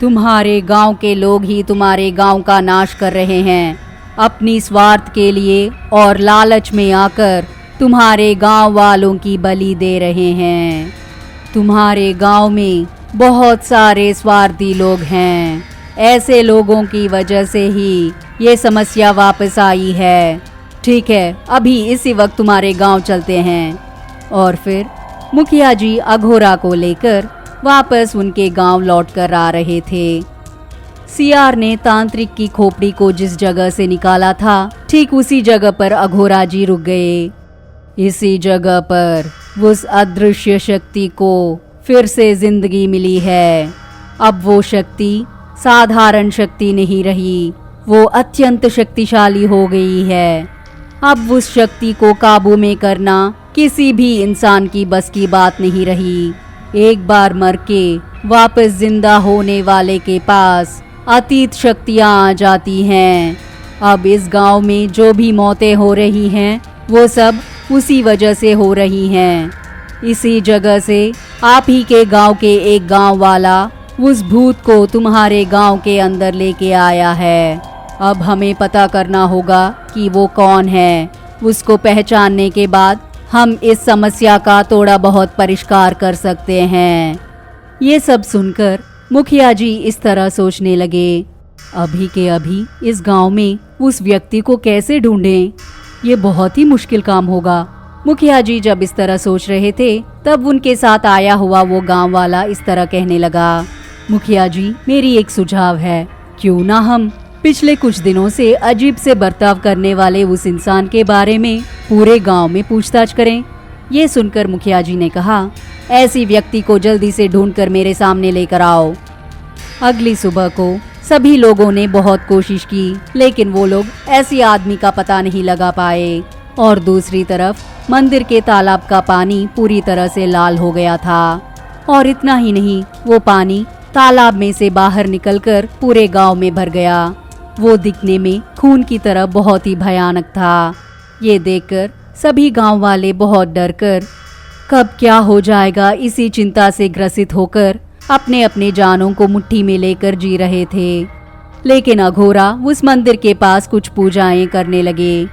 Speaker 2: तुम्हारे गांव के लोग ही तुम्हारे गांव का नाश कर रहे हैं। अपनी स्वार्थ के लिए और लालच में आकर तुम्हारे गांव वालों की बलि दे रहे हैं। तुम्हारे गांव में बहुत सारे स्वार्थी लोग हैं। ऐसे लोगों की वजह से ही ये समस्या वापस आई है। ठीक है, अभी इसी वक्त तुम्हारे गांव चलते हैं। और फिर मुखिया जी अघोरा को लेकर वापस उनके गांव लौटकर आ रहे थे। सियार ने तांत्रिक की खोपड़ी को जिस जगह से निकाला था, ठीक उसी जगह पर अघोरा जी रुक गए। इसी जगह पर उस अदृश्य शक्ति को फिर से जिंदगी मिली है। अब वो शक्ति साधारण शक्ति नहीं रही, वो अत्यंत शक्तिशाली हो गई है। अब उस शक्ति को काबू में करना किसी भी इंसान की बस की बात नहीं रही। एक बार मर के वापस जिंदा होने वाले के पास अतीत शक्तियां आ जाती हैं। अब इस गांव में जो भी मौतें हो रही हैं वो सब उसी वजह से हो रही हैं। इसी जगह से आप ही के गांव के एक गांव वाला उस भूत को तुम्हारे गांव के अंदर लेके आया है। अब हमें पता करना होगा कि वो कौन है। उसको पहचानने के बाद हम इस समस्या का थोड़ा बहुत परिष्कार कर सकते हैं। ये सब सुनकर मुखिया जी इस तरह सोचने लगे, अभी के अभी इस गांव में उस व्यक्ति को कैसे ढूंढें? ये बहुत ही मुश्किल काम होगा। मुखिया जी जब इस तरह सोच रहे थे, तब उनके साथ आया हुआ वो गांव वाला इस तरह कहने लगा, मुखिया जी, मेरी एक सुझाव है। क्यों ना हम पिछले कुछ दिनों से अजीब से बर्ताव करने वाले उस इंसान के बारे में पूरे गांव में पूछताछ करें। ये सुनकर मुखिया जी ने कहा, ऐसी व्यक्ति को जल्दी से ढूंढकर मेरे सामने लेकर आओ। अगली सुबह को सभी लोगों ने बहुत कोशिश की, लेकिन वो लोग ऐसी आदमी का पता नहीं लगा पाए। और दूसरी तरफ मंदिर के तालाब का पानी पूरी तरह से लाल हो गया था। और इतना ही नहीं, वो पानी तालाब में से बाहर निकलकर पूरे गांव में भर गया। वो दिखने में खून की तरह बहुत ही भयानक था। ये देखकर सभी गांव वाले बहुत डरकर कब क्या हो जाएगा इसी चिंता से ग्रसित होकर अपने अपने जानों को मुट्ठी में लेकर जी रहे थे। लेकिन अघोरा उस मंदिर के पास कुछ पूजाएं करने लगे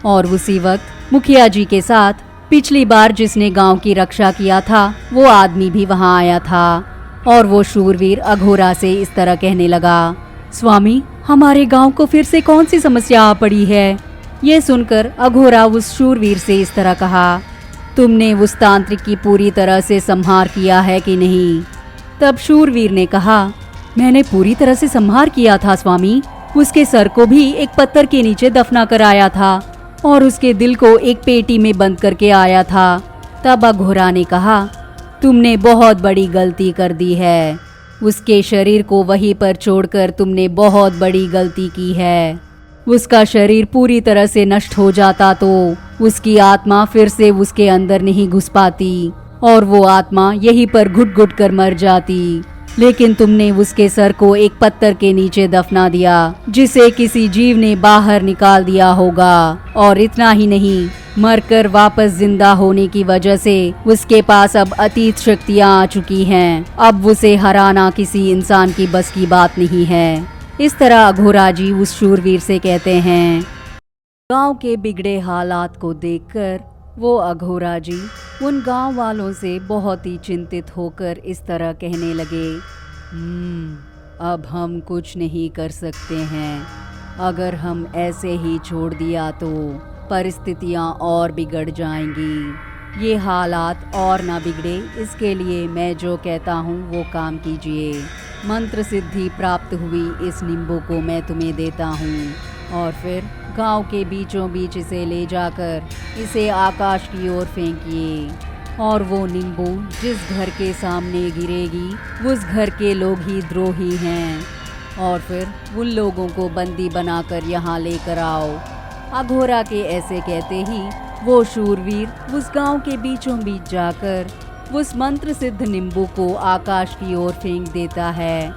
Speaker 2: और उसी वक्त मुखिया जी के साथ पिछली बार जिसने गांव की रक्षा किया था वो आदमी भी वहां आया था और वो शूरवीर अघोरा से इस तरह कहने लगा, स्वामी, हमारे गांव को फिर से कौन सी समस्या आ पड़ी है। ये सुनकर अघोरा उस शूरवीर से इस तरह कहा, तुमने उस तांत्रिक की पूरी तरह से संहार किया है कि नहीं। तब शूरवीर ने कहा, मैंने पूरी तरह से संहार किया था स्वामी। उसके सर को भी एक पत्थर के नीचे दफना कर आया था और उसके दिल को एक पेटी में बंद करके आया था। तब अघोरा ने कहा, तुमने बहुत बड़ी गलती कर दी है। उसके शरीर को वहीं पर छोड़कर तुमने बहुत बड़ी गलती की है। उसका शरीर पूरी तरह से नष्ट हो जाता तो उसकी आत्मा फिर से उसके अंदर नहीं घुस पाती और वो आत्मा यहीं पर घुट घुट कर मर जाती। लेकिन तुमने उसके सर को एक पत्थर के नीचे दफना दिया जिसे किसी जीव ने बाहर निकाल दिया होगा। और इतना ही नहीं, मरकर वापस जिंदा होने की वजह से उसके पास अब अतीत शक्तियां आ चुकी हैं। अब उसे हराना किसी इंसान की बस की बात नहीं है। इस तरह अघोरा जी उस शूरवीर से कहते हैं। गांव के बिगड़े हालात को देखकर वो अघोरा जी उन गांव वालों से बहुत ही चिंतित होकर इस तरह कहने लगे, अब हम कुछ नहीं कर सकते हैं। अगर हम ऐसे ही छोड़ दिया तो परिस्थितियां और बिगड़ जाएंगी। ये हालात और ना बिगड़े, इसके लिए मैं जो कहता हूँ वो काम कीजिए। मंत्र सिद्धि प्राप्त हुई इस नींबू को मैं तुम्हें देता हूँ और फिर गांव के बीचों बीच इसे ले जाकर इसे आकाश की ओर फेंकिए और वो नींबू जिस घर के सामने गिरेगी उस घर के लोग ही द्रोही हैं और फिर उन लोगों को बंदी बनाकर यहाँ लेकर आओ। अघोरा के ऐसे कहते ही वो शूरवीर उस गांव के बीचों बीच जाकर उस मंत्र सिद्ध नींबू को आकाश की ओर फेंक देता है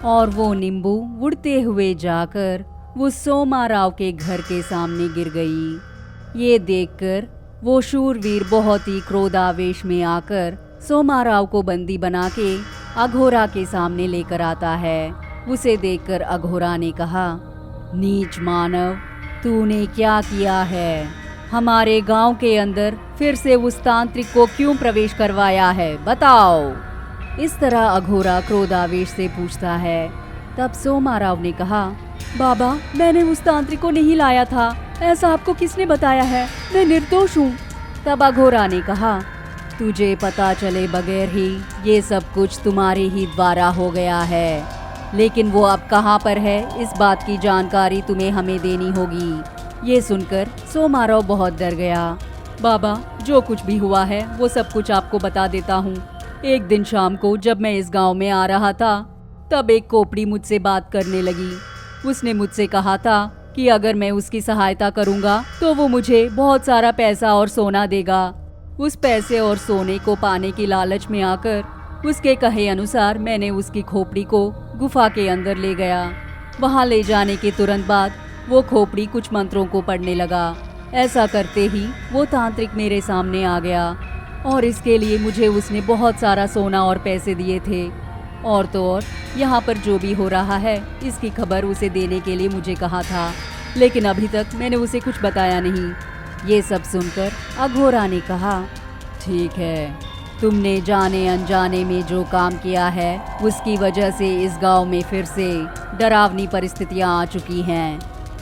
Speaker 2: और वो नींबू उड़ते हुए जाकर वो सोमाराव के घर के सामने गिर गई। ये देखकर वो शूरवीर बहुत ही क्रोधावेश में आकर सोमाराव को बंदी बना के अघोरा के सामने लेकर आता है। उसे देखकर अघोरा ने कहा, नीच मानव, तूने क्या किया है? हमारे गांव के अंदर फिर से उस तांत्रिक को क्यों प्रवेश करवाया है, बताओ। इस तरह अघोरा क्रोधावेश से पूछता है। तब सोमाराव ने कहा, बाबा, मैंने उस तांत्रिक को नहीं लाया था। ऐसा आपको किसने बताया है? मैं निर्दोष हूँ। तब अघोरा ने कहा, तुझे पता चले बगैर ही ये सब कुछ तुम्हारे ही द्वारा हो गया है, लेकिन वो अब कहाँ पर है इस बात की जानकारी तुम्हें हमें देनी होगी। ये सुनकर सोमाराव बहुत डर गया। बाबा, जो कुछ भी हुआ है वो सब कुछ आपको बता देता हूँ। एक दिन शाम को जब मैं इस गांव में आ रहा था तब एक कोपड़ी मुझसे बात करने लगी। उसने मुझसे कहा था कि अगर मैं उसकी सहायता करूंगा तो वो मुझे बहुत सारा पैसा और सोना देगा। उस पैसे और सोने को पाने की लालच में आकर उसके कहे अनुसार मैंने उसकी खोपड़ी को गुफा के अंदर ले गया। वहां ले जाने के तुरंत बाद वो खोपड़ी कुछ मंत्रों को पढ़ने लगा। ऐसा करते ही वो तांत्रिक मेरे सामने आ गया और इसके लिए मुझे उसने बहुत सारा सोना और पैसे दिए थे। और तो और यहाँ पर जो भी हो रहा है इसकी खबर उसे देने के लिए मुझे कहा था, लेकिन अभी तक मैंने उसे कुछ बताया नहीं। ये सब सुनकर अघोरा ने कहा, ठीक है, तुमने जाने अनजाने में जो काम किया है उसकी वजह से इस गांव में फिर से डरावनी परिस्थितियां आ चुकी हैं।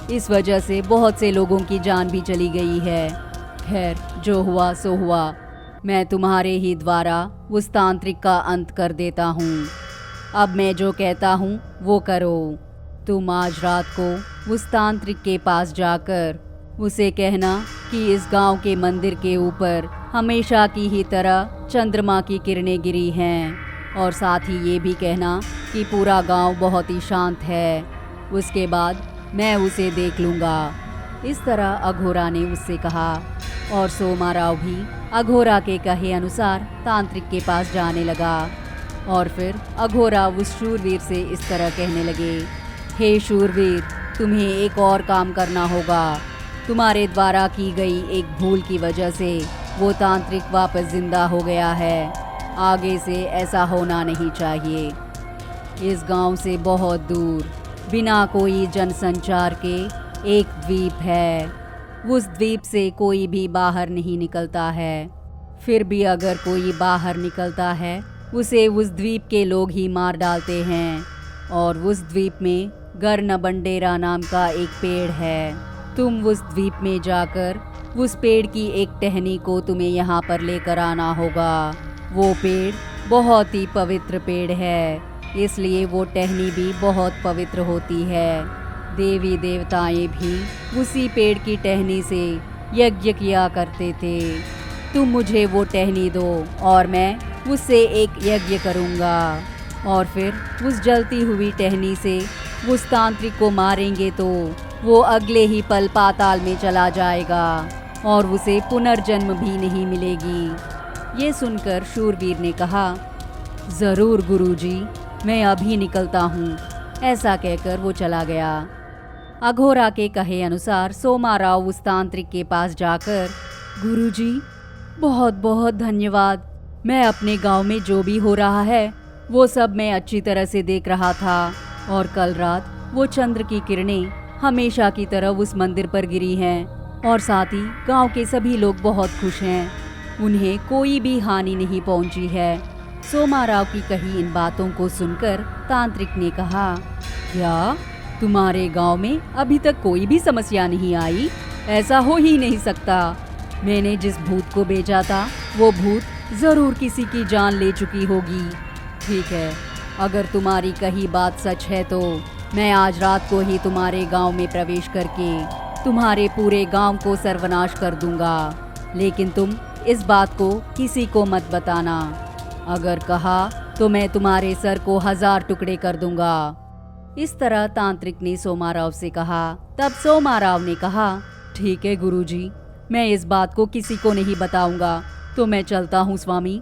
Speaker 2: इस वजह से बहुत से लोगों की जान भी चली गई है। खैर, जो हुआ सो हुआ। मैं तुम्हारे ही द्वारा उस तांत्रिक का अंत कर देता हूँ। अब मैं जो कहता हूँ वो करो। तुम आज रात को उस तांत्रिक के पास जाकर उसे कहना कि इस गांव के मंदिर के ऊपर हमेशा की ही तरह चंद्रमा की किरणें गिरी हैं और साथ ही ये भी कहना कि पूरा गांव बहुत ही शांत है। उसके बाद मैं उसे देख लूँगा। इस तरह अघोरा ने उससे कहा और सोमाराव भी अघोरा के कहे अनुसार तांत्रिक के पास जाने लगा। और फिर अघोरा उस शूरवीर से इस तरह कहने लगे, हे शूरवीर, तुम्हें एक और काम करना होगा। तुम्हारे द्वारा की गई एक भूल की वजह से वो तांत्रिक वापस जिंदा हो गया है। आगे से ऐसा होना नहीं चाहिए। इस गांव से बहुत दूर बिना कोई जनसंचार के एक द्वीप है। उस द्वीप से कोई भी बाहर नहीं निकलता है। फिर भी अगर कोई बाहर निकलता है उसे उस द्वीप के लोग ही मार डालते हैं। और उस द्वीप में गर्नबंडेरा नाम का एक पेड़ है। तुम उस द्वीप में जाकर उस पेड़ की एक टहनी को तुम्हें यहाँ पर लेकर आना होगा। वो पेड़ बहुत ही पवित्र पेड़ है, इसलिए वो टहनी भी बहुत पवित्र होती है। देवी देवताएं भी उसी पेड़ की टहनी से यज्ञ किया करते थे। तुम मुझे वो टहनी दो और मैं उससे एक यज्ञ करूँगा। और फिर उस जलती हुई टहनी से उस तांत्रिक को मारेंगे तो वो अगले ही पल पाताल में चला जाएगा और उसे पुनर्जन्म भी नहीं मिलेगी। ये सुनकर शूरवीर ने कहा, ज़रूर गुरुजी, मैं अभी निकलता हूँ। ऐसा कहकर वो चला गया। अघोरा के कहे अनुसार सोमाराव उस तांत्रिक के पास जाकर, गुरुजी, बहुत बहुत धन्यवाद। मैं अपने गांव में जो भी हो रहा है वो सब मैं अच्छी तरह से देख रहा था और कल रात वो चंद्र की किरणें हमेशा की तरह उस मंदिर पर गिरी हैं और साथ ही गांव के सभी लोग बहुत खुश हैं। उन्हें कोई भी हानि नहीं पहुंची है। सोमाराव की कही इन बातों को सुनकर तांत्रिक ने कहा, क्या तुम्हारे गांव में अभी तक कोई भी समस्या नहीं आई? ऐसा हो ही नहीं सकता। मैंने जिस भूत को भेजा था वो भूत जरूर किसी की जान ले चुकी होगी। ठीक है, अगर तुम्हारी कही बात सच है तो मैं आज रात को ही तुम्हारे गांव में प्रवेश करके तुम्हारे पूरे गांव को सर्वनाश कर दूंगा। लेकिन तुम इस बात को किसी को मत बताना। अगर कहा तो मैं तुम्हारे सर को 1000 टुकड़े कर दूंगा। इस तरह तांत्रिक ने सोमाराव से कहा। तब सोमाराव ने कहा, ठीक है गुरुजी, मैं इस बात को किसी को नहीं बताऊंगा, तो मैं चलता हूँ स्वामी।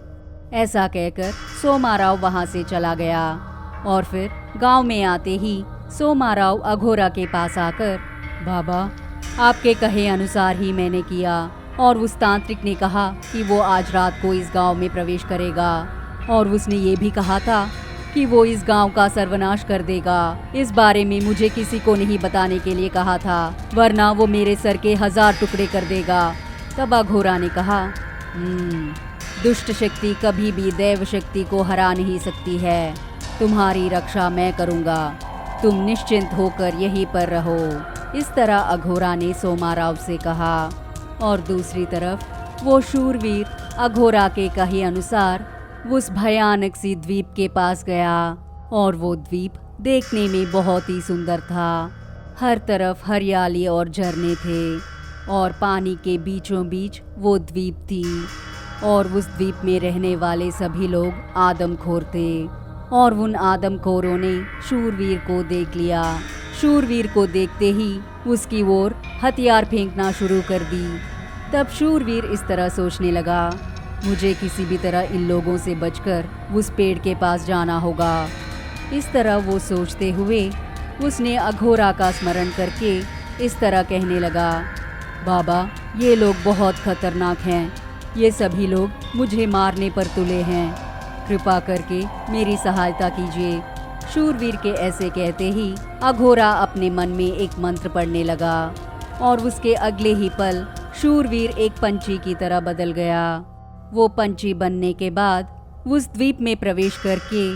Speaker 2: ऐसा कहकर सोमाराव वहाँ से चला गया। और फिर गांव में आते ही सोमाराव अघोरा के पास आकर, बाबा, आपके कहे अनुसार ही मैंने किया और उस तांत्रिक ने कहा कि वो आज रात को इस गांव में प्रवेश करेगा और उसने ये भी कहा था कि वो इस गांव का सर्वनाश कर देगा। इस बारे में मुझे किसी को नहीं बताने के लिए कहा था, वरना वो मेरे सर के 1000 टुकड़े कर देगा। तब अघोरा ने कहा, दुष्ट शक्ति कभी भी दैव शक्ति को हरा नहीं सकती है। तुम्हारी रक्षा मैं करूँगा। तुम निश्चिंत होकर यहीं पर रहो। इस तरह अघोरा ने सोमाराव से कहा। और दूसरी तरफ वो शूरवीर अघोरा के कहे अनुसार उस भयानक सी द्वीप के पास गया। और वो द्वीप देखने में बहुत ही सुंदर था। हर तरफ हरियाली और झरने थे और पानी के बीचों बीच वो द्वीप थी। और उस द्वीप में रहने वाले सभी लोग आदमखोर थे और उन आदमखोरों ने शूरवीर को देख लिया। शूरवीर को देखते ही उसकी ओर हथियार फेंकना शुरू कर दी। तब शूरवीर इस तरह सोचने लगा, मुझे किसी भी तरह इन लोगों से बचकर उस पेड़ के पास जाना होगा। इस तरह वो सोचते हुए उसने अघोरा का स्मरण करके इस तरह कहने लगा, बाबा, ये लोग बहुत खतरनाक हैं। ये सभी लोग मुझे मारने पर तुले हैं। कृपा करके मेरी सहायता कीजिए। शूरवीर के ऐसे कहते ही अघोरा अपने मन में एक मंत्र पढ़ने लगा और उसके अगले ही पल शूरवीर एक पंछी की तरह बदल गया। वो पंछी बनने के बाद उस द्वीप में प्रवेश करके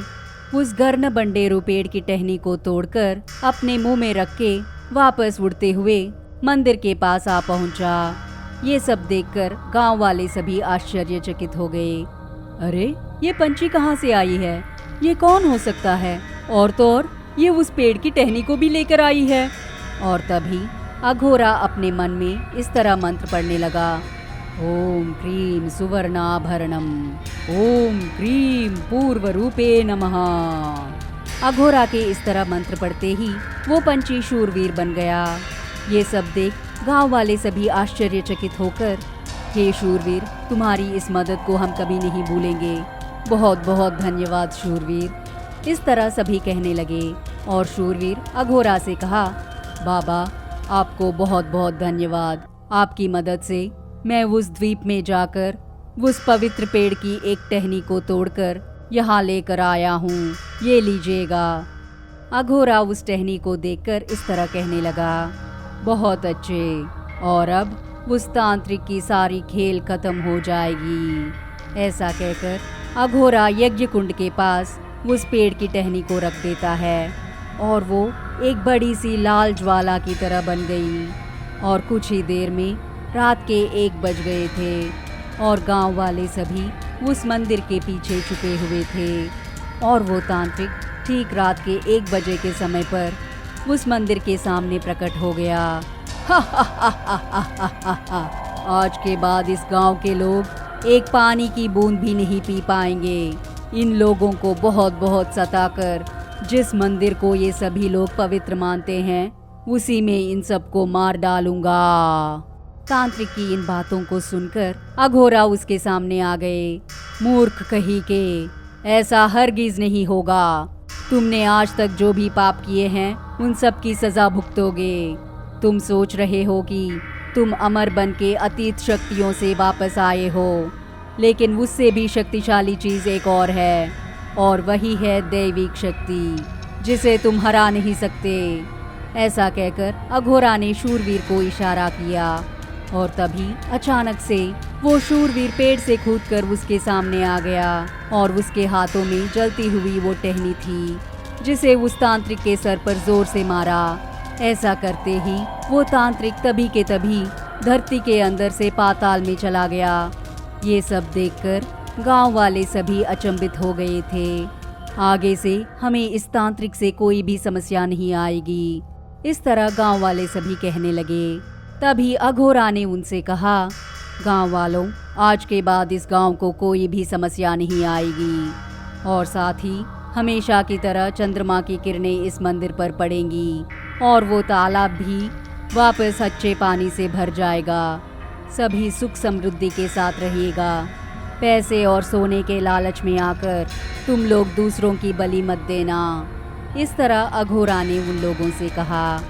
Speaker 2: उस गर्नबंडेरू पेड़ की टहनी को तोड़कर अपने मुंह में रख के वापस उड़ते हुए मंदिर के पास आ पहुंचा। ये सब देखकर गांव वाले सभी आश्चर्यचकित हो गए। अरे, ये पंछी कहाँ से आई है? ये कौन हो सकता है? और तो और ये उस पेड़ की टहनी को भी लेकर आई है। और तभी अघोरा अपने मन में इस तरह मंत्र पढ़ने लगा, ओम क्रीम सुवर्णाभरणम, ओम क्रीम पूर्व रूपे नमः। अघोरा के इस तरह मंत्र पढ़ते ही वो पंछी शूरवीर बन गया। ये सब देख गांव वाले सभी आश्चर्यचकित होकर, हे शूरवीर, तुम्हारी इस मदद को हम कभी नहीं भूलेंगे। बहुत बहुत धन्यवाद शूरवीर। इस तरह सभी कहने लगे और शूरवीर अघोरा से कहा, बाबा, आपको बहुत बहुत धन्यवाद। आपकी मदद से मैं उस द्वीप में जाकर उस पवित्र पेड़ की एक टहनी को तोड़कर यहाँ लेकर आया हूँ। ये लीजिएगा। अघोरा उस टहनी को देखकर इस तरह कहने लगा, बहुत अच्छे, और अब उस तांत्रिक की सारी खेल खत्म हो जाएगी। ऐसा कहकर अघोरा यज्ञ कुंड के पास उस पेड़ की टहनी को रख देता है और वो एक बड़ी सी लाल ज्वाला की तरह बन गई। और कुछ ही देर में रात के 1 बज गए थे और गांव वाले सभी उस मंदिर के पीछे छुपे हुए थे। और वो तांत्रिक ठीक रात के 1 बजे के समय पर उस मंदिर के सामने प्रकट हो गया। आज के बाद इस गांव के लोग एक पानी की बूंद भी नहीं पी पाएंगे। इन लोगों को बहुत बहुत सताकर जिस मंदिर को ये सभी लोग पवित्र मानते हैं उसी में इन सबको मार डालूंगा। तांत्रिक की इन बातों को सुनकर अघोरा उसके सामने आ गए। मूर्ख कहीं के, ऐसा हरगिज नहीं होगा। तुमने आज तक जो भी पाप किए हैं उन सब की सजा भुगतोगे। तुम सोच रहे हो कि तुम अमर बन के अतीत शक्तियों से वापस आए हो, लेकिन उससे भी शक्तिशाली चीज एक और है, और वही है दैविक शक्ति, जिसे तुम हरा नहीं सकते। ऐसा कहकर अघोरा ने शूरवीर को इशारा किया और तभी अचानक से वो शूरवीर पेड़ से कूदकर उसके सामने आ गया और उसके हाथों में जलती हुई वो टहनी थी, जिसे उस तांत्रिक के सर पर जोर से मारा। ऐसा करते ही वो तांत्रिक तभी के तभी धरती के अंदर से पाताल में चला गया। ये सब देखकर गांव वाले सभी अचंभित हो गए थे। आगे से हमें इस तांत्रिक से कोई भी समस्या नहीं आएगी, इस तरह गांव वाले सभी कहने लगे। तभी अघोरा ने उनसे कहा, गांव वालों, आज के बाद इस गांव को कोई भी समस्या नहीं आएगी और साथ ही हमेशा की तरह चंद्रमा की किरणें इस मंदिर पर पड़ेंगी और वो तालाब भी वापस अच्छे पानी से भर जाएगा। सभी सुख समृद्धि के साथ रहेगा। पैसे और सोने के लालच में आकर तुम लोग दूसरों की बलि मत देना। इस तरह अघोरा ने उन लोगों से कहा।